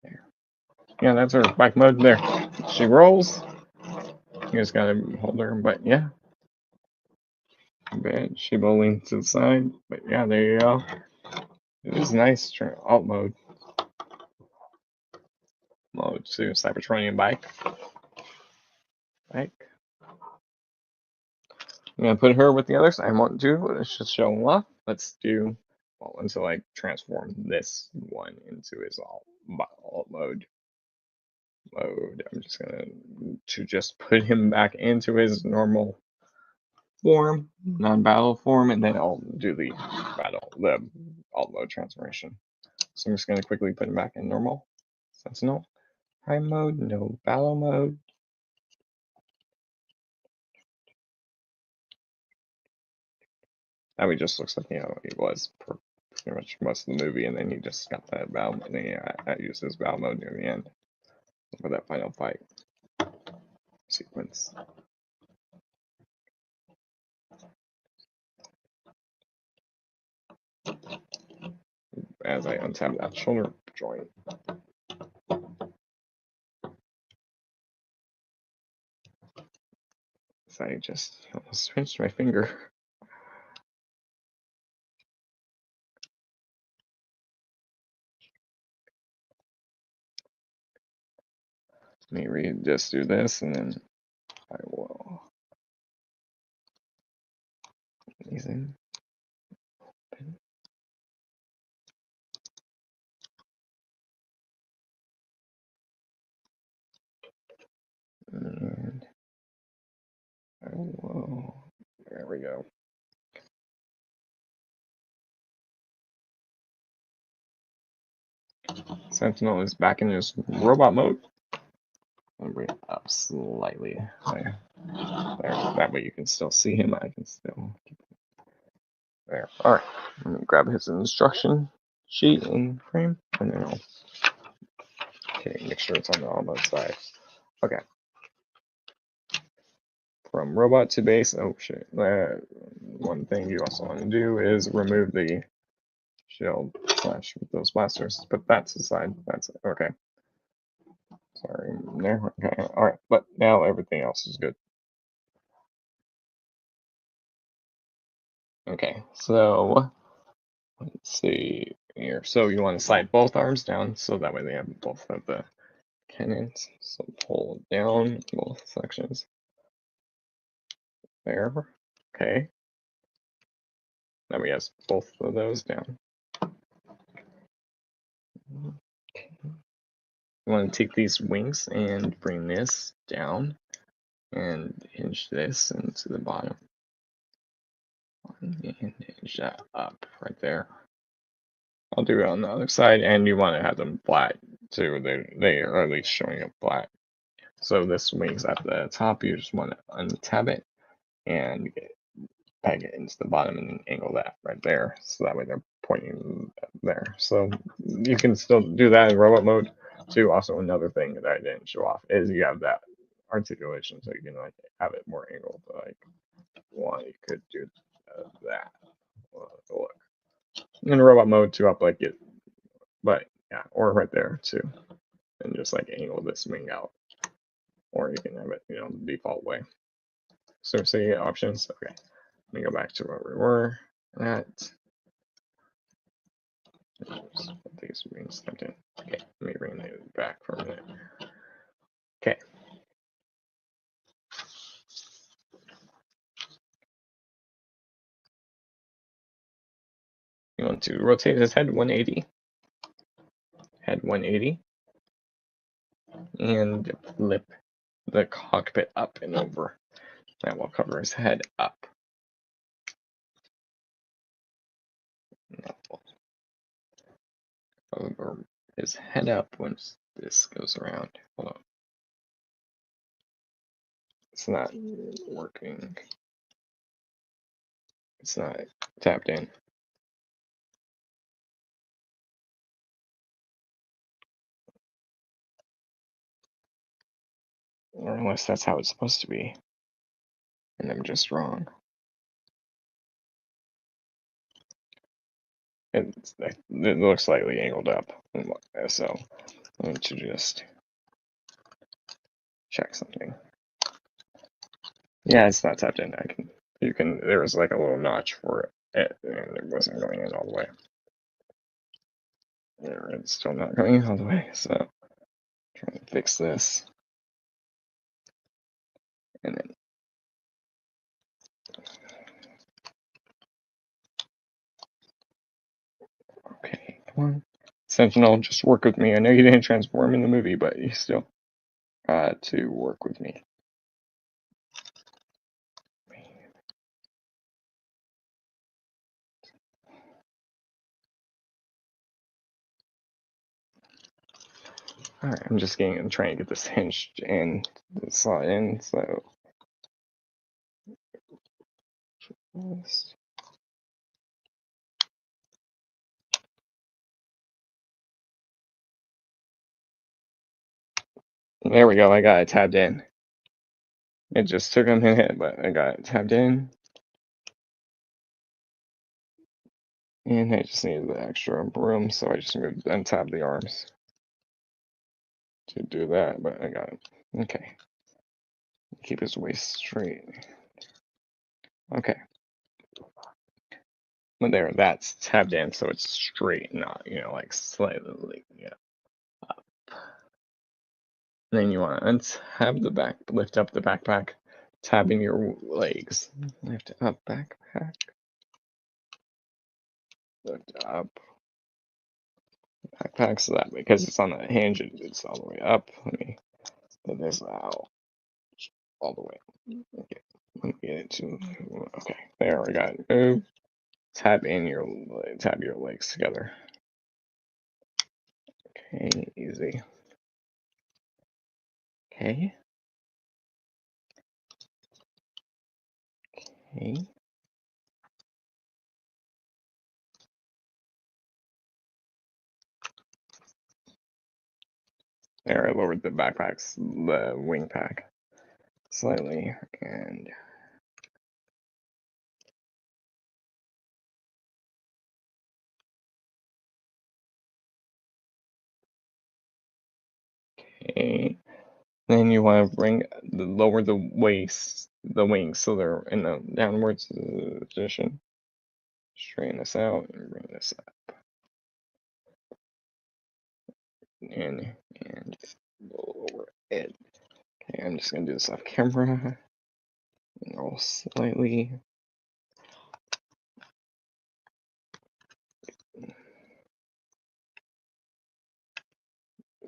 there. Yeah, that's her bike mode there. She rolls. You just gotta hold her, but yeah. Bad. She bowling to the side, but yeah, there you go. It is nice. Alt mode. Mode 2, Cybertronian bike. Bike. I'm gonna put her with the others. I won't do, let's just show them off. Let's do, well, until I transform this one into his alt mode. I'm just gonna just put him back into his normal form, non-battle form, and then I'll do the alt mode transformation. So I'm just gonna quickly put him back in normal. Sentinel. High mode, no battle mode. Now he just looks like, he was pretty much most of the movie, and then he just got that battle, and then I used his battle mode near the end for that final fight sequence. As I untap that shoulder joint. So I just almost pinched my finger. Let me just do this, and then I will. Amazing. And I will. There we go. Sentinel is back in his robot mode. I'll bring it up slightly. There. That way you can still see him. I can still keep it there. Alright. I'm gonna grab his instruction sheet and frame, and then I'll make sure it's on the almost side. Okay. From robot to base. Oh shit. One thing you also want to do is remove the shield slash with those blasters. But that's aside. That's it. Okay. Sorry. There. Okay. Alright. But now everything else is good. Okay. So let's see here. So you want to slide both arms down so that way they have both of the cannons. So pull down both sections. There. Okay. Now we have both of those down. Okay. You want to take these wings and bring this down and hinge this into the bottom. And hinge that up right there. I'll do it on the other side, and you want to have them flat too. They are at least showing up flat. So this wing's at the top. You just want to untab it and peg it into the bottom and angle that right there. So that way they're pointing there. So you can still do that in robot mode too. Also, another thing that I didn't show off is you have that articulation, so you can like have it more angled. Like, well, you could do that. Look in robot mode to up like it, but yeah, or right there too, and just like angle this wing out, or you can have it, the default way. So see options. Okay, let me go back to where we were at. These wings stepped in. Okay, let me bring it back for a minute. Okay. You want to rotate his head 180. Head 180. And flip the cockpit up and over. That will cover his head up. Over his head up once this goes around. Hold on. It's not working. It's not tapped in. Or unless that's how it's supposed to be. And I'm just wrong. It looks slightly angled up. So I'm going to just check something. Yeah, it's not tapped in. There was like a little notch for it, and it wasn't going in all the way. There, it's still not going in all the way, so trying to fix this. And then okay, come on. Sentinel, just work with me. I know you didn't transform in the movie, but you still got to work with me. Alright, I'm just trying to get this hinged and the slot in, so there we go, I got it tabbed in. It just took a minute, but I got it tabbed in. And I just needed the extra room, so I just moved untabbed the arms to do that, but I got it. Okay. Keep his waist straight. Okay. But there, that's tabbed in, so it's straight, not, like slightly up. Then you want to untab the back, lift up the backpack, tabbing your legs. Lift up backpack. Lift up backpack, so that because it's on the hinge, it's all the way up. Let me put this out all the way. Okay. Let me get it to. Okay, there we got it. Move. Tab your legs together. Okay, easy. Okay. Okay. There, I lowered the wing pack slightly, and okay. Then you want to lower the wings, so they're in a downwards position. Straighten this out and bring this up. And lower it. Okay, I'm just gonna do this off camera. Roll slightly.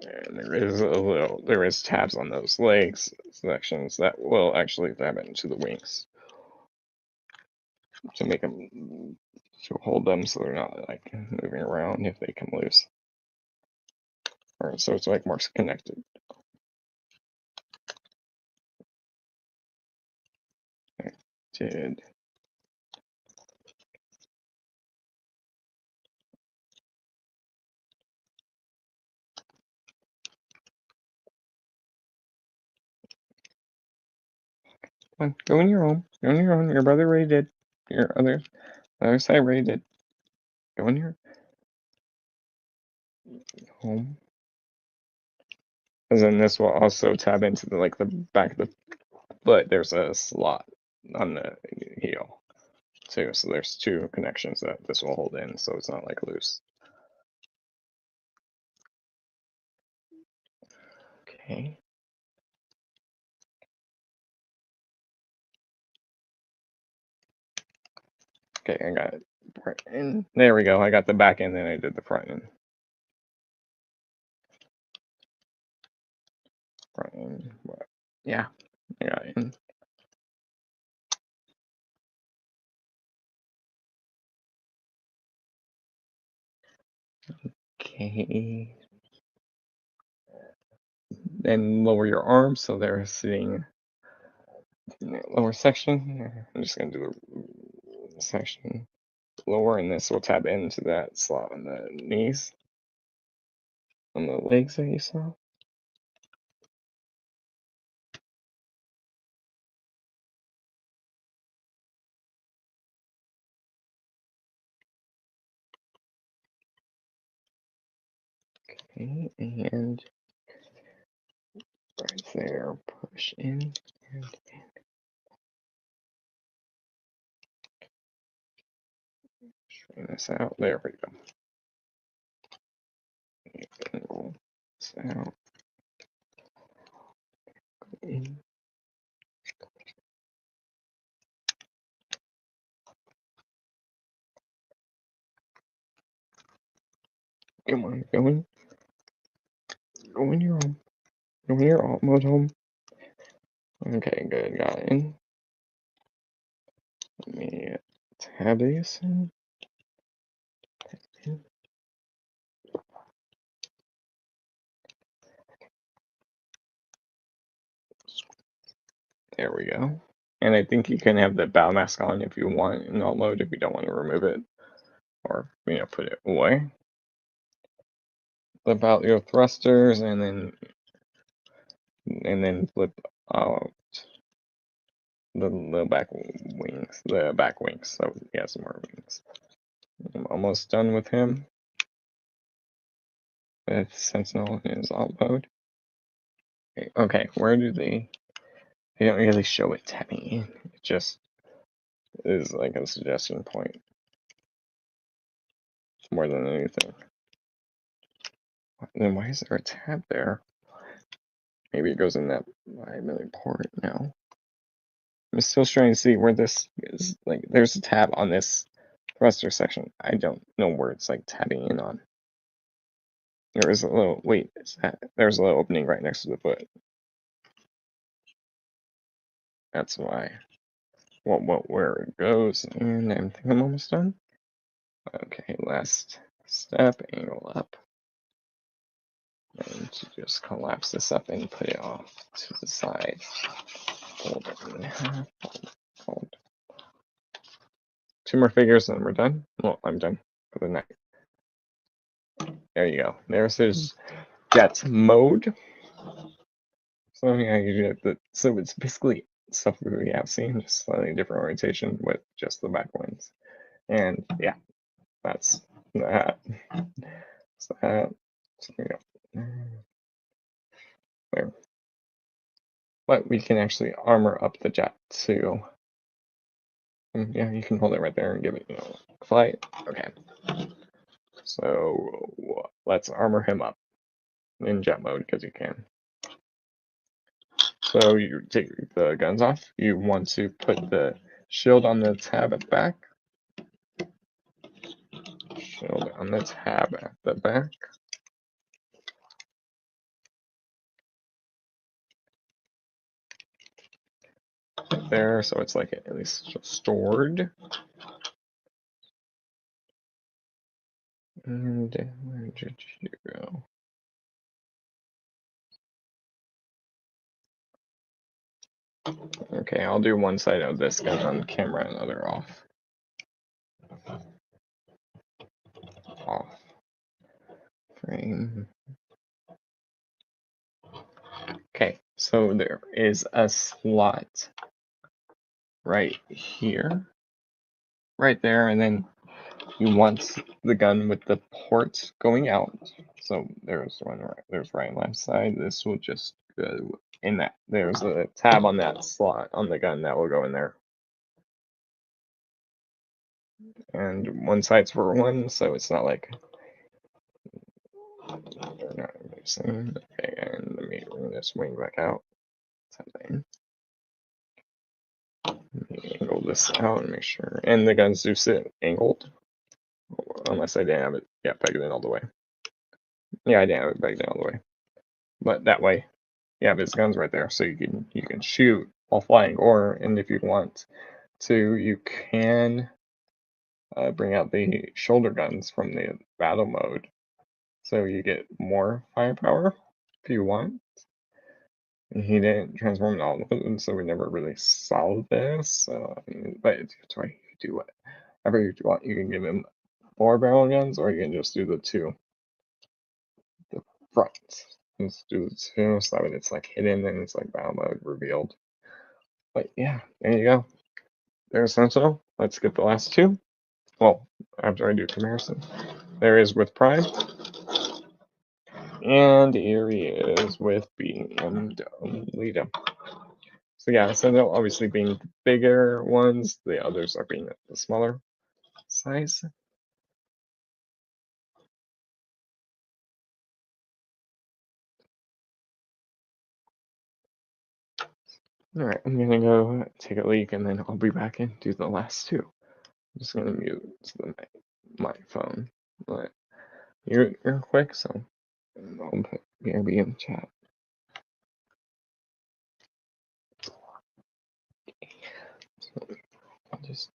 And there is tabs on those legs sections that will actually tab into the wings to make them, to hold them so they're not like moving around if they come loose. Alright, so it's like more connected. I did. Come on, go in your home. Go in your home. Your brother already did. Your other side already did. Go in your home. And then this will also tab into the back of the foot. There's a slot on the heel too. So there's two connections that this will hold in, so it's not like loose. Okay. Okay, I got it. Right in. There we go. I got the back end, then I did the front end. Front end. Yeah, I got it in. Okay. Then lower your arms so they're sitting in the lower section. I'm just gonna do the section lower, and this will tab into that slot on the knees, on the legs that you saw. Okay, and right there, push in and in. Straighten this out. There we go. Roll this out. In. Come on, go in. Go in your home. Go in your alt mode home. Okay, good. Got it in. Let me tab these in. There we go. And I think you can have the battle mask on if you want in alt mode if you don't want to remove it or put it away. Flip out your thrusters and then flip out the back wings. So he has some more wings. I'm almost done with him. With Sentinel in his alt mode. Okay, where do they don't really show it tapping in. It just is like a suggestion point. More than anything. Then why is there a tab there? Maybe it goes in that 5 million port now. I'm still trying to see where this is. Like, there's a tab on this thruster section. I don't know where it's like tabbing in on. There is a little, wait, there's a little opening right next to the foot. That's why. Well, where it goes, and I think I'm almost done. Okay, last step, angle up. And just collapse this up and put it off to the side. Fold it in half. Fold. 2 more figures and we're done. Well, I'm done for the night. There you go. There's his jet mode. So yeah, so it's basically stuff we have seen, just slightly different orientation with just the back wings. And yeah, that's that. So that. So yeah. There. But we can actually armor up the jet too. And yeah, you can hold it right there and give it, flight. Okay. So let's armor him up in jet mode because you can. So you take the guns off. You want to put the shield on the tab at the back. Shield on the tab at the back. Right there, so it's like at least stored. And where did you go? Okay, I'll do one side of this gun on camera and other off. Off. Frame. Okay, so there is a slot right here. Right there, and then you want the gun with the port going out. So there's one right, there's right and left side. This will just go in that. There's a tab on that slot on the gun that will go in there. And one side's for one, so it's not like they're not mixing. Okay, and let me bring this wing back out. Something. Let me angle this out and make sure. And the guns do sit angled. Unless I didn't have it, pegged in all the way. Yeah, I didn't have it pegged in all the way. But that way, you have his guns right there, so you can shoot while flying. And if you want to, you can bring out the shoulder guns from the battle mode, so you get more firepower if you want. And he didn't transform in all of them, so we never really saw this. But it's right. You do whatever you want. You can give him 4 barrel guns, or you can just do the 2. The front. Let's do the 2, so that it's like hidden and it's like battle mode revealed. But yeah, there you go. There's Sentinel. Let's skip the last 2. Well, after I do comparison. There is with Prime. And here he is with BMW. So yeah, so they'll obviously being the bigger ones, the others are being the smaller size. Alright, I'm gonna go take a leak and then I'll be back and do the last two. I'm just gonna mute my phone. But you're quick, so I'll put BRB in the chat. So I'll just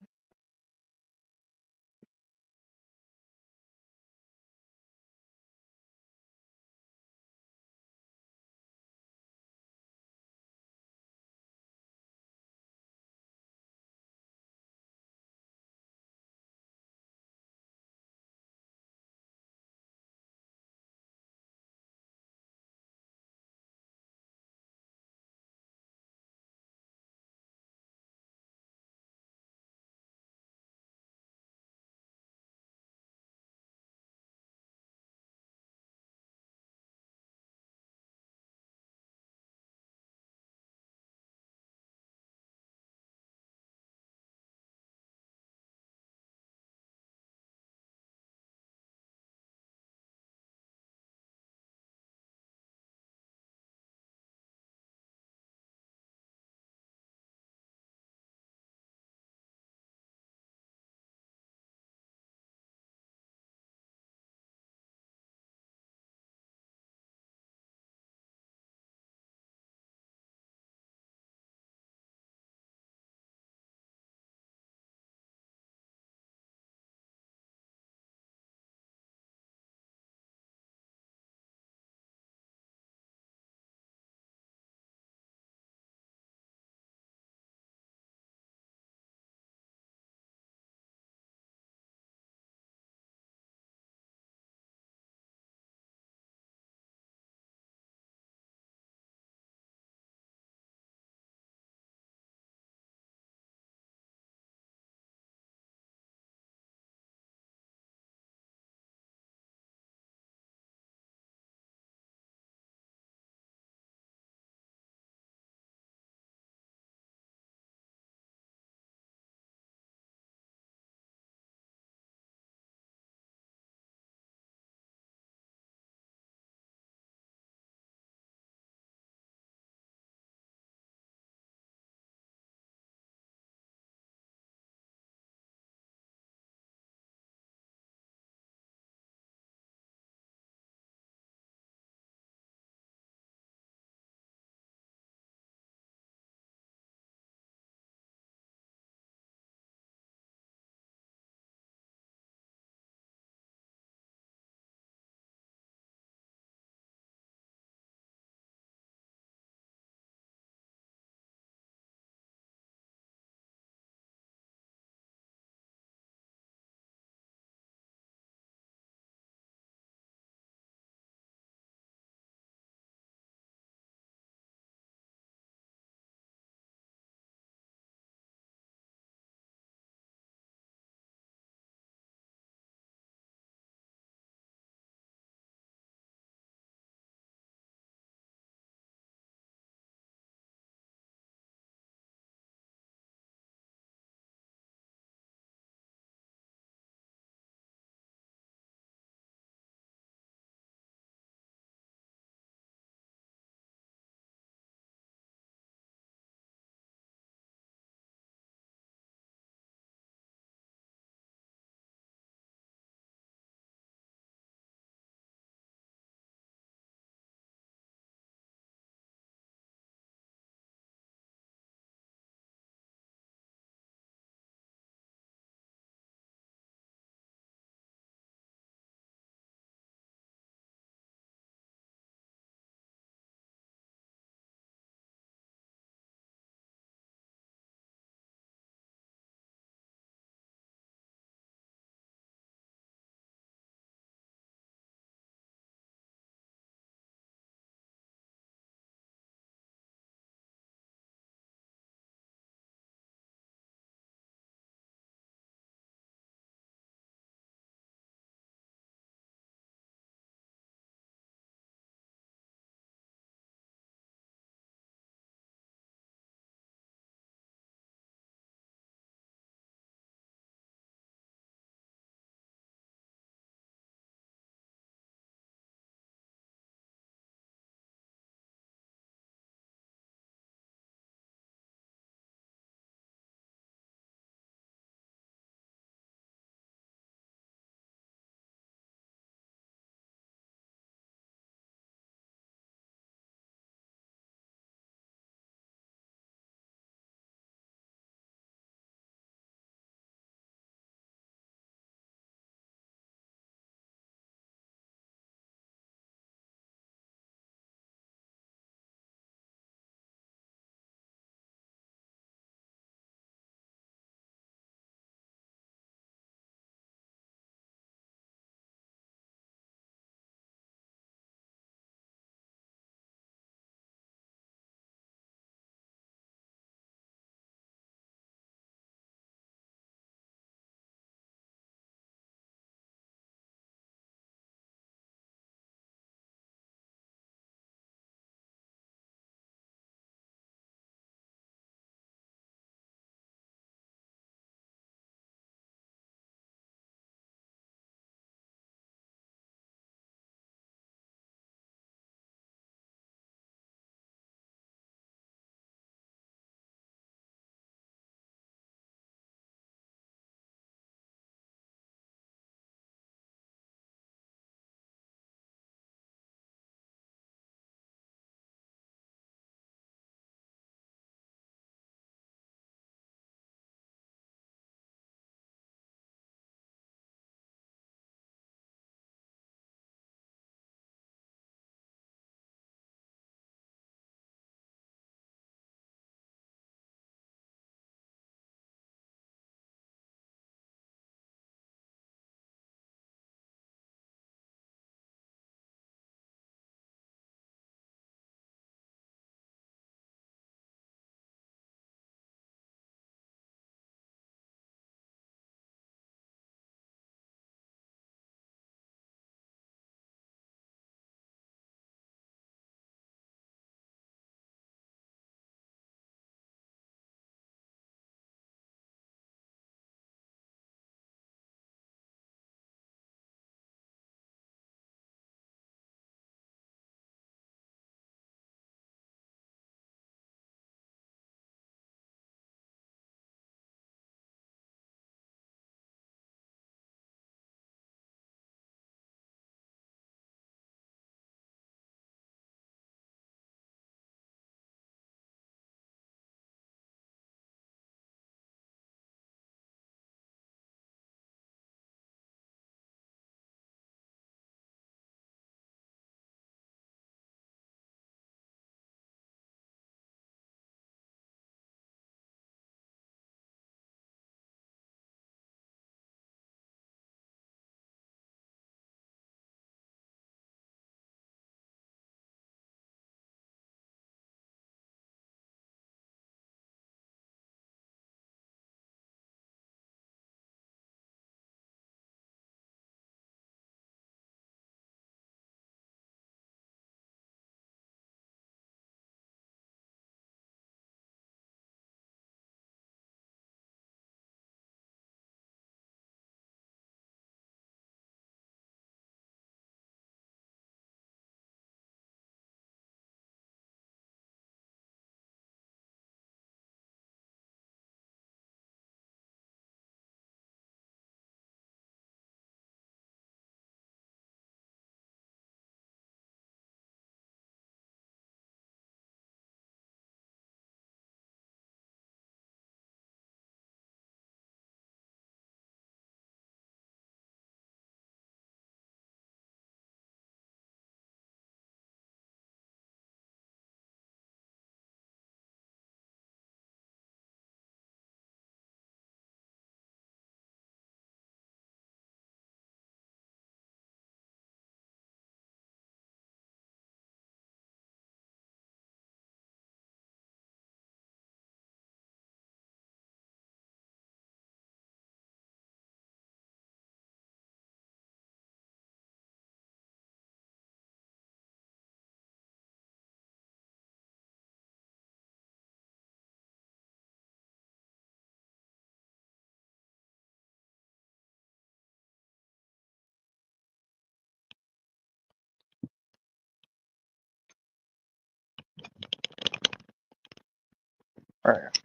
Alright.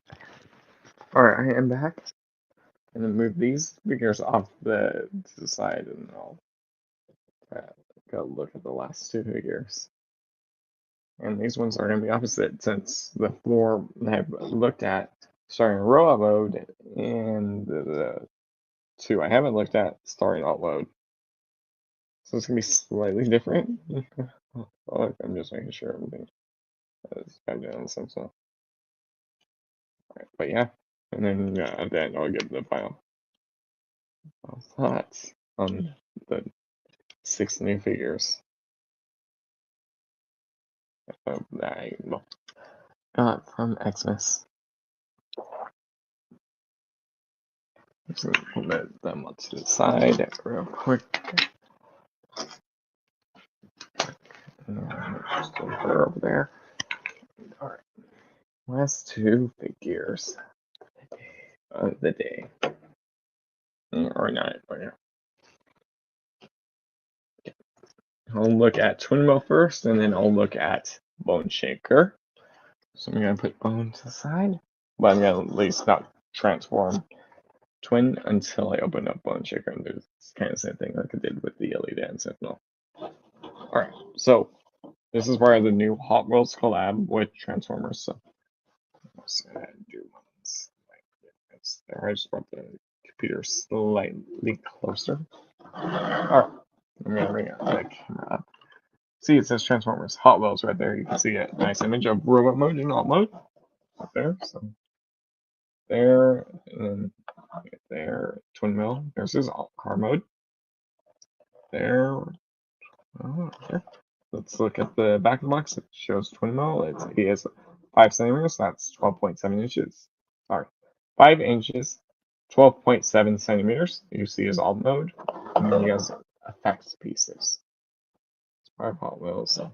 Alright, I am back. And then move these figures off to the side and I'll go look at the last two figures. And these ones are going to be opposite since the four I've looked at starting robot mode and the two I haven't looked at starting alt mode. So it's going to be slightly different. I'm just making sure everything is back down and some stuff. Right, but yeah, and then I'll give the final thoughts on the 6 new figures that I got from Xmas. So put them to the side real quick. Just put her over there. Alright. Last two figures of the day. Or not, but yeah. I'll look at Twinmo first, and then I'll look at Bone Shaker. So I'm going to put Bone to the side, but I'm going to at least not transform Twin until I open up Bone Shaker and do this kind of same thing like I did with the Elite and Sentinel. Alright, so this is where the new Hot Wheels collab with Transformers. So let's do ones like this. There, I just brought the computer slightly closer. Alright, I'm going to bring the camera up. See, it says Transformers Hot Wheels right there. You can see a nice image of robot mode and alt mode up there. So there, and then there, twin mill. There's his car mode. There. Oh, okay. Let's look at the back of the box. It shows twin mill. He has 5 centimeters. That's 12.7 inches. Sorry, 5 inches, 12.7 centimeters. You see his alt mode, and then he has effects pieces. 5 Hot Wheels. So.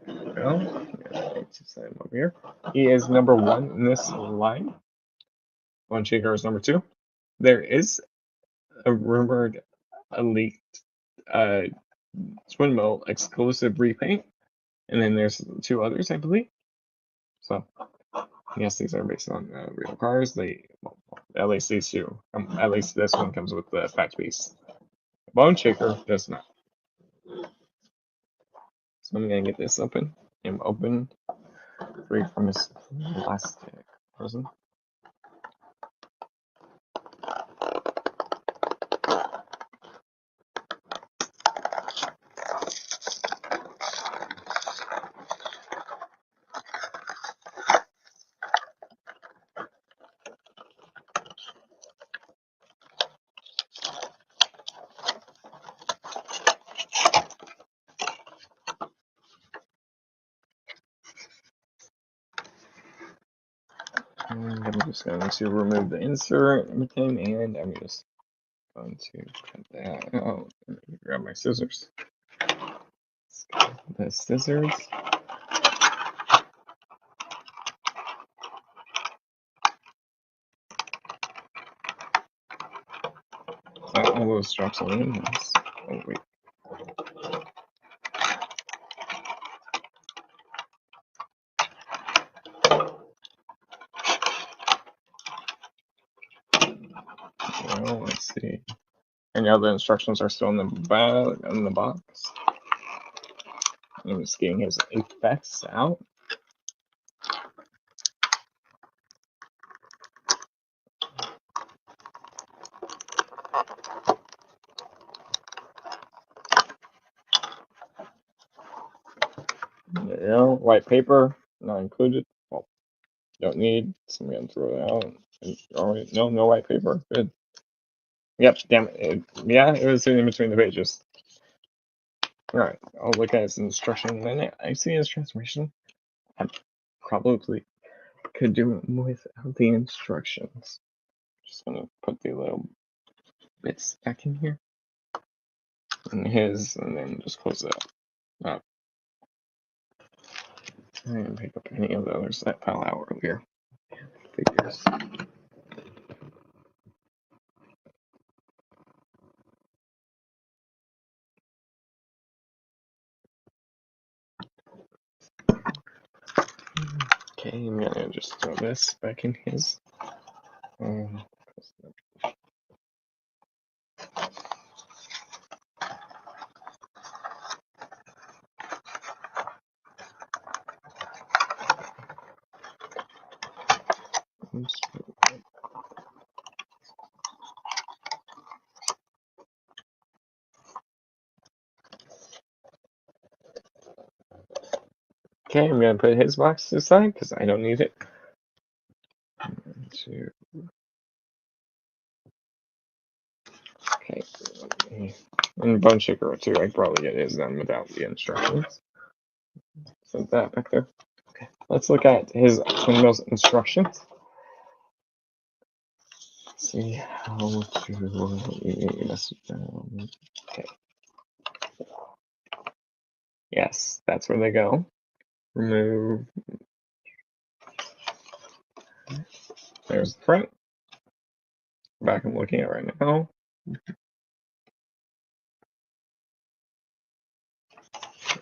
Well, over here. He is number 1 in this line. Bone Shaker is number 2. There is a rumored leaked Twin Mill exclusive repaint, and then there's 2 others, I believe. So, yes, these are based on real cars. Well, at least these 2. At least this one comes with the fact piece. Bone Shaker does not. So I'm gonna get this open. I'm open. Free from his plastic person. And I'm just going to remove the insert and everything, and I'm just going to cut that out. Grab my scissors. The scissors. All those straps are in this. Oh wait. Well, let's see. And now the instructions are still in the box. I'm just getting his effects out. White paper not included. Well, don't need. So I'm gonna throw it out. All right, no white paper. Good. Yep, damn it. Yeah, it was in between the pages. Alright, I'll look at his instruction, and I see his transformation. I probably could do it without the instructions. Just gonna put the little bits back in here. And then just close it up. I didn't pick up any of the others that fell out earlier. Figures. Okay, I'm gonna just throw this back in his. Oops. Okay, I'm gonna put his box aside because I don't need it. 1, 2. Okay. And Bone Shaker too. I probably get his done without the instructions. Set that back there. Okay. Let's look at his Twin instructions. See how to mess down. Okay. Yes, that's where they go. Remove. There's the front. Back I'm looking at right now.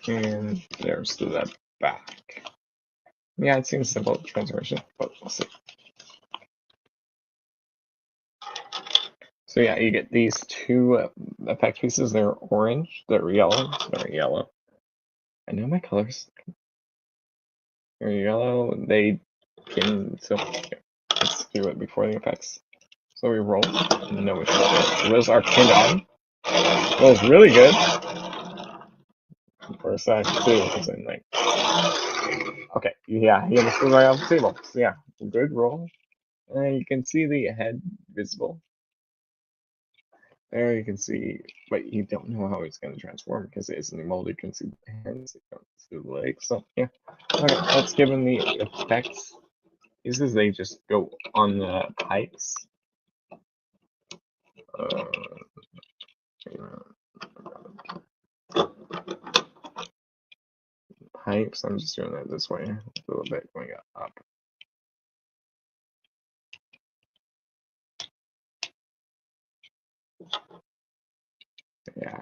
And there's the back. Yeah, it seems simple transformation, but we'll see. So yeah, you get these two effect pieces. They're orange. They're yellow. They're yellow. I know my colors. They're yellow. They can. So let's do it before the effects. So we roll. No issue. Those are pinned on. Rolls really good. For a sec too, because I'm like, okay, yeah, he almost flew right off the table. So yeah, good roll. And you can see the head visible. There you can see, but you don't know how it's going to transform because it isn't molded. You can see the hands, you don't see the legs. So yeah, okay, let's give him the effects. These is they just go on the pipes. Pipes. I'm just doing that this way, a little bit going up. Yeah.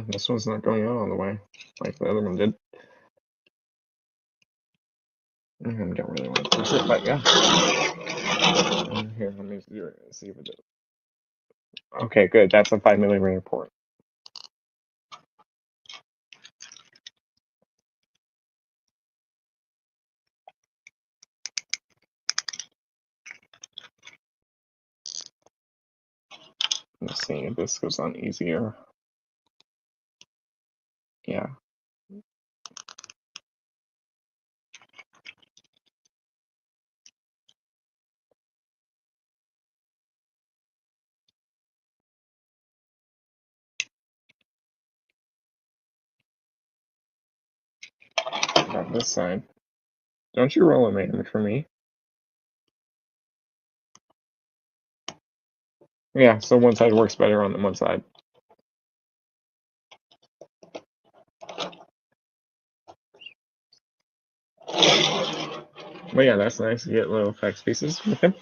This one's not going out all the way like the other one did. I don't really want to push it, but yeah. Here, let me see if it does. Okay, good. That's a 5 mm port. Let's see if this goes on easier. Yeah. Got this side. Don't you roll a man for me? Yeah, so one side works better on the one side. But yeah, that's nice. You get little effects pieces with him.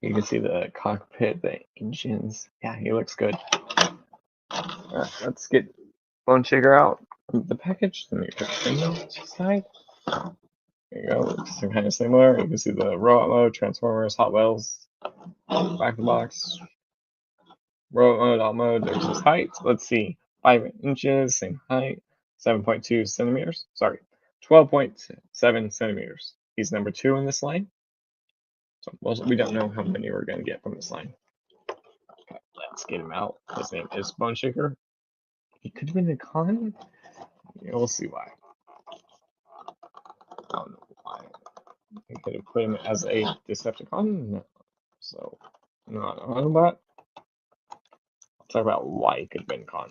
You can see the cockpit, the engines. Yeah, he looks good. Alright, let's get Bone Shaker out of the package. Let me put the side. There you go. Looks kind of similar. You can see the robot mode, Transformers, Hot Wheels, back of the box. Robot mode, alt mode. There's his height. Let's see. 5 inches, same height. 7.2 centimeters. Sorry, 12.7 centimeters. He's number 2 in this line. So we don't know how many we're going to get from this line. Okay, let's get him out. His name is Bone Shaker. He could have been a con. Yeah, we'll see why. I don't know why. I could have put him as a Decepticon. No. So, not an Autobot. I'll talk about why he could have been con.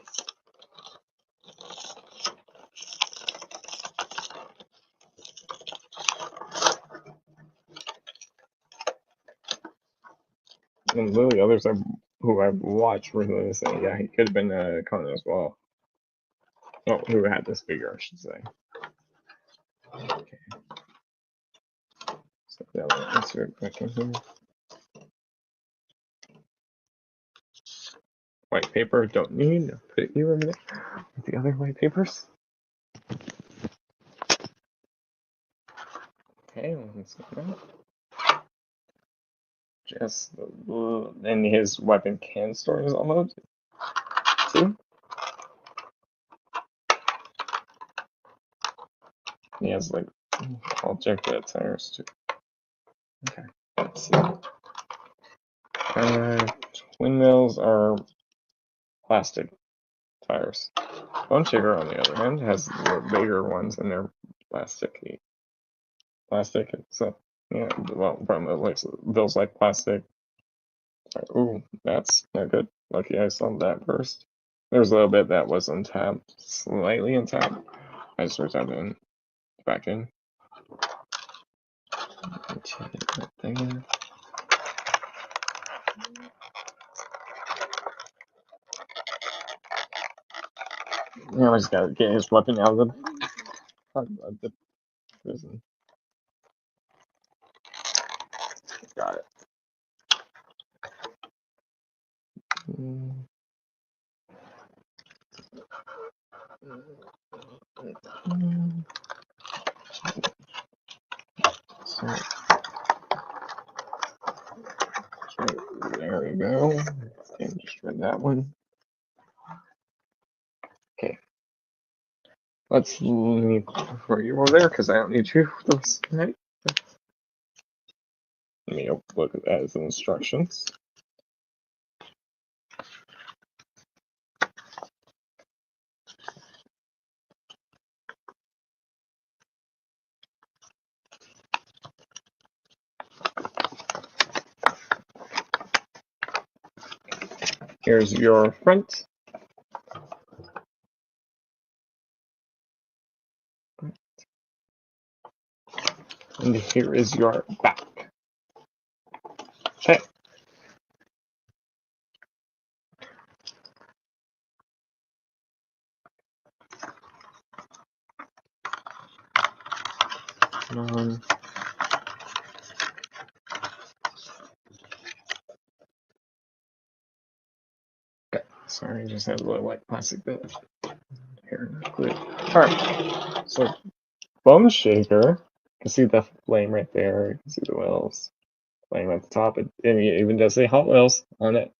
And literally others who I've watched really say, yeah, he could have been a con as well. Well, who had this figure, I should say. Okay. So that will insert back in here. White paper, don't need. Put it here over there with the other white papers. Okay, let's get that. Just and his weapon can store his mode. See? He has like all jacket tires too. Okay, let's see. Windmills are plastic tires. Bone Shaker, on the other hand, has the bigger ones and they're plastic. So yeah, well, from it looks feels like plastic. Ooh, that's not good. Lucky I saw that first. There's a little bit that was untapped, slightly untapped. I just returned it back in. That thing in. Yeah, I just gotta get his weapon out of the prison. Got it. So, there we go. And just read that one. Okay. Let me throw you over there because I don't need you for this tonight. Let me look at that as instructions. Here's your front. And here is your back. Okay. Okay. Sorry, I just had a little white plastic bit here. Alright. So Bone Shaker. You can see the flame right there. You can see the wheels. Flame at the top. And it even does say Hot Wheels on it.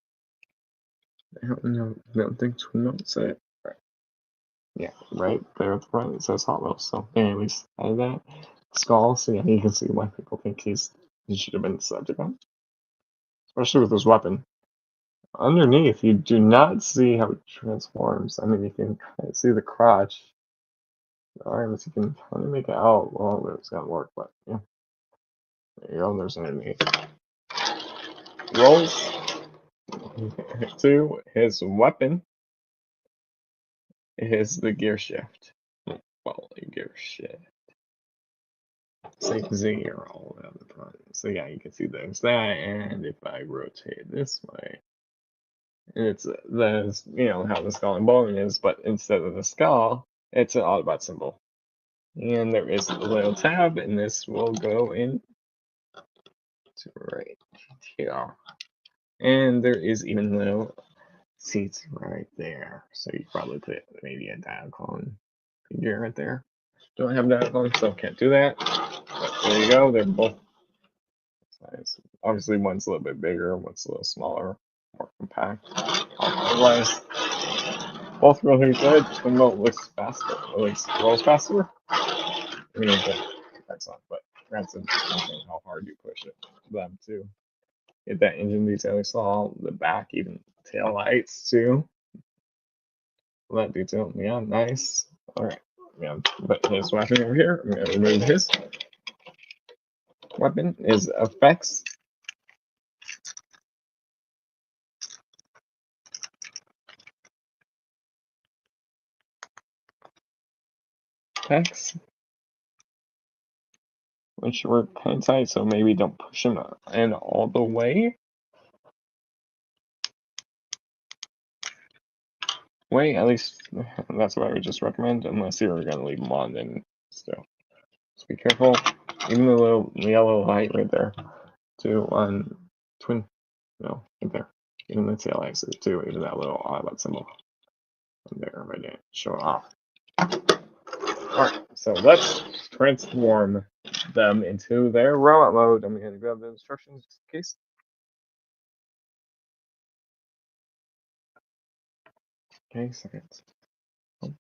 I don't think Twin Mountain said it. Right. Yeah, right there at the front it says Hot Wheels. So at least out of that. Skull, so yeah, you can see why people think he should have been Decepticon. Especially with his weapon. Underneath, you do not see how it transforms. I mean, you can kind of see the crotch. The arms, you can kind of make it out. Well, it's gonna work, but yeah. There you go, there's underneath. Rolls to his weapon is the gear shift. Well, the gear shift. So you can see here all down the front. So yeah, you can see there's that, and if I rotate it this way, it's how the skull and bone is, but instead of the skull, it's an Autobot symbol. And there is a little tab, and this will go in to right here. And there is even little seats right there. So you probably put maybe a Diaclone figure right there. Don't have Diaclone, so can't do that. But there you go. They're both size. Obviously, one's a little bit bigger, one's a little smaller, more compact. Otherwise, both really good. Twin Mote looks faster, at least rolls faster. I mean, that's not, but granted, how hard you push it. Them too. Get that engine detail. We saw the back, even tail lights too. That detail, yeah, nice. All right, yeah, but his weapon over here. I'm gonna remove his weapon. Is effects. Effects. Which were kind of tight, so maybe don't push him in all the way. At least that's what I would just recommend, unless you're gonna leave him on, then still. be careful. Even the little yellow light right there, too, on twin, no, right there. Even the tail axis too, even that little odd symbol there, right there, show it off. Alright, so let's transform them into their robot mode. I'm going to grab the instructions just in case. Okay, seconds. Okay.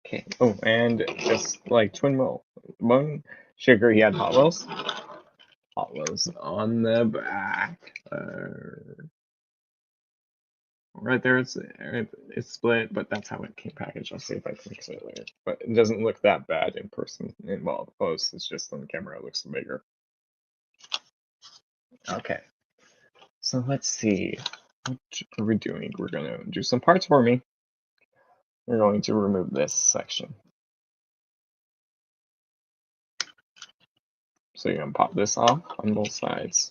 Okay. Oh, and just like Twin Sugar, he had Hot Wheels. Hot Wheels on the back. Right there, it's split, but that's how it came packaged. I'll see if I can fix it later. But it doesn't look that bad in person. In well, the post, it's just on the camera, it looks bigger. Okay. So let's see. What are we doing? We're going to do some parts for me. We're going to remove this section. So you're going to pop this off on both sides.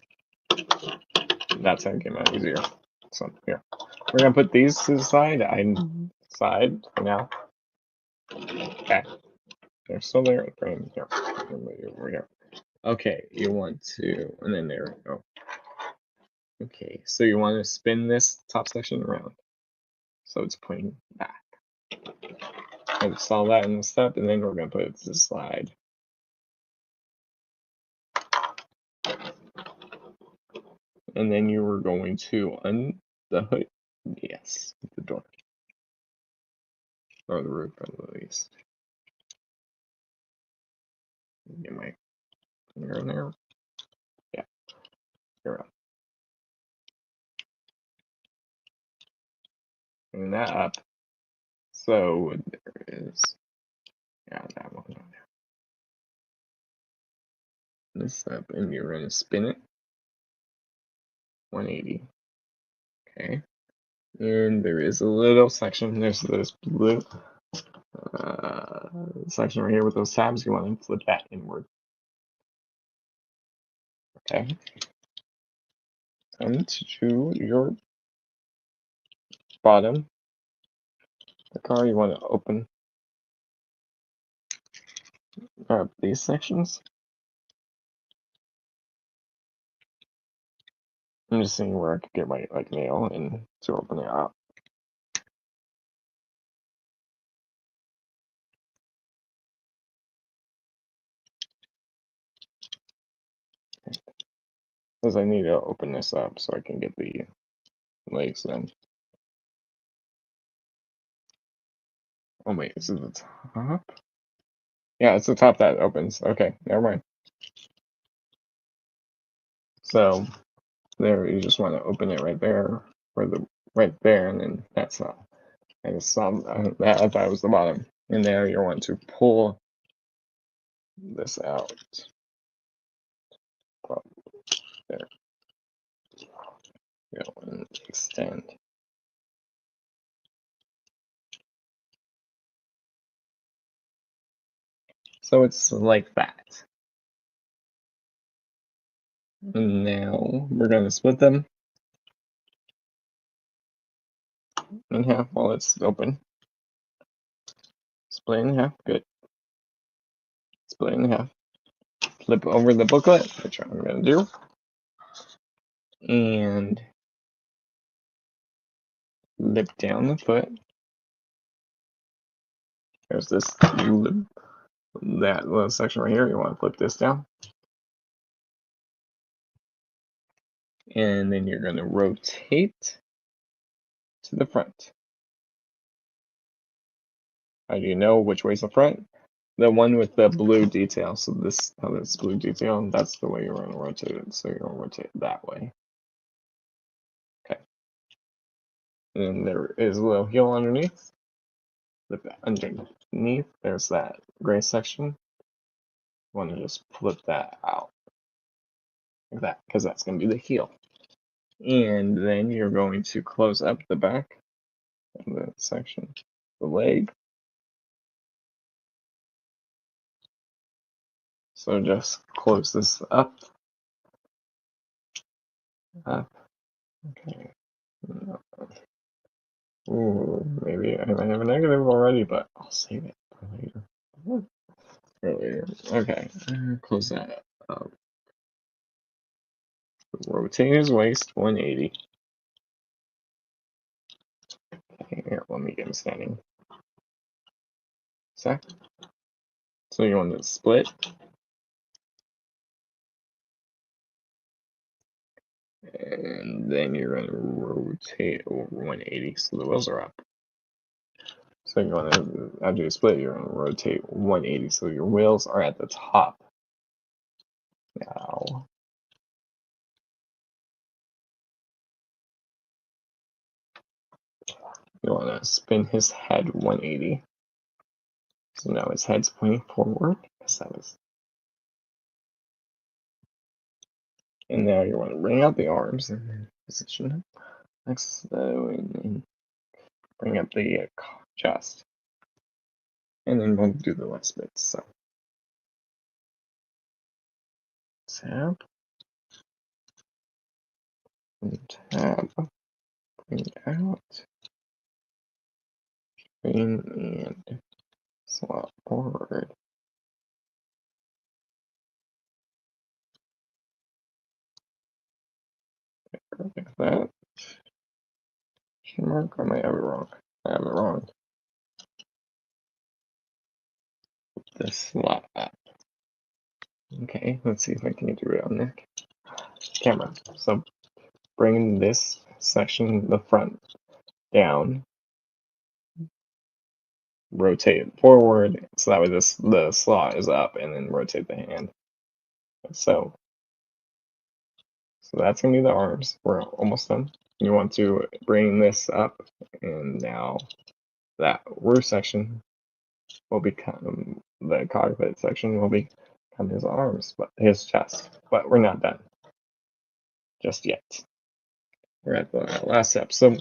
That's how it came out easier. So here. We're going to put these to the side. Side for now. Okay. They're still there. Put them here. Over here. Okay, you want to, and then there we go. Okay, so you want to spin this top section around. So it's pointing back. I install that in the step, and then we're going to put it to the slide. And then you were going to the hood. Yes, the door. Or the roof, at least. Get my finger in there. Yeah, here we go. Bring that up. So there is, yeah, that one on there. This up, and you're going to spin it 180. Okay. And there is a little section. There's this blue section right here with those tabs. You want to flip that inward. Okay. And to your bottom, the car, you want to open up these sections. I'm just seeing where I could get my nail and to open it up. Because I need to open this up so I can get the legs in. Oh wait, is it the top? Yeah, it's the top that opens. Okay, never mind. So there, you just want to open it right there, or right there, and then that's not. I just saw that. I thought it was the bottom. And there, you want to pull this out. Probably there. Go and extend. So it's like that. And now we're going to split them in half while it's open. Split in half. Good. Split in half. Flip over the booklet, which I'm going to do. And lip down the foot. There's this lip, that little section right here. You want to flip this down. And then you're going to rotate to the front. How do you know which way's the front? The one with the blue detail. So this blue detail, that's the way you're going to rotate it. So you're going to rotate it that way. Okay. And there is a little heel underneath. Underneath, there's that gray section. You want to just flip that out like that, because that's going to be the heel. And then you're going to close up the back of the section, the leg. So just close this up up. Okay. Ooh, maybe I might have a negative already, but I'll save it for later. Earlier. Okay, close that up. Rotate his waist 180. Okay, here, let me get him standing. Sec. So you want to split. And then you're going to rotate over 180 so the wheels are up. So you want to, after you split, you're going to rotate 180 so your wheels are at the top. Now, you want to spin his head 180. So now his head's pointing forward. And now you want to bring out the arms and then position them next so and then bring up the chest. And then we'll do the last bits. So tap and tap, bring out, bring and slot forward. Like that. Mark, I might have it wrong. I have it wrong. The slot up. Okay, let's see if I can do it on the camera. So bring this section, the front, down, rotate it forward, so that way the slot is up, and then rotate the hand. So that's gonna be the arms. We're almost done. You want to bring this up, and now that rear section will become the cockpit section will become his arms, but his chest. But we're not done just yet. We're at the last step. So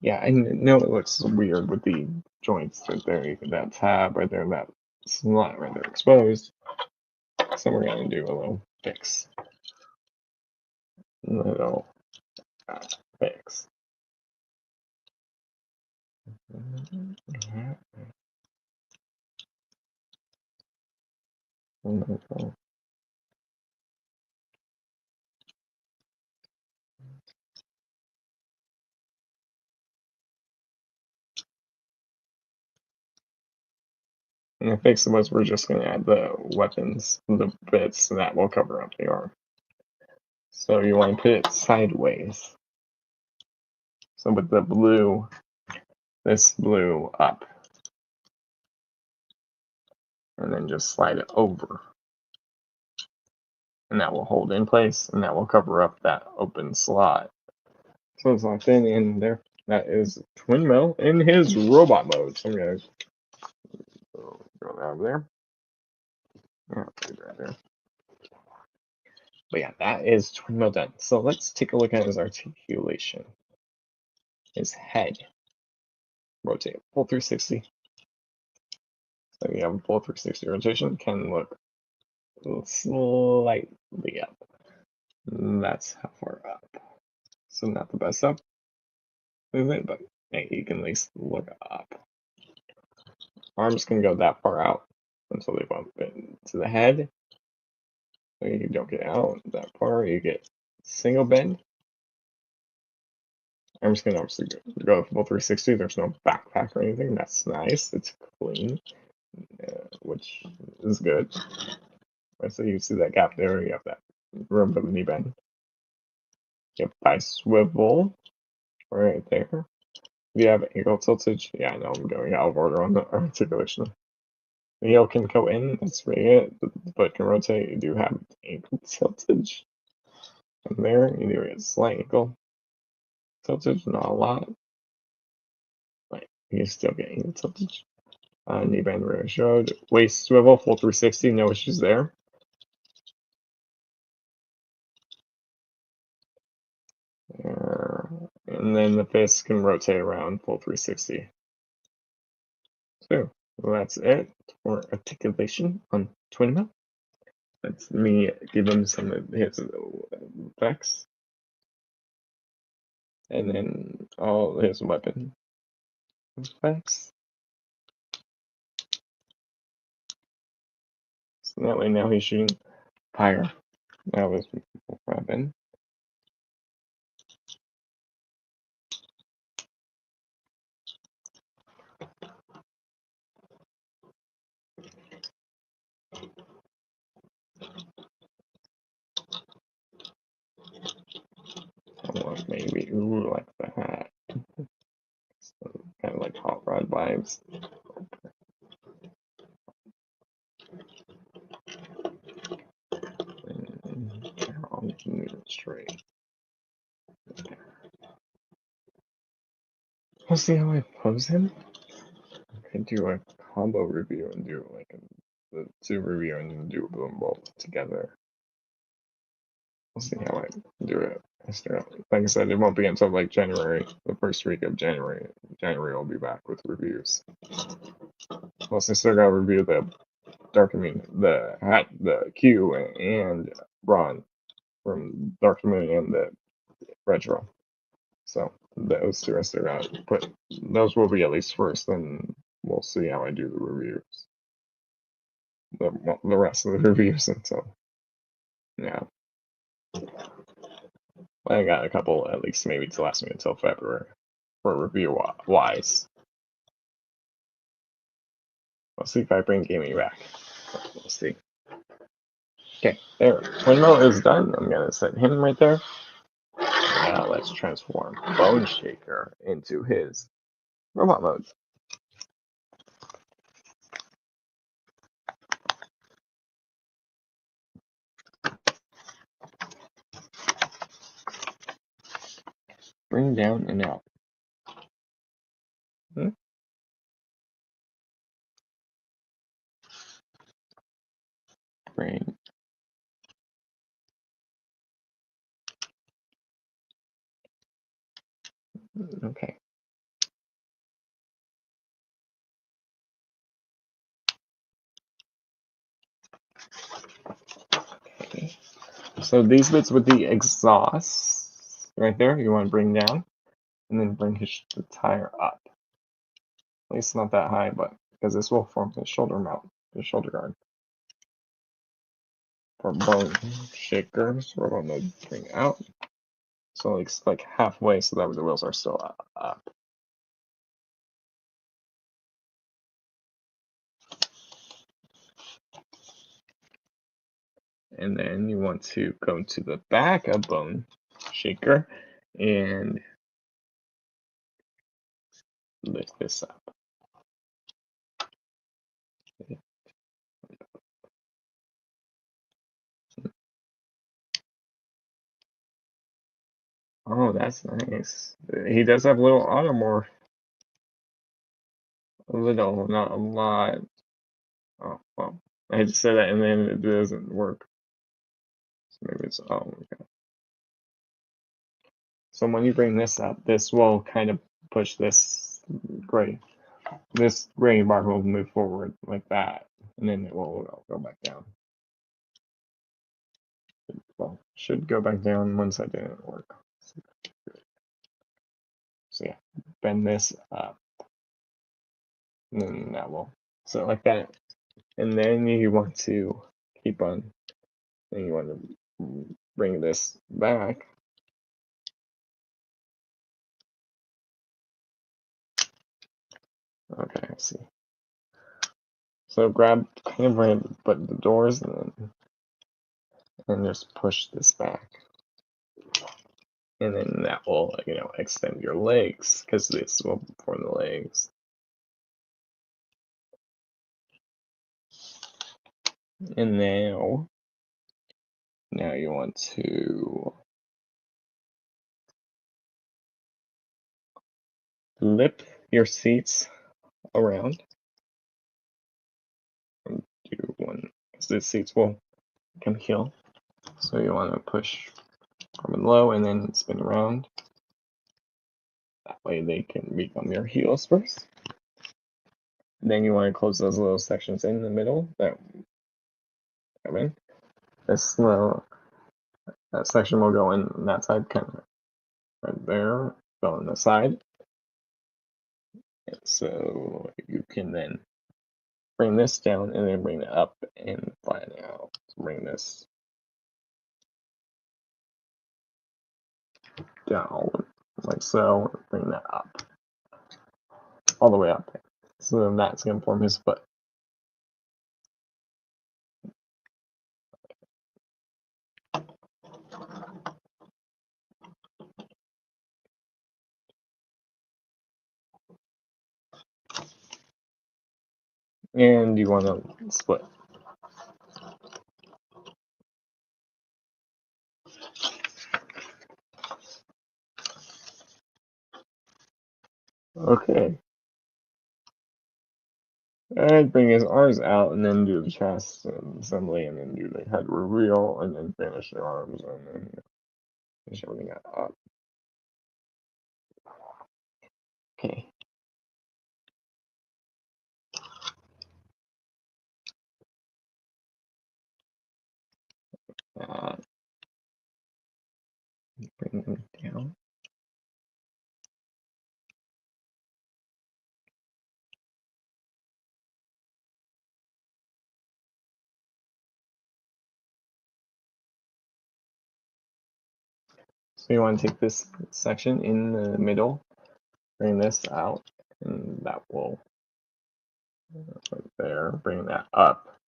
yeah, I know it looks weird with the joints right there, that tab right there, that slot right there exposed. So we're gonna do a little fix. Little fix. And the fix was we're just going to add the weapons, the bits that will cover up the arm. So you want to put it sideways. So with the blue, this blue up. And then just slide it over. And that will hold in place, and that will cover up that open slot. So it's locked in, and there. That is Twinmo in his robot mode. So I'm going to go over there. Yeah, right there. But yeah, that is Twinmo done. So let's take a look at his articulation. His head. Rotate full 360. So you have a full 360 rotation, can look slightly up. That's how far up. So not the best up movement, but hey, you can at least look up. Arms can go that far out until they bump into the head. So you don't get out that far. You get single bend. Arms can obviously go full 360. There's no backpack or anything. That's nice. It's clean, which is good. So you see that gap there. You have that room for the knee bend. You have thigh swivel right there. Do you have ankle tiltage? Yeah, I know I'm going out of order on the articulation. The heel can go in, that's really it. The foot can rotate. You do have ankle tiltage. And there, you do get slight ankle tiltage, not a lot. But you still get ankle tiltage. Knee bend really showed. Waist swivel, full 360, no issues there. And then the fist can rotate around full 360. So that's it for articulation on Twinmo. That's me give him some of his effects. and then all his weapon effects. So that way now he's shooting fire out of his weapon. Or maybe, ooh, like the hat. So, kind of like Hot Rod vibes. And I'll move it straight. We'll see how I pose him. I can do a combo review and do like the two review and then do them both together. We'll see how I do it. Like I said, it won't be until like January, the first week of January. January I'll be back with reviews. Plus, I still gotta review the the hat, the Q, and Braun from Dark Dominion and the Retro. So those two I still gotta put. Those will be at least first, then we'll see how I do the reviews. The rest of the reviews until yeah. I got a couple at least maybe to last me until February for review wise. We'll see if I bring Gaming back. We'll see. Okay, there. When Mo is done, I'm gonna set him right there. Now let's transform Bone Shaker into his robot mode. Bring down and out. Bring. Okay. Okay. So these bits with the exhaust right there, you want to bring down, and then bring the tire up. At least not that high, but because this will form the shoulder mount, the shoulder guard. For Bone Shakers, we're going to bring out. So it's like halfway, so that the wheels are still up. And then you want to go to the back of Bone Shaker and lift this up. Oh, that's nice. He does have a little automorph. A little, not a lot. Oh, well. I just said that and then it doesn't work. So maybe it's, oh, okay. So when you bring this up, this will kind of push this gray bar will move forward like that, and then it will go back down. Well, should go back down once that didn't work. So yeah, bend this up, and then that will, so like that. And then you want to keep on, then you want to bring this back. Okay, I see. So grab kind of right but the doors and just push this back. And then that will, extend your legs because this will form the legs. And now you want to flip your seats around. Do one, because the seats will come heel. So you want to push from low and then spin around. That way they can become your heels first. Then you want to close those little sections in the middle that come in. This little that section will go in that side, kind of right there, go on the side. And so you can then bring this down and then bring it up and flatten it out. Bring this down like so, bring that up all the way up. So then that's going to form his foot. And you want to split. Okay. And bring his arms out and then do the chest assembly and then do the head reveal and then finish the arms and then finish everything up. Okay. Bring them down. So you want to take this section in the middle, bring this out, and that will right there, bring that up,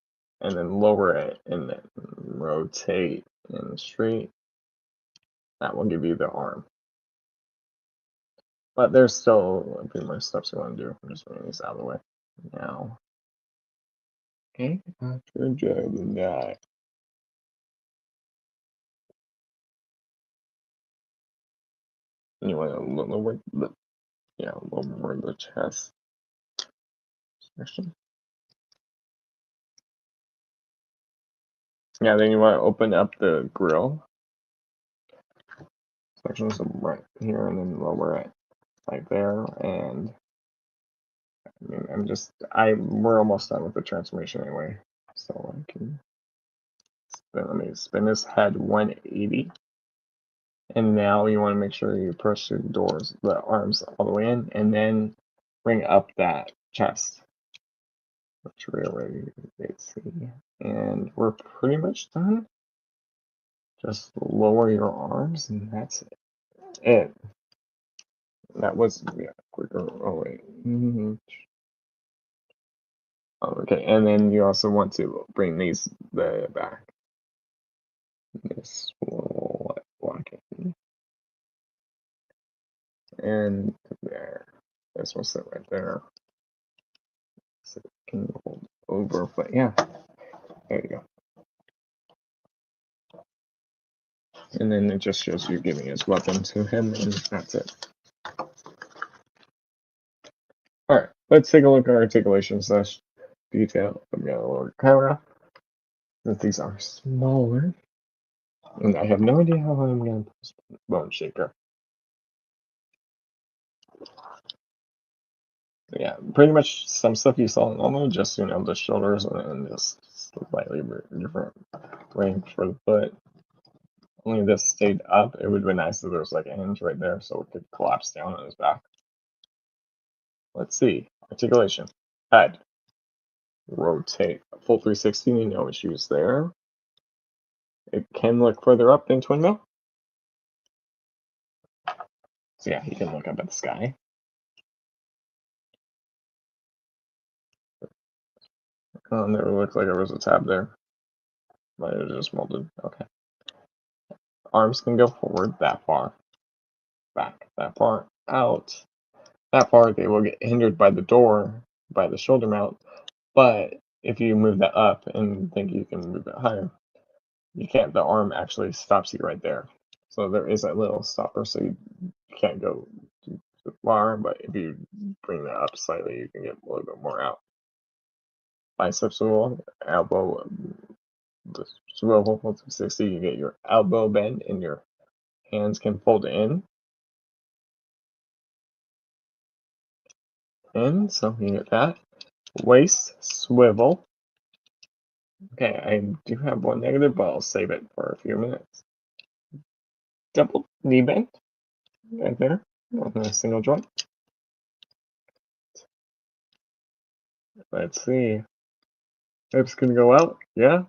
and then lower it, and then rotate and straight. That will give you the arm. But there's still a few more steps you want to do. I'm just bringing these out of the way now. Okay, after doing that. And you want to lower the chest section. Yeah, then you want to open up the grill section, so right here, and then lower it like there. And I mean, we're almost done with the transformation anyway, so I can let me spin this head 180. And now you want to make sure you push the arms all the way in, and then bring up that chest, which we already did see. And we're pretty much done. Just lower your arms, and that's it. That was quicker. Oh wait. Okay, and then you also want to bring the back. This will block it. And there. This will sit right there. So it can hold over, but yeah. There you go. And then it just shows you giving his weapon to him, and that's it. Alright, let's take a look at articulation / detail. I'm going to lower the camera, since these are smaller. And I have no idea how I'm going to post Bone Shaker. Yeah, pretty much some stuff you saw normal, just the shoulders and just slightly different range for the foot. Only this stayed up. It would have been nice if there was like a hinge right there so it could collapse down on his back. Let's see. Articulation. Head. Rotate. Full 360, no issues there. It can look further up than twin mill. So yeah, he can look up at the sky. Never looked like there was a tab there. But it just molded. Okay. Arms can go forward that far. Back that far. Out. That far, they will get hindered by the door, by the shoulder mount. But if you move that up and think you can move it higher, you can't. The arm actually stops you right there. So there is a little stopper, so you can't go too far. But if you bring that up slightly, you can get a little bit more out. Bicep swivel, elbow, the swivel 360. You get your elbow bend, and your hands can fold in. So you get that. Waist swivel. Okay, I do have one negative, but I'll save it for a few minutes. Double knee bend right there. A single joint. Let's see. Hips can go out, yeah.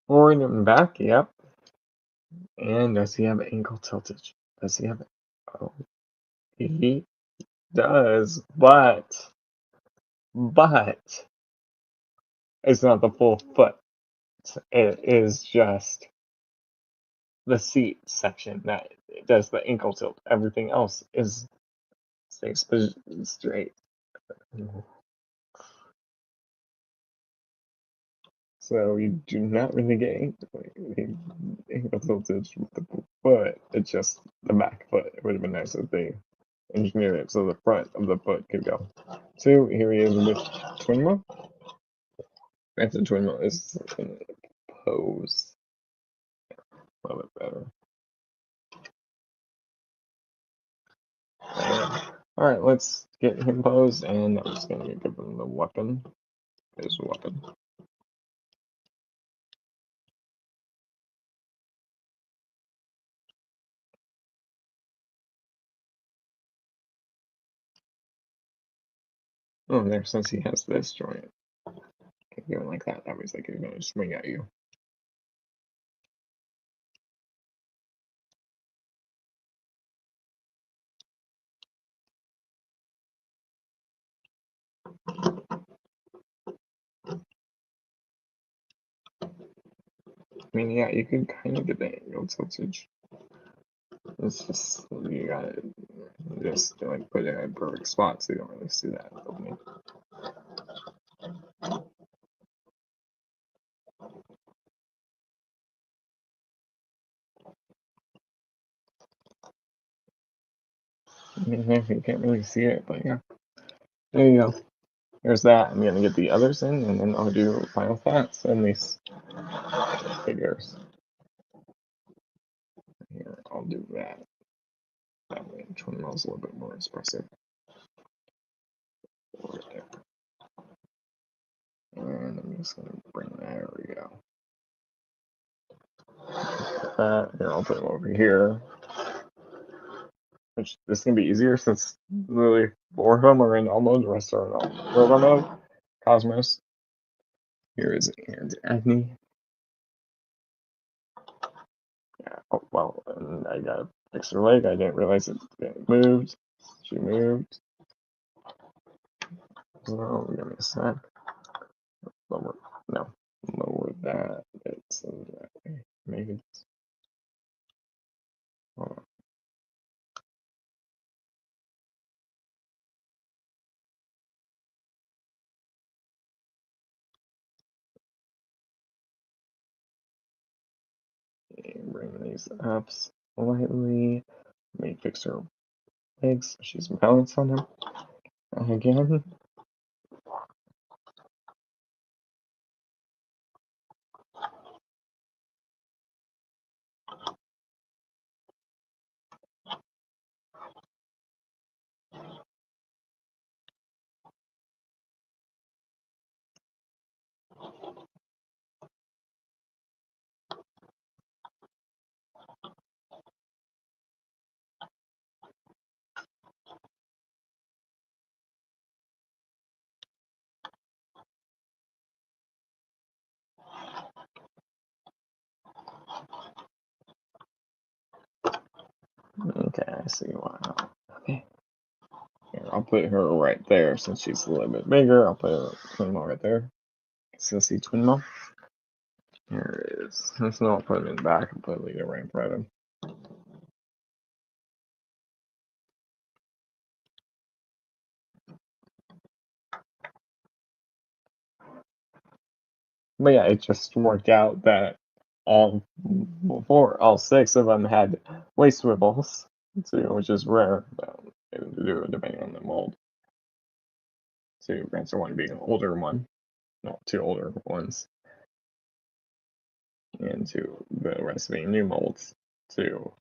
Forward and back, yep. And does he have ankle tiltage? Does he have it? Oh, he does, but it's not the full foot. It is just the seat section that does the ankle tilt. Everything else is stays straight. So you do not really get ankle tiltage with the foot. It's just the back foot. It would have been nice if they engineered it so the front of the foot could go. So here he is with Twinmo. Granted, Twinmo is in pose a little bit better. Alright, let's get him posed, and I'm just gonna give him the weapon. His weapon. Oh, there, since he has this joint, can do it like that. That was like he's gonna swing at you. I mean, yeah, you can kind of get the ankle tiltage. It's just you gotta just like put it in a perfect spot so you don't really see that. I mean, you can't really see it, but yeah. There you go. There's that. I'm gonna get the others in, and then I'll do final thoughts on these figures. Here, I'll do that. That way, Twinmo's a little bit more expressive. And I'm just gonna bring that. There we go. Here, I'll put it over here. Which this is gonna be easier since literally 4 of them are in all modes, the rest are in all robot mode. Cosmos. Here is Aunt Agni. Yeah, oh well, and I gotta fix her leg. I didn't realize it moved. She moved. So give me a sec. Lower, no, lower that. It's that way. Maybe. Hold on. Bring these up slightly. Let me fix her legs. She's balanced on them again. Okay, I see why. Okay. Here, I'll put her right there since she's a little bit bigger. I'll put her Twinmo right there. So see Twinmo. Here it is. Since no, I'll put him in the back and put Lita right in front of him. But yeah, it just worked out that all 6 of them had waist swivels, too, which is rare to do depending on the mold. So Grandson one being an older one, no, 2 older ones, and 2 the rest being new molds too.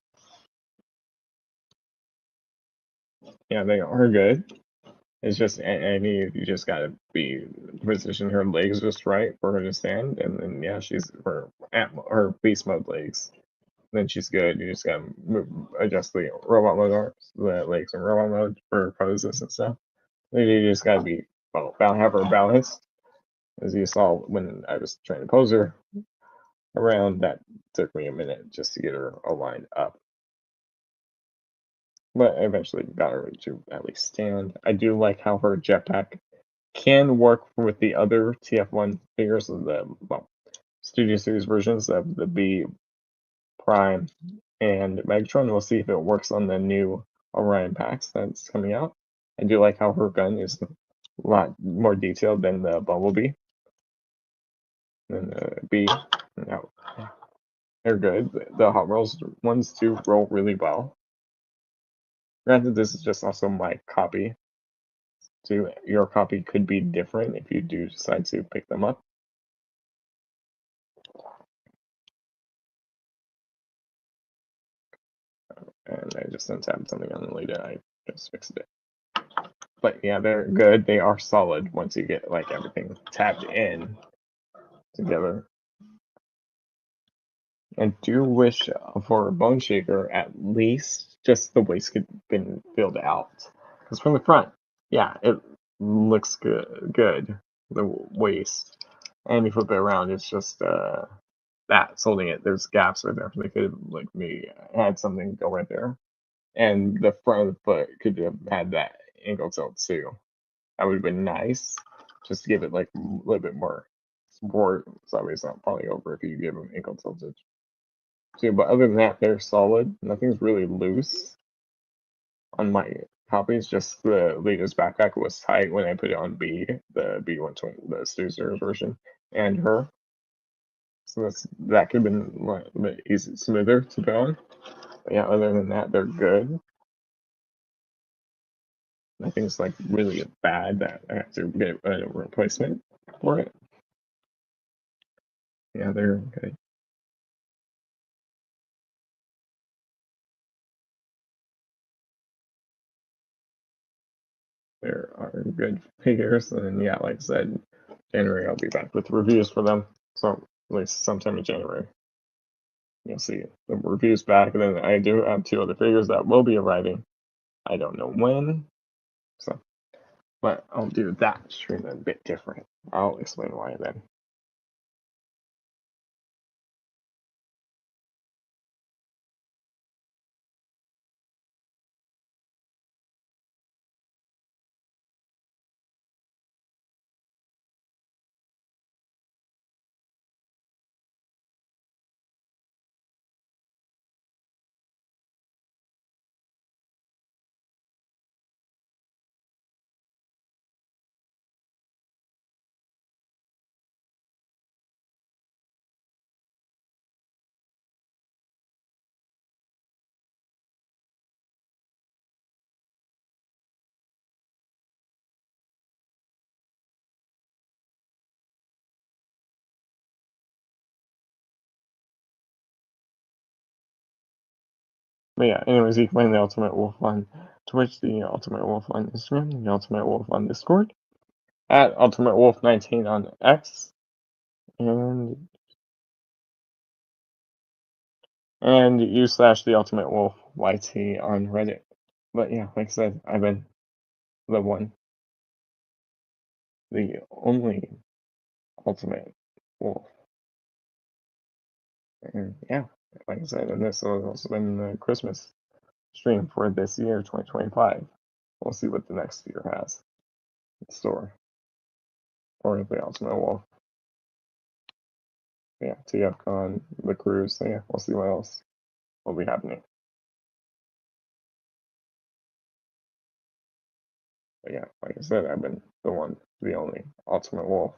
Yeah, they are good. It's just you just gotta position her legs just right for her to stand, and then yeah, she's her beast mode legs then she's good. You just gotta adjust the robot mode arms, the legs, and robot mode for poses and stuff. Then you just gotta be have her balanced, as you saw when I was trying to pose her around. That took me a minute just to get her aligned up, but I eventually got her to at least stand. I do like how her jetpack can work with the other TF1 figures of the Studio Series versions of the B Prime and Megatron. We'll see if it works on the new Orion packs that's coming out. I do like how her gun is a lot more detailed than the Bumblebee and the B. No, they're good. The Hot Rolls ones do roll really well. Granted, this is just also my copy. So your copy could be different if you do decide to pick them up. And I just untapped something on the later. I just fixed it. But yeah, they're good. They are solid once you get like everything tapped in together. And do wish for Bone Shaker at least just the waist could been filled out. Because from the front, yeah, it looks good. The waist, and you flip it around, it's just that's holding it. There's gaps right there. They could have like maybe had something go right there, and the front of the foot could have had that ankle tilt too. That would have been nice, just to give it like a little bit more support. It's obviously not falling over if you give them ankle tilted too. But other than that, they're solid. Nothing's really loose on my copies. Just the latest backpack was tight when I put it on B, the B120, the Stuzer version, and her. So that could have been a bit easy, smoother to put on. But yeah, other than that, they're good. Nothing's like really bad that I have to get a replacement for it. Yeah, they're good. There are good figures, and yeah, like I said, January I'll be back with reviews for them. So at least sometime in January, you'll see the reviews back. And then I do have two other figures that will be arriving. I don't know when, so but I'll do that stream a bit different. I'll explain why then. But yeah, anyways, you can find the Ultimate Wolf on Twitch, the Ultimate Wolf on Instagram, the Ultimate Wolf on Discord, at Ultimate Wolf 19 on X, and u/ the Ultimate Wolf YT on Reddit. But yeah, like I said, I've been the one, the only Ultimate Wolf. And yeah, like I said, and this has also been the Christmas stream for this year, 2025. We'll see what the next year has in store for the Ultimate Wolf. Yeah, TFCon, the cruise. So yeah, we'll see what else will be happening. But yeah, like I said, I've been the one, the only Ultimate Wolf.